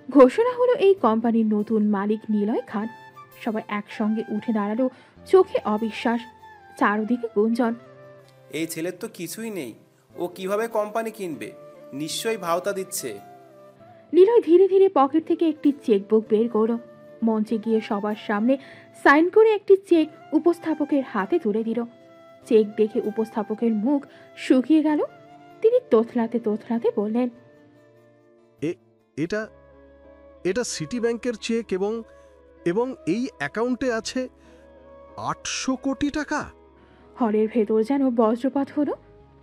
ঘোষণা হলো এই কোম্পানির নতুন মালিক নিলয় খান। সবাই একসঙ্গে উঠে দাঁড়ালো, চোখে অবিশ্বাস, চারদিকে গুঞ্জন। এই ছেলের তো কিছুই নেই, ও কিভাবে কোম্পানি কিনবে? নিশ্চয়ই ভাওতা দিচ্ছে। নিলয় ধীরে ধীরে পকেট থেকে একটি চেকবুক বের করল। মঞ্চে গিয়ে সবার সামনে সাইন করে একটি চেক উপস্থাপকের হাতে তুলে দিল। চেক দেখে উপস্থাপকের মুখ শুকিয়ে গেল। তিনি তোতলাতে তোতলাতে বললেন, এটা এটা সিটি ব্যাংকের চেক এবং এই অ্যাকাউন্টে আছে 800 কোটি টাকা। হলের ভেতর যেন বজ্রপাত হলো।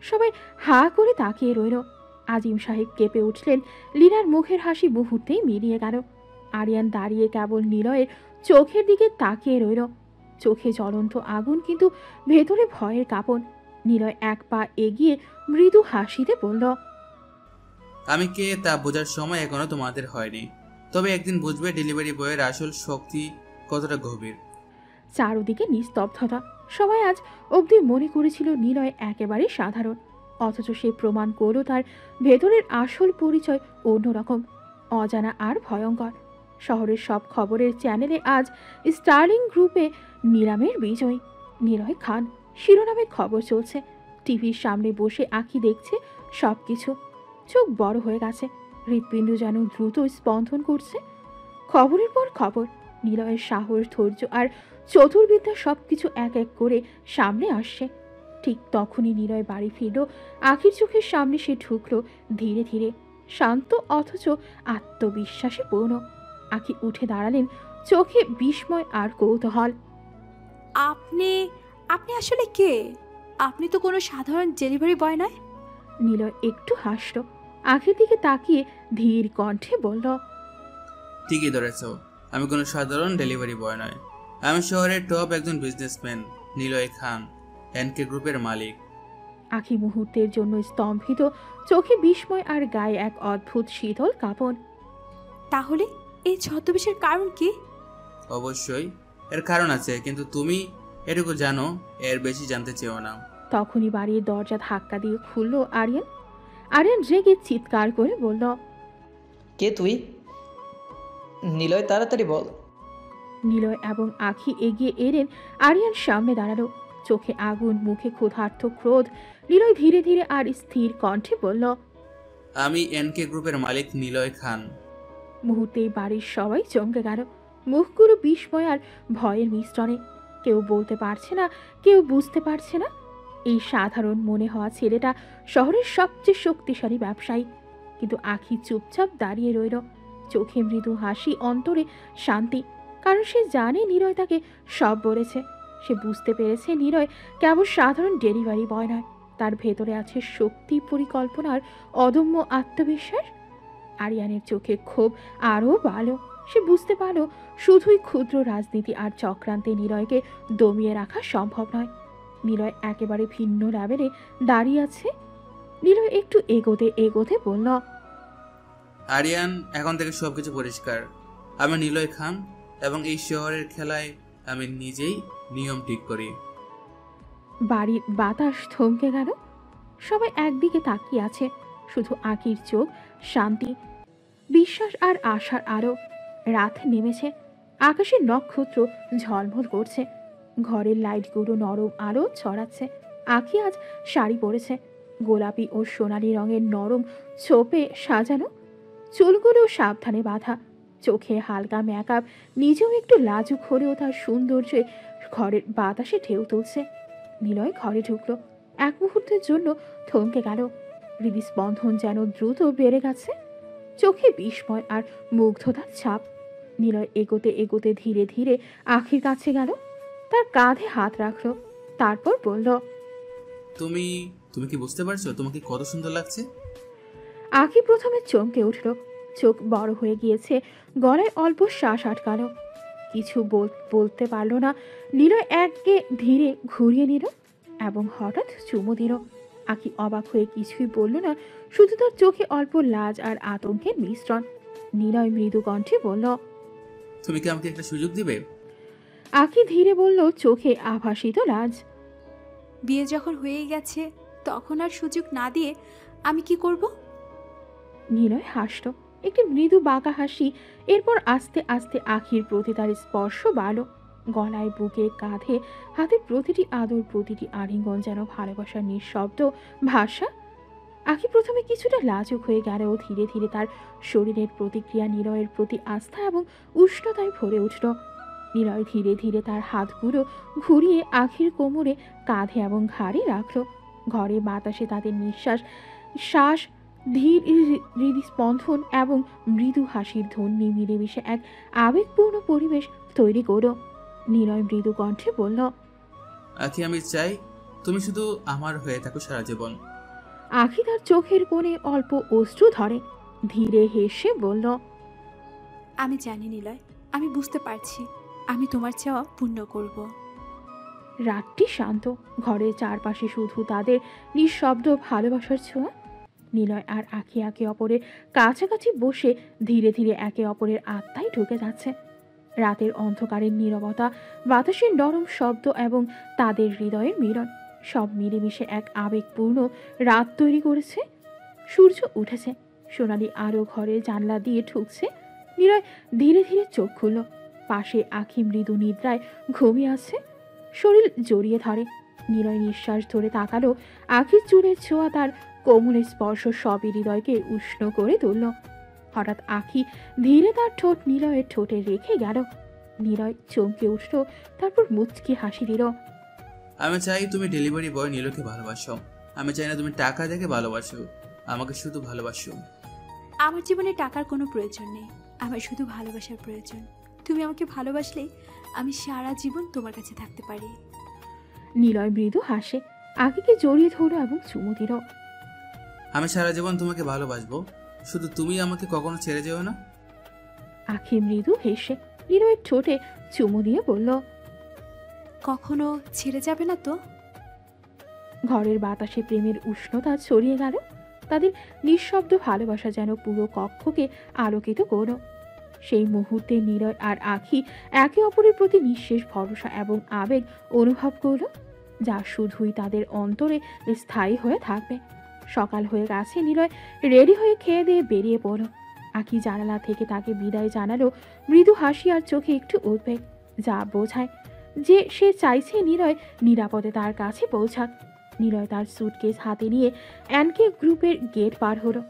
সবাই হা করে তাকিয়ে রইল। আজিম সাহেব কেঁপে উঠলেন। লীনার মুখের হাসি মুহূর্তেই মিলিয়ে গেল। আরিয়ান দাঁড়িয়ে কেবল নিলয়ের চোখের দিকে তাকিয়ে রইল। চোখে জ্বলন্ত আগুন, কিন্তু ভেতরে ভয়ের কাঁপন। নিলয় এক পা এগিয়ে মৃদু হাসিতে বলল, আমি কে তা বোঝার সময় এখনো তোমাদের হয়নি, তবে একদিন বুঝবে ডেলিভারি বয়ের আসল শক্তি কতটা গভীর। চারদিকে নিস্তব্ধতা। সবাই আজ অবধি মনে করেছিল নিলয় একেবারে সাধারণ, অথচ সে প্রমাণ করল তার ভেতরের আসল পরিচয় অন্যরকম, অজানা আর ভয়ঙ্কর। শহরের সব খবরের চ্যানেলে আজ স্টার্লিং গ্রুপে নিলামের বিজয় নিলয় খান শিরোনামে খবর চলছে। টিভির সামনে বসে আঁখি দেখছে সব কিছু। চোখ বড় হয়ে গেছে, হৃৎপিণ্ড যেন দ্রুত স্পন্দন করছে। খবরের পর খবর, নিলয়ের সাহস, ধৈর্য আর চতুর্বিদ্যা সবকিছু এক এক করে সামনে আসছে। ঠিক তখনই নিলয় বাড়ি ফিরল। আখির চোখের সামনে সে ঢুকলো ধীরে ধীরে, শান্ত অথচ আত্মবিশ্বাসে পূর্ণ। আখি উঠে দাঁড়ালেন, চোখে বিস্ময় আর কৌতূহল। আপনি আপনি আসলে কে? আপনি তো কোনো সাধারণ ডেলিভারি বয় নয়। নিলয় একটু হাসল, আখির দিকে তাকিয়ে ধীর কণ্ঠে বলল, ঠিকই ধরেছ, আমি কোনো সাধারণ ডেলিভারি বয় নয়। আমি শহরের টপ একজন বিজনেসম্যান, নিলয় খান, এনকে গ্রুপের মালিক। আখি মুহূর্তের জন্য স্তম্ভিত, চোখে বিস্ময় আর গায়ে এক অদ্ভুত শীতল কাঁপন। তাহলে এই ছদ্মবেশের কারণ কি? অবশ্যই এর কারণ আছে, কিন্তু তুমি এটুকু জানো, এর বেশি জানতে চেও না। তখনই বাড়ির দরজা ধাক্কা দিয়ে খুলল আরিয়ান। আরিয়ান রেগে চিৎকার করে বলল, কে তুই? নিলয়, তাড়াতাড়ি বল। নিলয় এবং আখি এগিয়ে এলেন আরিয়ান সামনে দাঁড়ালো, চোখে আগুন, মুখে ক্ষুধার্ত ক্রোধ। নিলয় ধীরে ধীরে আর স্থির কণ্ঠে বলল, আমি এনকে গ্রুপের মালিক নিলয় খান। মুহূর্তেই বাড়ির সবাই চমকে গেল, মুখগুলো বিস্ময় আর ভয়ের মিশ্রণে। কেউ বলতে পারছে না, কেউ বুঝতে পারছে না। এই সাধারণ মনে হওয়া ছেলেটা শহরের সবচেয়ে শক্তিশালী ব্যবসায়ী। কিন্তু আখি চুপচাপ দাঁড়িয়ে রইল, চোখে মৃদু হাসি, অন্তরে শান্তি। কারণ সে জানে নিলয় তাকে সব বলেছে। সে বুঝতে পেরেছে নিলয় কেবল সাধারণ ডেলিভারি বয় নয়, তার ভেতরে আছে শক্তি, পরিকল্পনার অদম্য আত্মবিশ্বাস। আরিয়ানের চোখে ক্ষোভ আরও বাড়ল। সে বুঝতে পারল শুধুই ক্ষুদ্র রাজনীতি আর চক্রান্তে নিলয়কে দমিয়ে রাখা সম্ভব নয়। নিলয় একেবারে ভিন্ন লেভেলে দাঁড়িয়ে আছে। নিলয় একটু এগোতে এগোতে বলল, আরিয়ান, এখন থেকে সবকিছু পরিষ্কার। আমি নিলয় খান এবং এই শহরের খেলায় আমি নিজেই নিয়ম ঠিক করি। বাড়ির বাতাস থমকে গেল। সবাই একদিকে তাকিয়ে আছে। শুধু আঁখির চোখ শান্তি, বিশ্বাস আর আশার আলো। রাত নেমেছে, আকাশের নক্ষত্র ঝলমল করছে, ঘরের লাইটগুলো নরম আলো ছড়াচ্ছে। আঁখি আজ শাড়ি পরেছে, গোলাপি ও সোনালি রঙের নরম ছোপে সাজানো, চুলগুলো সাবধানে বাঁধা, চোখে হালকা মেকআপ। নিজেও একটু লাজুক হলেও তার সৌন্দর্যে ঘরের বাতাসে ঢেউ তুলছে। নিলয় ঘরে ঢুকলো। এক মুহূর্তের জন্য থমকে গেল। হৃদস্পন্দন যেন দ্রুত বেড়ে গেছে, চোখে বিস্ময় আর মুগ্ধতার ছাপ। নিলয় এগোতে এগোতে ধীরে ধীরে আঁখির কাছে গেল, তার কাঁধে হাত রাখলো, তারপর বলল, তুমি তুমি কি বুঝতে পারছো তোমাকে কত সুন্দর লাগছে? আঁখি প্রথমে চমকে উঠল, চোখ বড় হয়ে গিয়েছে, গলায় অল্প শ্বাস আটকালো। কিছু বলতে পারল না। নিলয় এককে ধীরে ঘুরিয়ে নিল এবং হঠাৎ চুমু দিল। আঁখি অবাক হয়ে কিছুই বলল না, শুধু তার চোখে অল্প লাজ আর আতঙ্কের মিশ্রণ। নিলয় মৃদু কণ্ঠে বলল, তুমি কি আমাকে একটা সুযোগ দিবে? আঁখি ধীরে বলল, চোখে আভাসিত লাজ। বিয়ে যখন হয়ে গেছে তখন আর সুযোগ না দিয়ে আমি কি করব? নিলয় হাসল, একটি মৃদু বাঁকা হাসি। এরপর আস্তে আস্তে আঁখির প্রতি তার স্পর্শ বাড়ল, গলায়, বুকে, কাঁধে, হাতে প্রতিটি আদর, প্রতিটি আলিঙ্গন যেন ভালোবাসার নিঃশব্দ ভাষা। আঁখি প্রথমে কিছুটা লাজুক হয়ে গেলেও ধীরে ধীরে তার শরীরের প্রতিক্রিয়া নিলয়ের প্রতি আস্থা এবং উষ্ণতায় ভরে উঠল। নিলয় ধীরে ধীরে তার হাতগুলো ঘুরিয়ে আঁখির কোমরে, কাঁধে এবং ঘাড়ে রাখল। ঘরে বাতাসে তাদের নিঃশ্বাস, শ্বাস, ধীর হৃদস্পন্দন এবং মৃদু হাসির ধ্বনি মিলেমিশে এক আবেগপূর্ণ পরিবেশ তৈরি করল। নিলয় মৃদু কণ্ঠে বলল, আখি, আমি চাই তুমি শুধু আমার হয়ে থাকো সারা জীবন। আঁখি তার চোখের কোণে অল্প অশ্রু ধরে, ধীরে হেসে বলল, আমি জানি নিলয়, আমি বুঝতে পারছি, আমি তোমার চাওয়া পূর্ণ করব। রাতটি শান্ত, ঘরের চারপাশে শুধু তাদের নিঃশব্দ ভালোবাসার ছোঁয়া। নিলয় আর আঁখি একে অপরের কাছাকাছি বসে ধীরে ধীরে একে অপরের আত্মায় ঢুকে যাচ্ছে। রাতের অন্ধকারের নীরবতা, বাতাসের নরম শব্দ এবং তাদের হৃদয়ের মিলন সব মিলেমিশে এক আবেগপূর্ণ রাত তৈরি করেছে। সূর্য উঠেছে, সোনালি আলো ঘরের জানলা দিয়ে ঢুকছে। নিলয় ধীরে ধীরে চোখ খুলল। পাশে আঁখি মৃদু নিদ্রায় ঘুমিয়ে আছে, শরীর জড়িয়ে ধরে। নিলয় নিঃশ্বাস ধরে তাকালো। আঁখির চুলের ছোঁয়া, তার কোমলের স্পর্শ সবই হৃদয়কে উষ্ণ করে তুলল। হঠাৎ আঁখি ধীরে তার ঠোঁট নিলয়ের ঠোঁটে রেখে গেল। নিলয় চমকে উঠল, তারপর মুচকি হাসি দিল। আমি চাই তুমি ডেলিভারি বয় নীলকে ভালোবাসো। আমি চাই না তুমি টাকা দেখে ভালোবাসো, আমাকে শুধু ভালোবাসো। আমার জীবনে টাকার কোনো প্রয়োজন নেই, আমার শুধু ভালোবাসার প্রয়োজন। তুমি আমাকে ভালোবাসলেই আমি সারা জীবন তোমার কাছে থাকতে পারি। নিলয় মৃদু হাসে, আঁখিকে জড়িয়ে ধরল এবং চুমু দিল। আমি সারা জীবন তোমাকে ভালোবাসবো, শুধু তুমি আমাকে কখনো ছেড়ে যেও না। আঁখি মৃদু হেসে নিলয়ের ঠোঁটে চুমু দিয়ে বলল, কখনো ছেড়ে যাবে না তো? ঘরের বাতাসে প্রেমের উষ্ণতা ছড়িয়ে গেল। তাদের নিঃশব্দ ভালোবাসা যেন পুরো কক্ষকে আলোকিত করল। সেই মুহূর্তে নিলয় আর আঁখি একে অপরের প্রতি নিঃশেষ ভরসা এবং আবেগ অনুভব করল, যা শুধুই তাদের অন্তরে স্থায়ী হয়ে থাকবে। সকাল হয়ে গেছে, নিলয় রেডি হয়ে খেয়ে দিয়ে বেরিয়ে পড়ল। আঁখি জানালা থেকে তাকে বিদায় জানালো, মৃদু হাসি আর চোখে একটু উদ্বেগ, যা বোঝায় যে সে চাইছে নিলয় নিরাপদে তার কাছে পৌঁছাক। নিলয় তার সুটকেস হাতে নিয়ে এনকে গ্রুপের গেট পার হলো।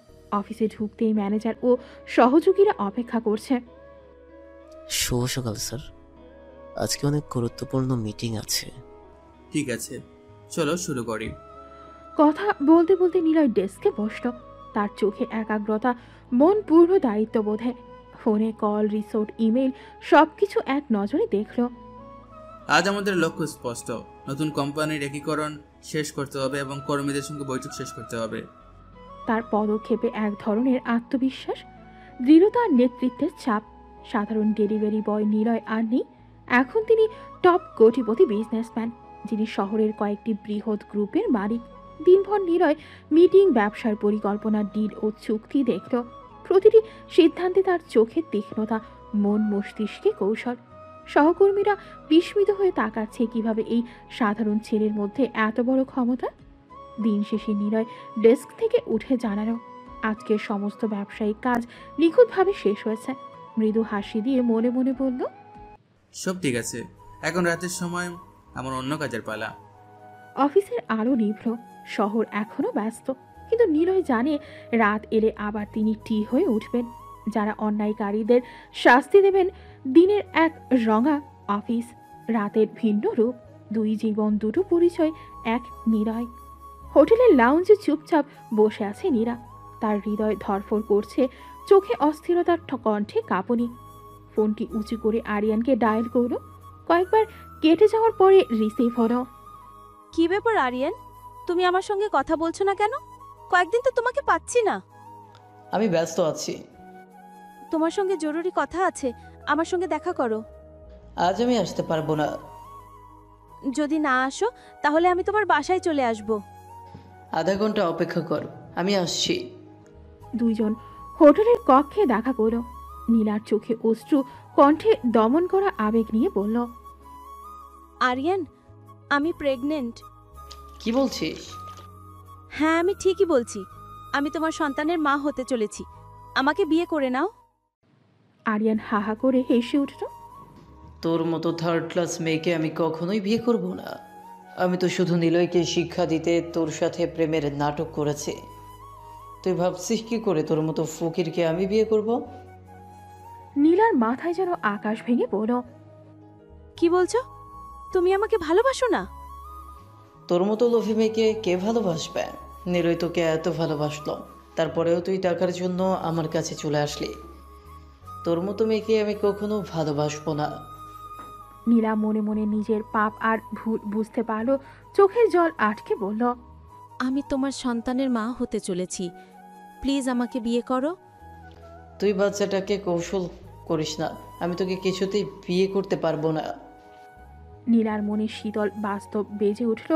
অফিসে ঢুকতেই ম্যানেজার ও সহযোগীরা অপেক্ষা করছে। শুভ সকাল স্যার, আজকে অনেক গুরুত্বপূর্ণ মিটিং আছে। ঠিক আছে, চলো শুরু করি। কথা বলতে বলতে নিলয় ডেস্কে বসল, তার চোখে একাগ্রতা, মন পূর্ণ দায়িত্ববোধে। ফোনে কল, রিসোর্ট, ইমেল সবকিছু এক নজরে দেখল। আজ আমাদের লক্ষ্য স্পষ্ট, নতুন কোম্পানির একীকরণ শেষ করতে হবে এবং কর্মীদের সঙ্গে বৈঠক শেষ করতে হবে। তার পদক্ষেপে এক ধরনের আত্মবিশ্বাস, দৃঢ়তার নেতৃত্বের ছাপ। সাধারণ ডেলিভারি বয় নিলয় আর নেই, এখন তিনি টপ কোটিপতি বিজনেসম্যান। যিনি শহরের কয়েকটি বৃহৎ গ্রুপের মালিক। দিনভর নিলয় মিটিং, ব্যবসার পরিকল্পনা, ডিল ও চুক্তি দেখল। প্রতিটি সিদ্ধান্তে তার চোখের তীক্ষ্ণতা, মন মস্তিষ্কে কৌশল। সহকর্মীরা বিস্মিত হয়ে তাকাচ্ছে কিভাবে এই সাধারণ ছেলের মধ্যে এত বড় ক্ষমতা। দিন শেষে নিলয় ডেস্ক থেকে উঠে জানালো আজকের সমস্ত ব্যবসায়িক কাজ নিখুঁতভাবে শেষ হয়েছে। মৃদু হাসি দিয়ে মনে মনে বলল, সব ঠিক আছে, এখন রাতের সময় আমার অন্য কাজের পালা। অফিসের আলো নিভল, শহর এখনো ব্যস্ত, কিন্তু নিলয় জানে রাত এলে আবার তিনি হয়ে উঠবেন। যারা অন্যায়কারীদের শাস্তি দেবেন। দিনের এক রঙা অফিস, রাতের ভিন্ন রূপ, দুই জীবন, দুটো পরিচয়, এক নিলয়। হোটেলের লাউঞ্জে চুপচাপ বসে আছে নীরা। তার হৃদয় ধরফর করছে, চোখে অস্থিরতার কণ্ঠে কাঁপুনি। ফোনটি উঁচু করে আরিয়ানকে ডায়াল করল। কয়েকবার কেটে যাওয়ার পরে রিসিভ হলো। কি ব্যাপার আরিয়ান, তুমি আমার সঙ্গে কথা বলছো না কেন? কয়েকদিন তো তোমাকে পাচ্ছি না। আমি ব্যস্ত আছি। তোমার সঙ্গে জরুরি কথা আছে, আমার সঙ্গে দেখা করো। আজ আমি আসতে পারবো না। যদি না আসো তাহলে আমি তোমার বাসায় চলে আসব। আধা ঘন্টা অপেক্ষা কর, আমি আসছি। দুইজন হোটেলের কক্ষে দেখা করল। নীলার চোখে অশ্রু, কণ্ঠে দমন করা আবেগ নিয়ে বলল, আরিয়ান, আমি প্রেগনেন্ট। কি বলছিস? হ্যাঁ, আমি ঠিকই বলছি। আমি তোমার সন্তানের মা হতে চলেছি। আমাকে বিয়ে করে নাও। আরিয়ান হাহা করে হেসে উঠল। তোর মতো থার্ড ক্লাস মেয়েকে আমি কখনোই বিয়ে করব না। আমি তো শুধু নিলয়কে শিক্ষা দিতে তোর সাথে প্রেমের নাটক করেছি। তুই ভাবছিস কি করে তোর মতো ফকিরকে আমি বিয়ে করব? নীলার মাথায় যেন আকাশ ভেঙে পড়ল। কি বলছো? তুমি আমাকে ভালোবাসো না? তোর মতো লোভী মেয়েকে কে ভালোবাসবে? নিলয় তোকে এত ভালোবাসলো, তারপরেও তুই টাকার জন্য আমার কাছে চলে আসলি। তোর মতো মেয়েকে আমি কখনো ভালোবাসবো না। নীলা মনে মনে নিজের পাপ আর ভুল বুঝতে পারল। চোখের জল আটকে বলল, আমি তোমার সন্তানের মা হতে চলেছি। প্লিজ আমাকে বিয়ে করো। তুই বাচ্চাটাকে কৌশল করিস না, আমি তোকে কিছুতেই বিয়ে করতে পারবো না। নীলার মনে শীতল বাস্তব বেজে উঠল।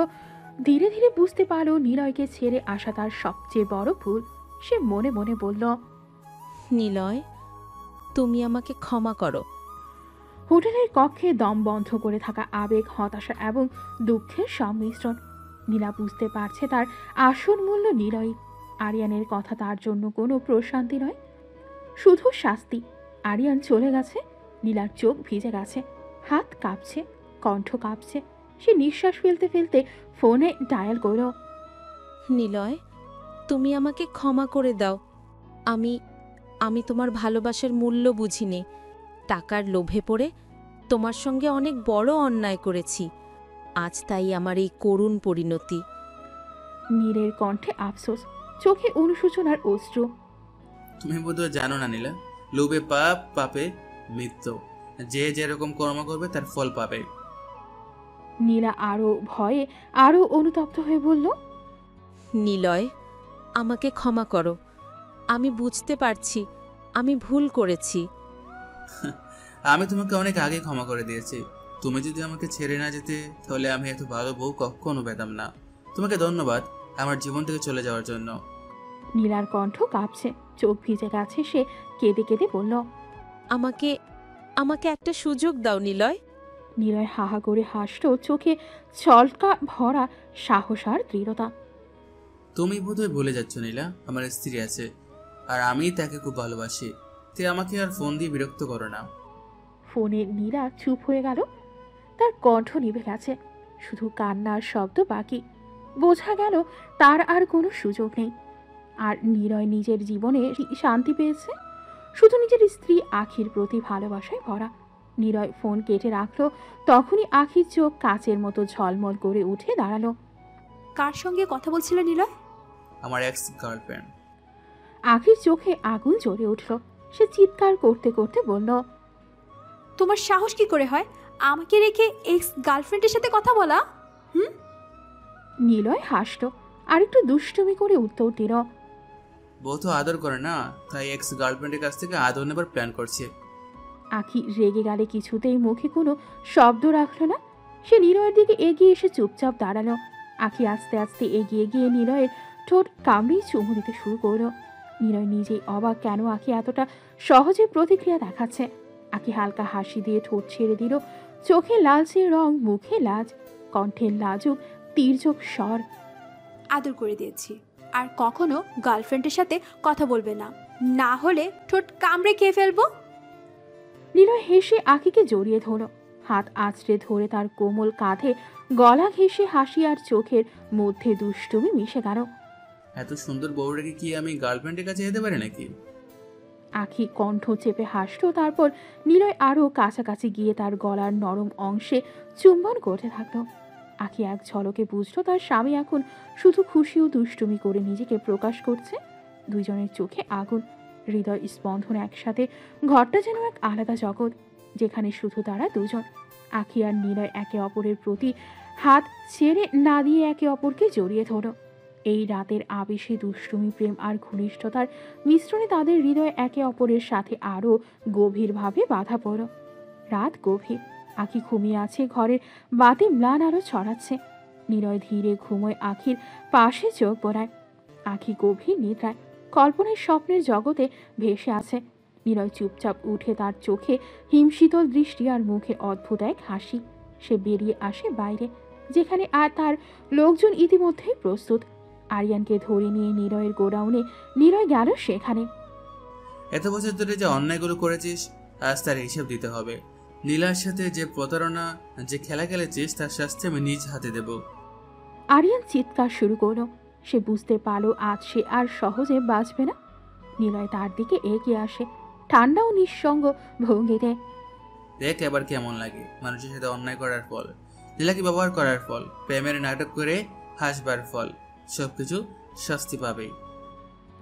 ধীরে ধীরে বুঝতে পারল নিলয়কে ছেড়ে আসা তার সবচেয়ে বড় ভুল। সে মনে মনে বলল, নিলয়, তুমি আমাকে ক্ষমা করো। হোটেলের কক্ষে দম বন্ধ করে থাকা আবেগ, হতাশা এবং দুঃখের সংমিশ্রণ। নীলা বুঝতে পারছে তার আসল মূল্য নিলয়। আরিয়ানের কথা তার জন্য কোনো প্রশান্তি নয়, শুধু শাস্তি। আরিয়ান চলে গেছে। নীলার চোখ ভিজে গেছে, হাত কাঁপছে, কণ্ঠ কাঁপছে। সে নিঃশ্বাস ফেলতে ফেলতে ফোনে ডায়াল করল। নিলয়, তুমি আমাকে ক্ষমা করে দাও। আমি তোমার ভালোবাসার মূল্য বুঝিনি। টাকার লোভে পড়ে তোমার সঙ্গে অনেক বড় অন্যায় করেছি। আজ তাই আমার এই করুণ পরিণতি। নীলের কণ্ঠে আফসোস, চোখে অনুশোচনার অশ্রু। তুমি বোধহয় জানো না নীলা, লোভে পাপ, পাপে মৃত্যু। যে যেরকম কর্ম করবে তার ফল পাবে। নীলা আরো ভয়ে, আরো অনুতপ্ত হয়ে বলল, নিলয়, আমাকে ক্ষমা করো। আমি বুঝতে পারছি আমি ভুল করেছি। আমি তোমাকে অনেক আগে ক্ষমা করে দিয়েছি। তুমি যদি আমাকে ছেড়ে না যেতে তাহলে আমি এত ভালো বউ কখনো পেতাম না। তোমাকে ধন্যবাদ আমার জীবন থেকে চলে যাওয়ার জন্য। নীলার কণ্ঠ কাঁপছে, চোখ ভিজে গেছে। সে কেঁদে কেঁদে বলল, আমাকে একটা সুযোগ দাও নিলয়। নিলয় হাহা করে হাসল, চোখে ছলকা ভরা সাহস আর দৃঢ়তা। তুমি বোধহয় ভুলে যাচ্ছ নীলা, আমার স্ত্রী আছে আর আমি তাকে খুব ভালোবাসি। তে আমাকে আর ফোন দিয়ে বিরক্ত করো না। ফোনে নীলা চুপ হয়ে গেল। তার কণ্ঠ নিভে গেছে, শুধু কান্নার শব্দ বাকি। বোঝা গেল তার আর কোনো সুযোগ নেই। আর নিলয় নিজের জীবনে শান্তি পেয়েছে শুধু নিজের স্ত্রী আখির প্রতি ভালোবাসায় ভরা। নিলয় ফোন কেটে রাখলো, তখনই আখির চোখ কাচের মতো ঝলমল করে উঠে দাঁড়ালো। কার সঙ্গে কথা বলছিল নিলয়? আমার এক্স গার্লফ্রেন্ড। আখির চোখে আগুন জ্বলে উঠল। সে চিৎকার করতে করতে বলল, তোমার সাহস কি করে হয় আমাকে রেখে এক্স গার্লফ্রেন্ডের সাথে কথা বলা? নিলয় হাসল, আর একটু দুষ্টুমি করে উত্তর দিল, বউ তো আদর করে না, তাই এক্স গার্লফ্রেন্ডের কাছ থেকে আদর নেবার প্ল্যান করছে। আখি রেগে গেলে কিছুতেই মুখে কোনো শব্দ রাখল না। সে নিলয়ের দিকে এগিয়ে এসে চুপচাপ দাঁড়ালো। আখি আস্তে আস্তে এগিয়ে গিয়ে নিলয়ের ঠোঁট কামড়িয়ে চুমু দিতে শুরু করলো। নিলয় নিজেই অবাক কেন আখি এতটা সহজে প্রতিক্রিয়া দেখাচ্ছে। আখি হালকা হাসি দিয়ে ঠোঁট ছেড়ে দিল। চোখে লালচে রং, মুখে লাজ, কণ্ঠে লাজুক তীর্যক স্বর। আদর করে দিয়েছি, আর কখনো গার্লফ্রেন্ডের সাথে কথা বলবে না, না হলে ঠোঁট কামড়ে খেয়ে ফেলবো। নিলয় হেসে আখিকে জড়িয়ে ধরল, হাত আঁচড়ে ধরে তার কোমল কাঁধে গলা ঘেঁষে হাসি আর চোখের মধ্যে দুষ্টুমি মিশে গেল। এত সুন্দর বউটাকে কি আমি গার্লফ্রেন্ডের কাছে যেতে পারি নাকি? আখি কণ্ঠ চেপে হাসলো। তারপর নিলয় আরো কাছাকাছি গিয়ে তার গলার নরম অংশে চুম্বন করতে থাকলো। আখি এক ঝলকে বুঝলো তার স্বামী এখন শুধু খুশি ও দুষ্টুমি করে নিজেকে প্রকাশ করছে। দুইজনের চোখে আগুন, হৃদয় স্পন্দন একসাথে। ঘরটা যেন এক আলাদা জগৎ, যেখানে শুধু তারা দুজন। আখি আর নিলয় একে অপরের প্রতি হাত ছেড়ে না দিয়ে একে অপরকে জড়িয়ে ধরল। এই রাতের আবেশে দুষ্টুমি, প্রেম আর ঘনিষ্ঠতার মিশ্রণে তাদের হৃদয় একে অপরের সাথে আরও গভীরভাবে বাঁধা পড়ল। রাত গভীর, আখি ঘুমিয়ে আছে, ঘরের বাতি ম্লান আলো ছড়াচ্ছে। নিলয় ধীরে ঘুমোয় আখির পাশে চোখ বোলায়। আখি গভীর নিদ্রায়, কল্পনায় স্বপ্নের জগতে ভেসে আছে। নিলয় চুপচাপ উঠে, তার চোখে হিমশীতল দৃষ্টি আর মুখে অদ্ভুত এক হাসি। সে বেরিয়ে আসে বাইরে, যেখানে আর তার লোকজন ইতিমধ্যেই প্রস্তুত। আরিয়ানকে ধরে নিয়ে নিলয়ের গোডাউনে নিলয় গেল সেখানে। এত বছর ধরে যে অন্যায়গুলো করেছিস, আজ তার হিসেব দিতে হবে। নীলার সাথে যে প্রতারণা, যে খেলা খেলেছিস, তার শাস্তি আমি নিজ হাতে দেব। আরিয়ান চিৎকার শুরু করলো। সে বুঝতে পারল আজ সে আর সহজে বাঁচবে না। নিলয় তার দিকে এগিয়ে আসে, ঠান্ডা ও নিঃসঙ্গ ভঙ্গিতে। দেখ এবার কেমন লাগে মানুষের সাথে অন্যায় করার ফল, লীলাকে ব্যবহার করার ফল, প্রেমের নাটক করে হাসবার ফল, সবকিছু শাস্তি পাবে।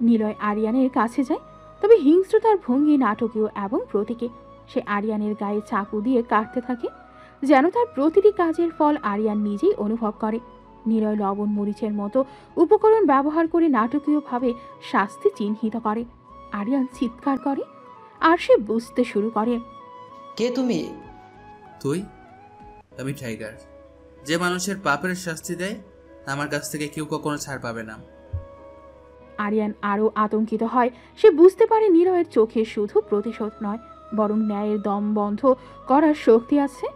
নিলয় আরিয়ানের কাছে যায়, তবে হিংস্রতার ভঙ্গি নাটকীয় এবং প্রতীকী। সে আরিয়ানের গায়ে চাকু দিয়ে কাটতে থাকে, যেন তার প্রতিটি কাজের ফল আরিয়ান নিজেই অনুভব করে। নিলয় লবণ মরিচের মতো উপকরণ ব্যবহার করে নাটকীয়ভাবে শাস্তি চিহ্নিত করে। আরিয়ান চিৎকার করে আর সে বুঝতে শুরু করে, কে তুমি? তুই? আমি টাইগার, যে মানুষের পাপের শাস্তি দেয়। আমার কাছ থেকে কেউ কখনো ছাড় পাবে না। আরিয়ান আরও আতঙ্কিত হয়। সে বুঝতে পারে নিলয়ের চোখে শুধু প্রতিশোধ নয়, বরং ন্যায়ের দম বন্ধ করার শক্তি আছে।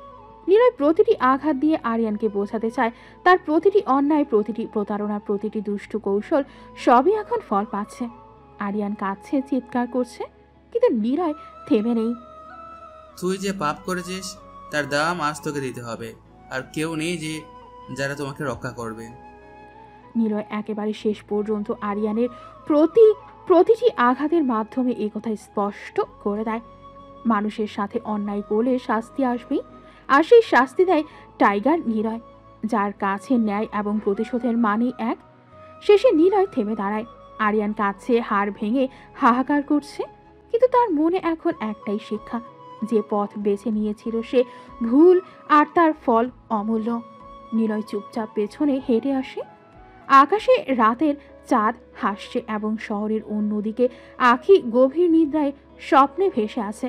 নিলয় প্রতিটি আঘাত দিয়ে আরিয়ানকে বোঝাতে চায় তার প্রতিটি অন্যায়, প্রতিটি প্রতারণা, প্রতিটি দুষ্টু কৌশল সবই এখন ফল পাচ্ছে। আরিয়ান কাঁদছে, চিৎকার করছে, কিন্তু নিলয় থেমে নেই। তুই যে পাপ করেছিস তার দাম আজ তোকে দিতে হবে, আর কেউ নেই যে যারা তোমাকে রক্ষা করবে। নিলয় একেবারে শেষ পর্যন্ত আরিয়ানের প্রতিটি আঘাতের মাধ্যমে এই কথা স্পষ্ট করে দেয়, মানুষের সাথে অন্যায় করলে শাস্তি আসবেই, আর সেই শাস্তি দেয় টাইগার নিলয়, যার কাছে ন্যায় এবং প্রতিশোধের মানে এক। শেষে নিলয় থেমে দাঁড়ায়। আরিয়ান কাছে হাড় ভেঙে হাহাকার করছে, কিন্তু তার মনে এখন একটাই শিক্ষা, যে পথ বেছে নিয়েছিল সে ভুল, আর তার ফল অমূল্য। নিলয় চুপচাপ পেছনে হেঁটে আসে। আকাশে রাতের চাঁদ হাসছে এবং শহরের অন্যদিকে আখি গভীর নিদ্রায় স্বপ্নে ভেসে আছে,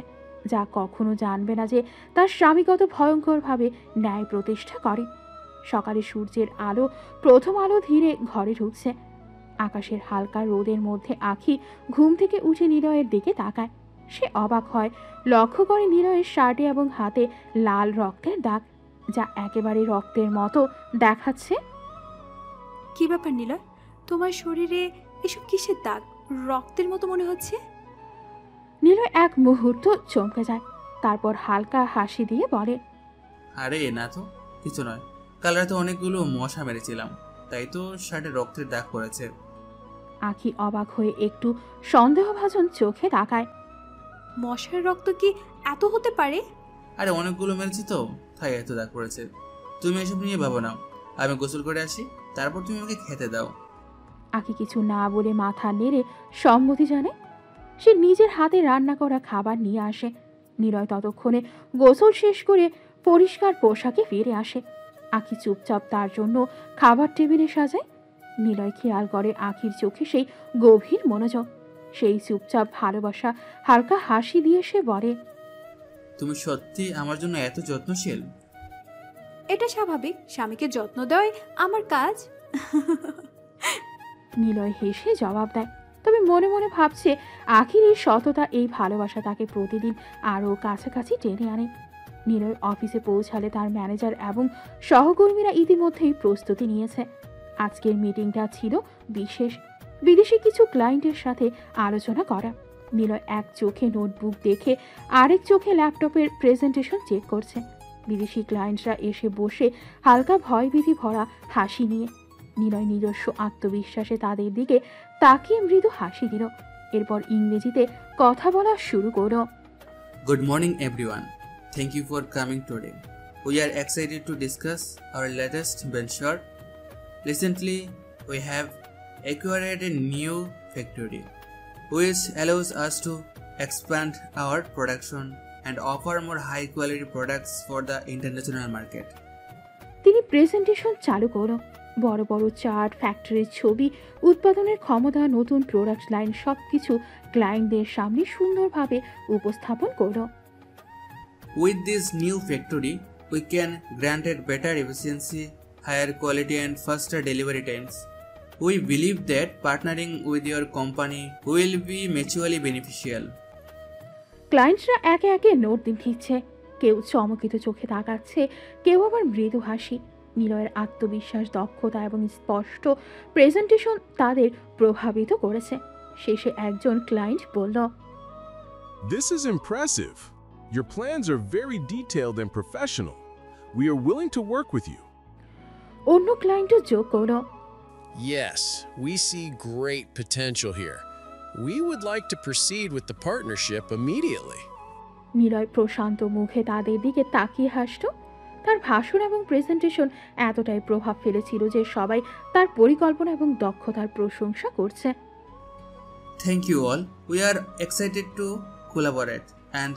যা কখনো জানবে না যে তার স্বামী কত ভয়ঙ্করভাবে ন্যায় প্রতিষ্ঠা করে। সকালে সূর্যের আলো, প্রথম আলো ধীরে ঘরে ঢুকছে। আকাশের হালকা রোদের মধ্যে আখি ঘুম থেকে উঠে নিলয়ের দিকে তাকায়। সে অবাক হয়, লক্ষ্য করে নিলয়ের শার্টে এবং হাতে লাল রক্তের দাগ, যা একেবারে রক্তের মতো দেখাচ্ছে। কি ব্যাপার নিলয়, তোমার শরীরে এসব কিসের দাগ? রক্তের মতো মনে হচ্ছে। নিলয় এক মুহূর্ত চমকে যায়, তারপর হালকা হাসি দিয়ে বলে, আরে না তো, কিছু নয়। কাল রাতে অনেকগুলো মশা মেরেছিলাম, তাই তো শার্টে রক্তের দাগ পড়েছে। আখি অবাক হয়ে একটু সন্দেহভাজন চোখে তাকায়। মশার রক্ত কি এত হতে পারে? আরে অনেকগুলো মেরেছি তো, তাই এত দাগ পড়েছে। তুমি এসব নিয়ে ভাবো না, আমি গোসল করে আসি, তারপর তুমি আমাকে খেতে দাও। আখি কিছু না বলে মাথা নেড়ে সম্মতি জানায়। সে নিজের হাতে রান্না করা খাবার নিয়ে আসে। নিলয় ততক্ষণে গোসল শেষ করে পরিষ্কার পোশাকে ফিরে আসে। আখি চুপচাপ তার জন্য খাবার টেবিলে সাজায়। নিলয় খেয়াল করে আখির চোখে সেই গভীর মনোযোগ, সেই চুপচাপ ভালোবাসা। হালকা হাসি দিয়ে সে বলে, তুমি সত্যি আমার জন্য এত যত্নশীল? এটা স্বাভাবিক, স্বামীকে যত্ন দেওয়াই আমার কাজ। নিলয় হেসে জবাব দেয়, তবে মনে মনে ভাবছে আখির এই সততা, এই ভালোবাসা তাকে প্রতিদিন আরও কাছাকাছি টেনে আনে। নিলয় অফিসে পৌঁছালে তার ম্যানেজার এবং সহকর্মীরা ইতিমধ্যেই প্রস্তুতি নিয়েছে। আজকের মিটিংটা ছিল বিশেষ, বিদেশি কিছু ক্লায়েন্টের সাথে আলোচনা করা। নিলয় এক চোখে নোটবুক দেখে আরেক চোখে ল্যাপটপের প্রেজেন্টেশন চেক করছে। বিদেশি ক্লায়েন্টরা এসে বসে হালকা ভয়ভীতি ভরা হাসি নিয়ে। নিলয় নিজস্ব আত্মবিশ্বাসে তাদের দিকে তাকিয়ে মৃদু হাসি দিল। এরপর ইংরেজিতে কথা বলা শুরু করল। Good morning everyone. Thank you for coming today. We are excited to discuss our latest venture. Recently, we have acquired a new factory, which allows us to expand our production and offer more high-quality products for the international market. তিনি presentation চালু করল। বড় বড় chart, ফ্যাক্টরির ছবি, উৎপাদনের ক্ষমতা, নতুন প্রোডাক্ট লাইন সবকিছু ক্লায়েন্টদের সামনে সুন্দরভাবে উপস্থাপন করল। With this new factory, we can grant better efficiency, higher quality and faster delivery times. We believe that partnering with your company will be mutually beneficial. ক্লায়েন্টরা একে একে নোট দিচ্ছে, কেউ চমকিত চোখে তাকাচ্ছে, কেউ আবার মৃদু হাসি। নিলয়ের আত্মবিশ্বাস, দক্ষতা এবং স্পষ্ট প্রেজেন্টেশন তাদের প্রভাবিত করেছে। শেষে একজন ক্লায়েন্ট বলল, This is impressive. Your plans are very detailed and professional. We are willing to work with you. অন্য ক্লায়েন্টও যোগ করল, Yes, we see great potential here. We would like to proceed with the partnership immediately. Niloy প্রশান্ত মুখে তাদের দিকে তাকিয়ে হাসল। তার ভাষণ এবং প্রেজেন্টেশন এতটাই প্রভাব ফেলেছিল যে সবাই তার পরিকল্পনা এবং দক্ষতার প্রশংসা করছে। Thank you all. We are excited to collaborate and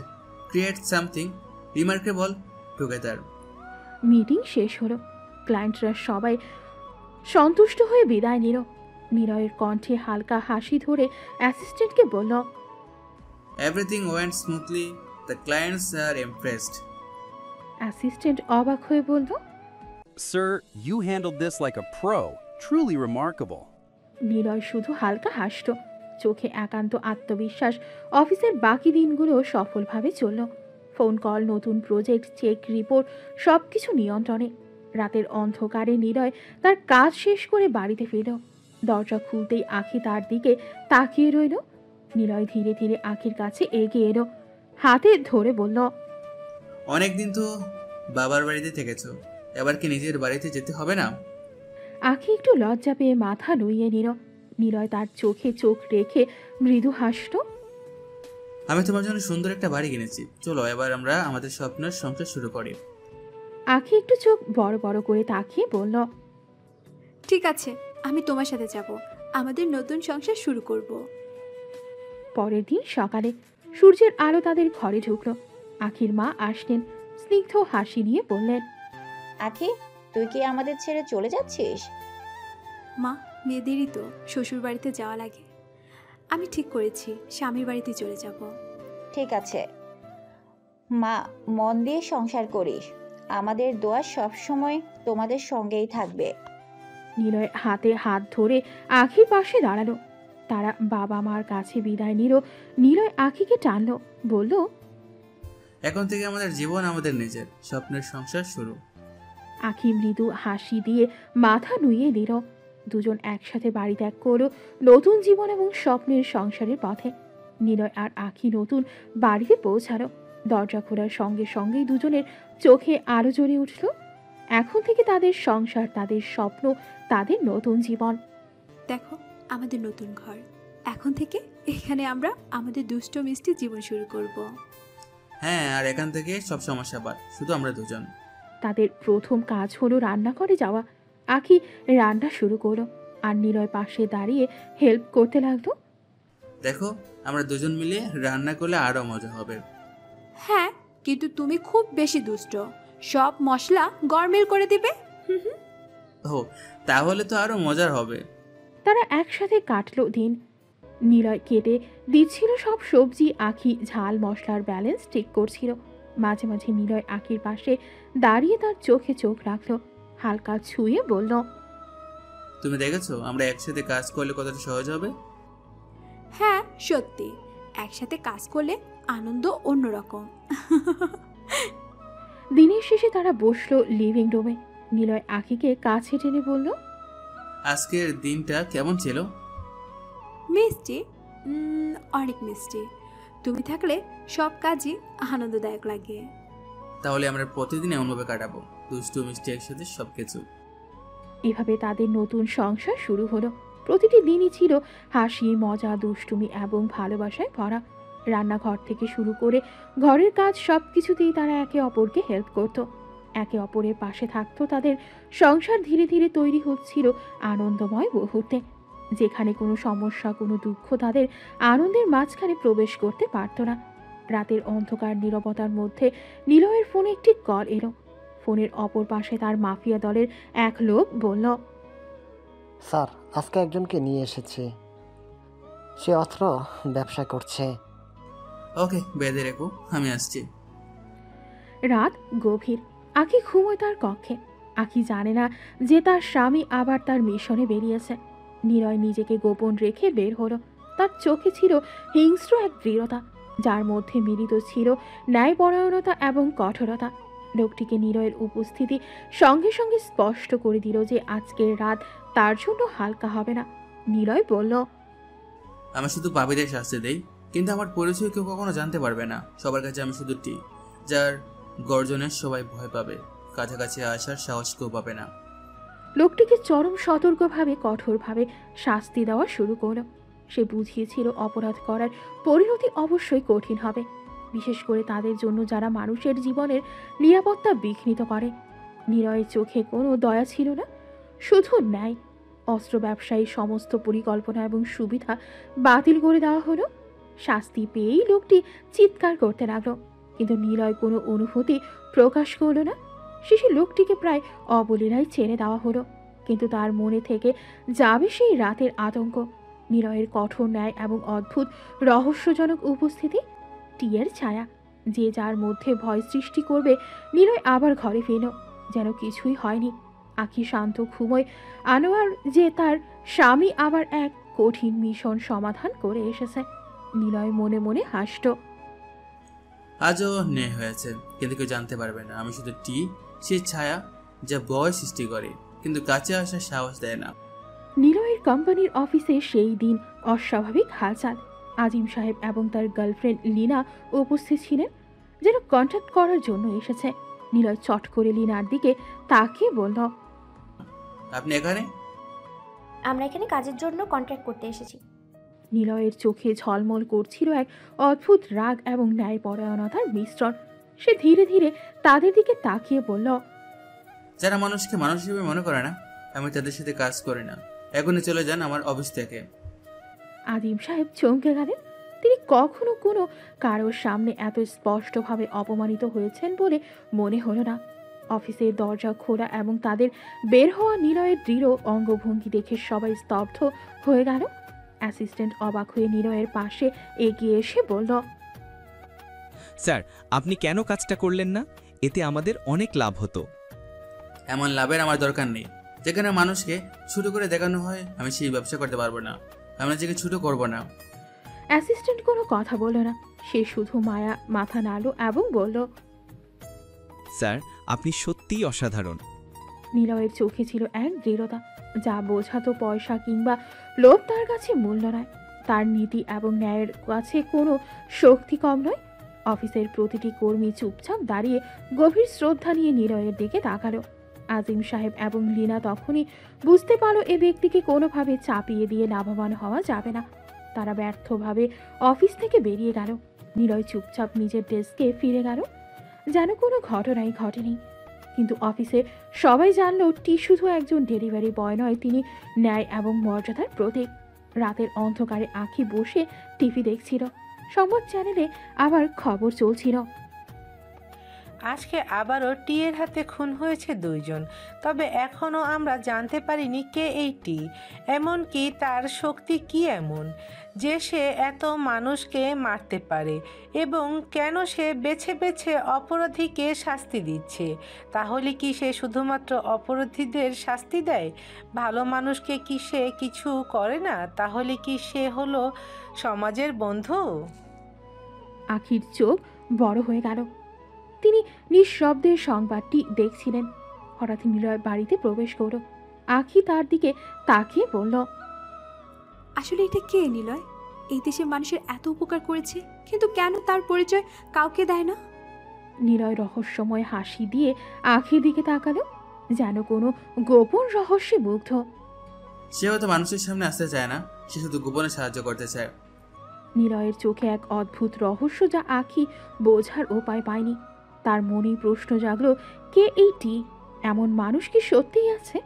create something remarkable together. Meeting শেষ হলো। ক্লায়েন্টরা সবাই সন্তুষ্ট হয়ে বিদায় নিল। নিলয়ের কণ্ঠে হালকা হাসি ধরে অ্যাসিস্ট্যান্টকে বলল, Everything went smoothly. The clients are impressed. Assistant অবাক হয়ে বলল, Sir, you handled this like a pro. Truly remarkable. Niloy শুধু হালকা হাসল, চোখে একান্ত আত্মবিশ্বাস। অফিসের বাকি দিনগুলো সফলভাবে চলল। ফোন কল, নতুন প্রজেক্ট, চেক রিপোর্ট সবকিছু নিয়ন্ত্রণে। রাতের অন্ধকারে নিলয় তার কাজ শেষ করে বাড়িতে ফিরল। দরজা খুলতেই আখি তার দিকে তাকিয়ে রইল। নিলয় ধীরে ধীরে আখির কাছে এগিয়ে এলো, হাতে ধরে বলল, অনেকদিন তো বাবার বাড়িতে থেকেছ, এবার কি নিজের বাড়িতে যেতে হবে না? আখি একটু লজ্জা পেয়ে মাথা নুইয়ে নিল। নিলয় তার চোখে চোখ রেখে মৃদু হাসল। আমি তোমার জন্য সুন্দর একটা বাড়ি কিনেছি, চলো এবার আমরা আমাদের স্বপ্নের সংসার শুরু করি। আখি একটু চোখ বড় বড় করে তাকিয়ে বলল, ঠিক আছে, আমি তোমার সাথে যাব, আমাদের নতুন সংসার শুরু করব। পরের দিন সকালে সূর্যের আলো তাদের ঘরে ঢুকলো। আখির মা আসলেন, স্নিগ্ধ হাসি নিয়ে বললেন, আখি, তুই কি আমাদের ছেড়ে চলে যাচ্ছিস? মা, মেয়েদেরই তো শ্বশুর বাড়িতে যাওয়া লাগে। আমি ঠিক করেছি স্বামীর বাড়িতে চলে যাব। ঠিক আছে মা, মন দিয়ে সংসার করিস। আমাদের দোয়া সবসময় তোমাদের সঙ্গেই থাকবে। নিলয়ের হাতে হাত ধরে আখির পাশে দাঁড়ালো। তারা বাবা মার কাছে বিদায় নিল। নিলয় আখিকে টানলো, বলল, এখন থেকে আমাদের জীবন আমাদের নিজের, স্বপ্নের সংসার শুরু। আখি মৃদু হাসি দিয়ে মাথা নুইয়ে দিল। দুজন একসাথে বাড়ি ত্যাগ করলো, নতুন জীবন এবং স্বপ্নের সংসারের পথে। নিলয় আর আখি নতুন বাড়িতে পৌঁছালো। দরজা খোলার সঙ্গে সঙ্গেই দুজনের চোখে আলো জ্বলে উঠল। এখন থেকে তাদের সংসার, তাদের স্বপ্ন, তাদের নতুন জীবন। দেখো আমাদের নতুন ঘর, এখন থেকে এখানে আমরা আমাদের দুষ্ট মিষ্টি জীবন শুরু করব। হ্যাঁ, আর এখান থেকে সব সমস্যা বাদ, শুধু আমরা দুজন। তাদের প্রথম কাজ হলো রান্নাঘরে যাওয়া। আখি রান্না শুরু করলো আর নিলয় পাশে দাঁড়িয়ে হেল্প করতে লাগলো। দেখো, আমরা দুজন মিলে রান্না করলে আরো মজা হবে। হ্যাঁ, কিন্তু তুমি খুব বেশি দুষ্ট, সব মশলা গরমিল করে দিবে। ও, তাহলে তো আরো মজার হবে। তারা একসাথে কাটলো দিন। নিলয় কেটে দিচ্ছিল সব সবজি, আখি ঝাল মশলার ব্যালেন্স ঠিক করছিল। মাঝে মাঝে নিলয় আখির পাশে দাঁড়িয়ে তার চোখে চোখ রাখলো, হালকা ছুঁয়ে বলল, তুমি দেখেছো আমরা একসাথে কাজ করলে কতটা সহজ হবে? হ্যাঁ সত্যি, একসাথে কাজ করলে আনন্দ অন্যরকম। দিনের শেষে তারা বসলো লিভিং রুমে। নিলয় আখিকে কাছে টেনে বলল, আজকের দিনটা কেমন ছিল? মিষ্টি, অনেক মিষ্টি। তুমি থাকলে সব কাজই আনন্দদায়ক লাগে। তাহলে আমরা প্রতিদিন এমনভাবে কাটাবো, দুষ্টু মিষ্টি একসাথে সবকিছু। এভাবে তাদের নতুন সংসার শুরু হলো। প্রতিটি দিনই ছিল হাসি, মজা, দুষ্টুমি এবং ভালোবাসায় ভরা। রান্নাঘর থেকে শুরু করে ঘরের কাজ সবকিছুতেই তারা একে অপরকে হেল্প করত, একে অপরের পাশে থাকতো। তাদের সংসার ধীরে ধীরে তৈরি হচ্ছিল আনন্দময় মুহূর্তে, যেখানে কোনো সমস্যা, কোনো দুঃখ তাদের আনন্দের মাঝখানে প্রবেশ করতে পারত না। রাতের অন্ধকার নীরবতার মধ্যে নিলয়ের ফোনে একটি কল এলো। ফোনের অপর পাশে তার মাফিয়া দলের এক লোক বলল, স্যার, আজকে একজনকে নিয়ে এসেছে, সে অস্ত্র ব্যবসা করছে। ওকে, বেঁধে রেখো, আমি আসছি। রাত গভীর। আখি ঘুমোয় তার কক্ষে। আখি জানে না যে তার স্বামী আবার তার মিশনে বেরিয়েছে। নিলয় নিজেকে গোপন রেখে বের হলো। তার চোখে ছিল হিংস্র এক দৃঢ়তা, যার মধ্যে মিলিত ছিল ন্যায়পরায়ণতা এবং কঠোরতা। লোকটিকে নিলয়ের উপস্থিতি সঙ্গে সঙ্গে স্পষ্ট করে দিল যে আজকের রাত তার জন্য হালকা হবে না। নিলয় বলল, আমি শুধু পাপীদের শাস্তি দেই, কিন্তু আমার পরিচয় কেউ কখনো জানতে পারবে না। সবার কাছে আমি শুধু টি, যার গর্জনের সবাই ভয় পাবে, কাছাকাছি আসার সাহস কেউ পাবে না। লোকটিকে চরম সতর্কভাবে, কঠোরভাবে শাস্তি দেওয়া শুরু করলো। সে বুঝিয়েছিল অপরাধ করার পরিণতি অবশ্যই কঠিন হবে, বিশেষ করে তাদের জন্য যারা মানুষের জীবনের নিরাপত্তা বিঘ্নিত করে। নিলয়ের চোখে কোনো দয়া ছিল না, শুধু ন্যায়। অস্ত্র ব্যবসায়ীর সমস্ত পরিকল্পনা এবং সুবিধা বাতিল করে দেওয়া হলো। শাস্তি পেয়েই লোকটি চিৎকার করতে লাগলো, কিন্তু নিলয় কোনো অনুভূতি প্রকাশ করল না। শেষে লোকটিকে প্রায় অবলীলায় ছেড়ে দেওয়া হলো, কিন্তু তার মনে থেকে যাবে সেই রাতের আতঙ্ক, নিলয়ের কঠোর ন্যায় এবং অদ্ভুত রহস্যজনক উপস্থিতি, টিয়ের ছায়া, যে যার মধ্যে ভয় সৃষ্টি করবে। নিলয় আবার ঘরে ফিরল যেন কিছুই হয়নি। আখি শান্ত ঘুমোয়। আনোয়ার যে তার স্বামী আবার এক কঠিন মিশন সমাধান করে এসেছে। নিলয় মনে মনে হাসত। আজও ন্যায় হয়েছে, কিন্তু কেউ জানতে পারবে না আমি শুধু টি, সে ছায়া যা ভয় সৃষ্টি করে কিন্তু কাছে আসার সাহস দেয় না। নিলয়ের কোম্পানির অফিসে সেই দিন অস্বাভাবিক হালচাল। আজিম সাহেব এবং তার গার্লফ্রেন্ড লিনা উপস্থিত ছিলেন, যেন কন্ট্যাক্ট করার জন্য এসেছে। নিলয় চট করে লিনার দিকে তাকিয়ে বলল, আপনি এখানে? আমরা এখানে কাজের জন্য কন্ট্রাক্ট করতে এসেছি। নিলয়ের চোখে ঝলমল করছিল এক অদ্ভুত রাগ এবং ন্যায়পরায়ণতার মিশ্রণ। সে ধীরে ধীরে তাদের দিকে তাকিয়ে বলল, যারা মানুষকে মানুষ হিসেবে মনে করে না, আমি তাদের সাথে কাজ করি না। এখনই চলে যান আমার অফিস থেকে। আজিম সাহেব চমকে গেলেন। তিনি কখনো কোনো কারোর সামনে এত স্পষ্টভাবে অপমানিত হয়েছেন বলে মনে হলো না। অফিসের দরজা খোলা এবং তাদের বের হওয়া নিলয়ের দৃঢ় অঙ্গভঙ্গি দেখে সবাই স্তব্ধ হয়ে গেল। অ্যাসিস্ট্যান্ট অবাক হয়ে নিলয়ের পাশে এগিয়ে এসে বলল, স্যার, আপনি কেন কাজটা করলেন না? এতে আমাদের অনেক লাভ হতো। এমন লাভের আমার দরকার নেই। যেখানে মানুষকে ছোট করে দেখানো হয়, আমি সেই ব্যবসা করতে পারবো না। আমি নিজেকে ছোট করবো না। অ্যাসিস্ট্যান্ট কোনো কথা বলল না। সে শুধু মাথা নাড়ল এবং বলল, স্যার, আপনি সত্যিই অসাধারণ। নিলয়ের চোখে ছিল এক দৃঢ়তা, যা বোঝাতো পয়সা কিংবা লোভ তার কাছে মূল্য নয়। তার নীতি এবং ন্যায়ের কাছে কোনো শক্তি কম নয়। অফিসের প্রতিটি কর্মী চুপচাপ দাঁড়িয়ে গভীর শ্রদ্ধা নিয়ে নিলয়ের দিকে তাকালো। আজিম সাহেব এবং লিনা তখনই বুঝতে পারল এ ব্যক্তিকে কোনোভাবে চাপিয়ে দিয়ে লাভবান হওয়া যাবে না। তারা ব্যর্থভাবে অফিস থেকে বেরিয়ে গেল। নিলয় চুপচাপ নিজের ডেস্কে ফিরে গেল, যেন কোনো ঘটনাই ঘটেনি। কিন্তু অফিসে সবাই জানল টি শুধু একজন ডেলিভারি বয় নয়, তিনি ন্যায় এবং মর্যাদার প্রতীক। রাতের অন্ধকারে আঁখি বসে টিভি দেখছিল। সংবাদ চ্যানেলে আবার খবর চলছিল। আজকে আবারও টিয়ের হাতে খুন হয়েছে 2 জন, তবে এখনও আমরা জানতে পারিনি কে এই টি, এমনকি তার শক্তি কি এমন যে সে এত মানুষকে মারতে পারে, এবং কেন সে বেছে বেছে অপরাধীকে শাস্তি দিচ্ছে। তাহলে কি সে শুধুমাত্র অপরাধীদের শাস্তি দেয়? ভালো মানুষকে কি সে কিছু করে না? তাহলে কি সে হলো সমাজের বন্ধু? আখির চোখ বড় হয়ে গেল। তিনি নিঃশব্দে সংবাদটি দেখছিলেন। হঠাৎ নিলয় বাড়িতে প্রবেশ করল। আখি তার দিকে তাকিয়ে বলল, আসলে এটা কে নিলয়? এই দেশের মানুষের এত উপকার করেছে, কিন্তু কেন তার পরিচয় কাউকে দেয় না? নিলয় রহস্যময় হাসি দিয়ে আখির দিকে তাকালো, যেন কোনো গোপন রহস্যে মুগ্ধ। সে হয়তো মানুষের সামনে আসতে চায় না, সে শুধু গোপনে সাহায্য করতে চায়। নিলয়ের চোখে এক অদ্ভুত রহস্য যা আখি বোঝার উপায় পায়নি। তার মনেই প্রশ্ন জাগলো, কে এই টি? এমন মানুষ কি সত্যিই আছে?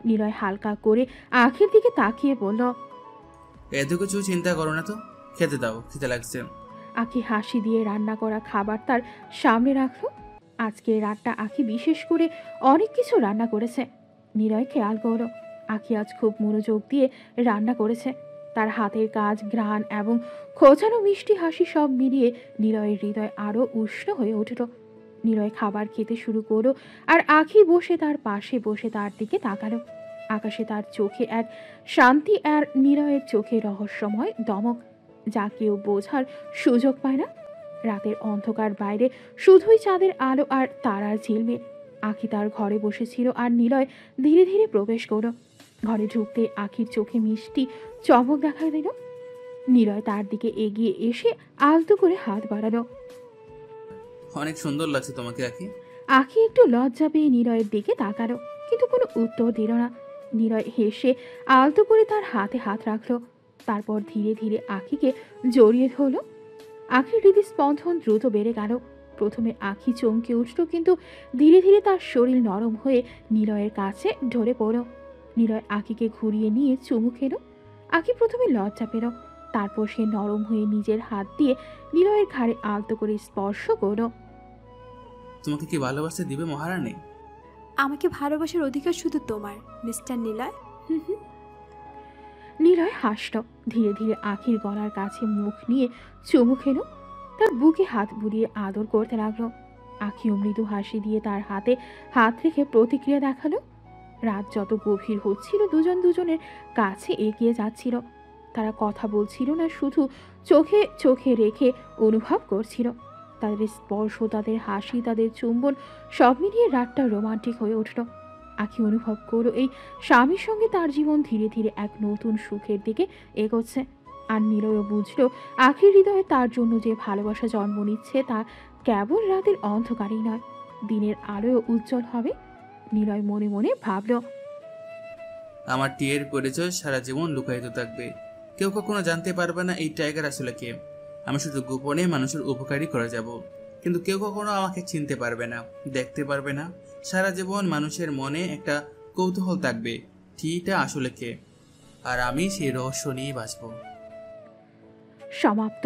নিলয় হালকা করে আখির দিকে তাকিয়ে বলল, এত কিছু চিন্তা করো না তো, খেতে দাও, খেতে লাগছে। আখি হাসি দিয়ে রান্না করা খাবার তার সামনে রাখলো। আজকে রাতটা আখি বিশেষ করে অনেক কিছু রান্না করেছে। নিলয় খেয়াল করল, আখি আজ খুব মনোযোগ দিয়ে রান্না করেছে। তার হাতের কাজ, ঘ্রাণ এবং খোঁচানো মিষ্টি হাসি সব মিলিয়ে নিলয়ের হৃদয় আরও উষ্ণ হয়ে উঠল। নিলয় খাবার খেতে শুরু করলো, আর আখি বসে তার পাশে বসে তার দিকে তাকালো। আকাশে তার চোখে এক শান্তি, আর নিলয়ের চোখে রহস্যময় দমক, যা কেউ বোঝার সুযোগ পায় না। রাতের অন্ধকার বাইরে শুধুই চাঁদের আলো আর তারার ঝিলমিল। আখি তার ঘরে বসেছিল, আর নিলয় ধীরে ধীরে প্রবেশ করল। ঘরে ঢুকতে আখির চোখে মিষ্টি চমক দেখা দিল। নিলয় তার দিকে এগিয়ে এসে আলতো করে হাত বাড়ালো। অনেক সুন্দর লাগছে তোমাকে আখি। আখি একটু লজ্জা পেয়ে নিলয়ের দিকে তাকালো, কিন্তু কোনো উত্তর দিল না। নিলয় হেসে আলতো করে তার হাতে হাত রাখলো, তারপর ধীরে ধীরে আখিকে জড়িয়ে ধরল। আখির হৃদস্পন্দন দ্রুত বেড়ে গেল। প্রথমে আখি চমকে উঠল, কিন্তু ধীরে ধীরে তার শরীর নরম হয়ে নিলয়ের কাছে ঢলে পড়ল। নিলয় আখিকে ঘুরিয়ে নিয়ে চুমু খেল। আখি প্রথমে লজ্জা পেল, তারপর সে নরম হয়ে নিজের হাত দিয়ে নিলয়ের ঘাড়ে আলতো করে স্পর্শ করল। তোমাকে কি ভালোবাসতে দিবে মহারানী? আমাকে ভালোবাসার অধিকার শুধু তোমার, মিস্টার নিলয়। নিলয় হাসল, ধীরে ধীরে আখির গলার কাছে মুখ নিয়ে চুমু খেল। তার বুকে হাত বুলিয়ে আদর করতে লাগলো। আখিও মৃদু হাসি দিয়ে তার হাতে হাত রেখে প্রতিক্রিয়া দেখালো। রাত যত গভীর হচ্ছিল, দুজন দুজনের কাছে এগিয়ে যাচ্ছিল। তারা কথা বলছিল না, শুধু চোখে চোখে রেখে অনুভব করছিল। তাদের স্পর্শ, তাদের হাসি, তাদের চুম্বন সব মিলিয়ে রাতটা রোমান্টিক হয়ে উঠল। আখি অনুভব করল এই স্বামীর সঙ্গে তার জীবন ধীরে ধীরে এক নতুন সুখের দিকে এগোচ্ছে। আর নিলয়ও বুঝল, আখির হৃদয়ে তার জন্য যে ভালোবাসা জন্ম নিচ্ছে তা কেবল রাতের অন্ধকারেই নয়, দিনের আলোয় উজ্জ্বল হবে। নিলয় মনে মনে ভাবল, আমার টিয়ের পরিচয় সারা জীবন লুকায়িত থাকবে। কেউ কখনো জানতে পারবে না এই টাইগার আসলে কে। আমি শুধু গোপনে মানুষের উপকারী করে যাব, কিন্তু কেউ কখনো আমাকে চিনতে পারবে না, দেখতে পারবে না। সারা জীবন মানুষের মনে একটা কৌতূহল থাকবে, টিটা আসলে কে, আর আমি সেই রহস্য নিয়ে বাঁচব। সমাপ্ত।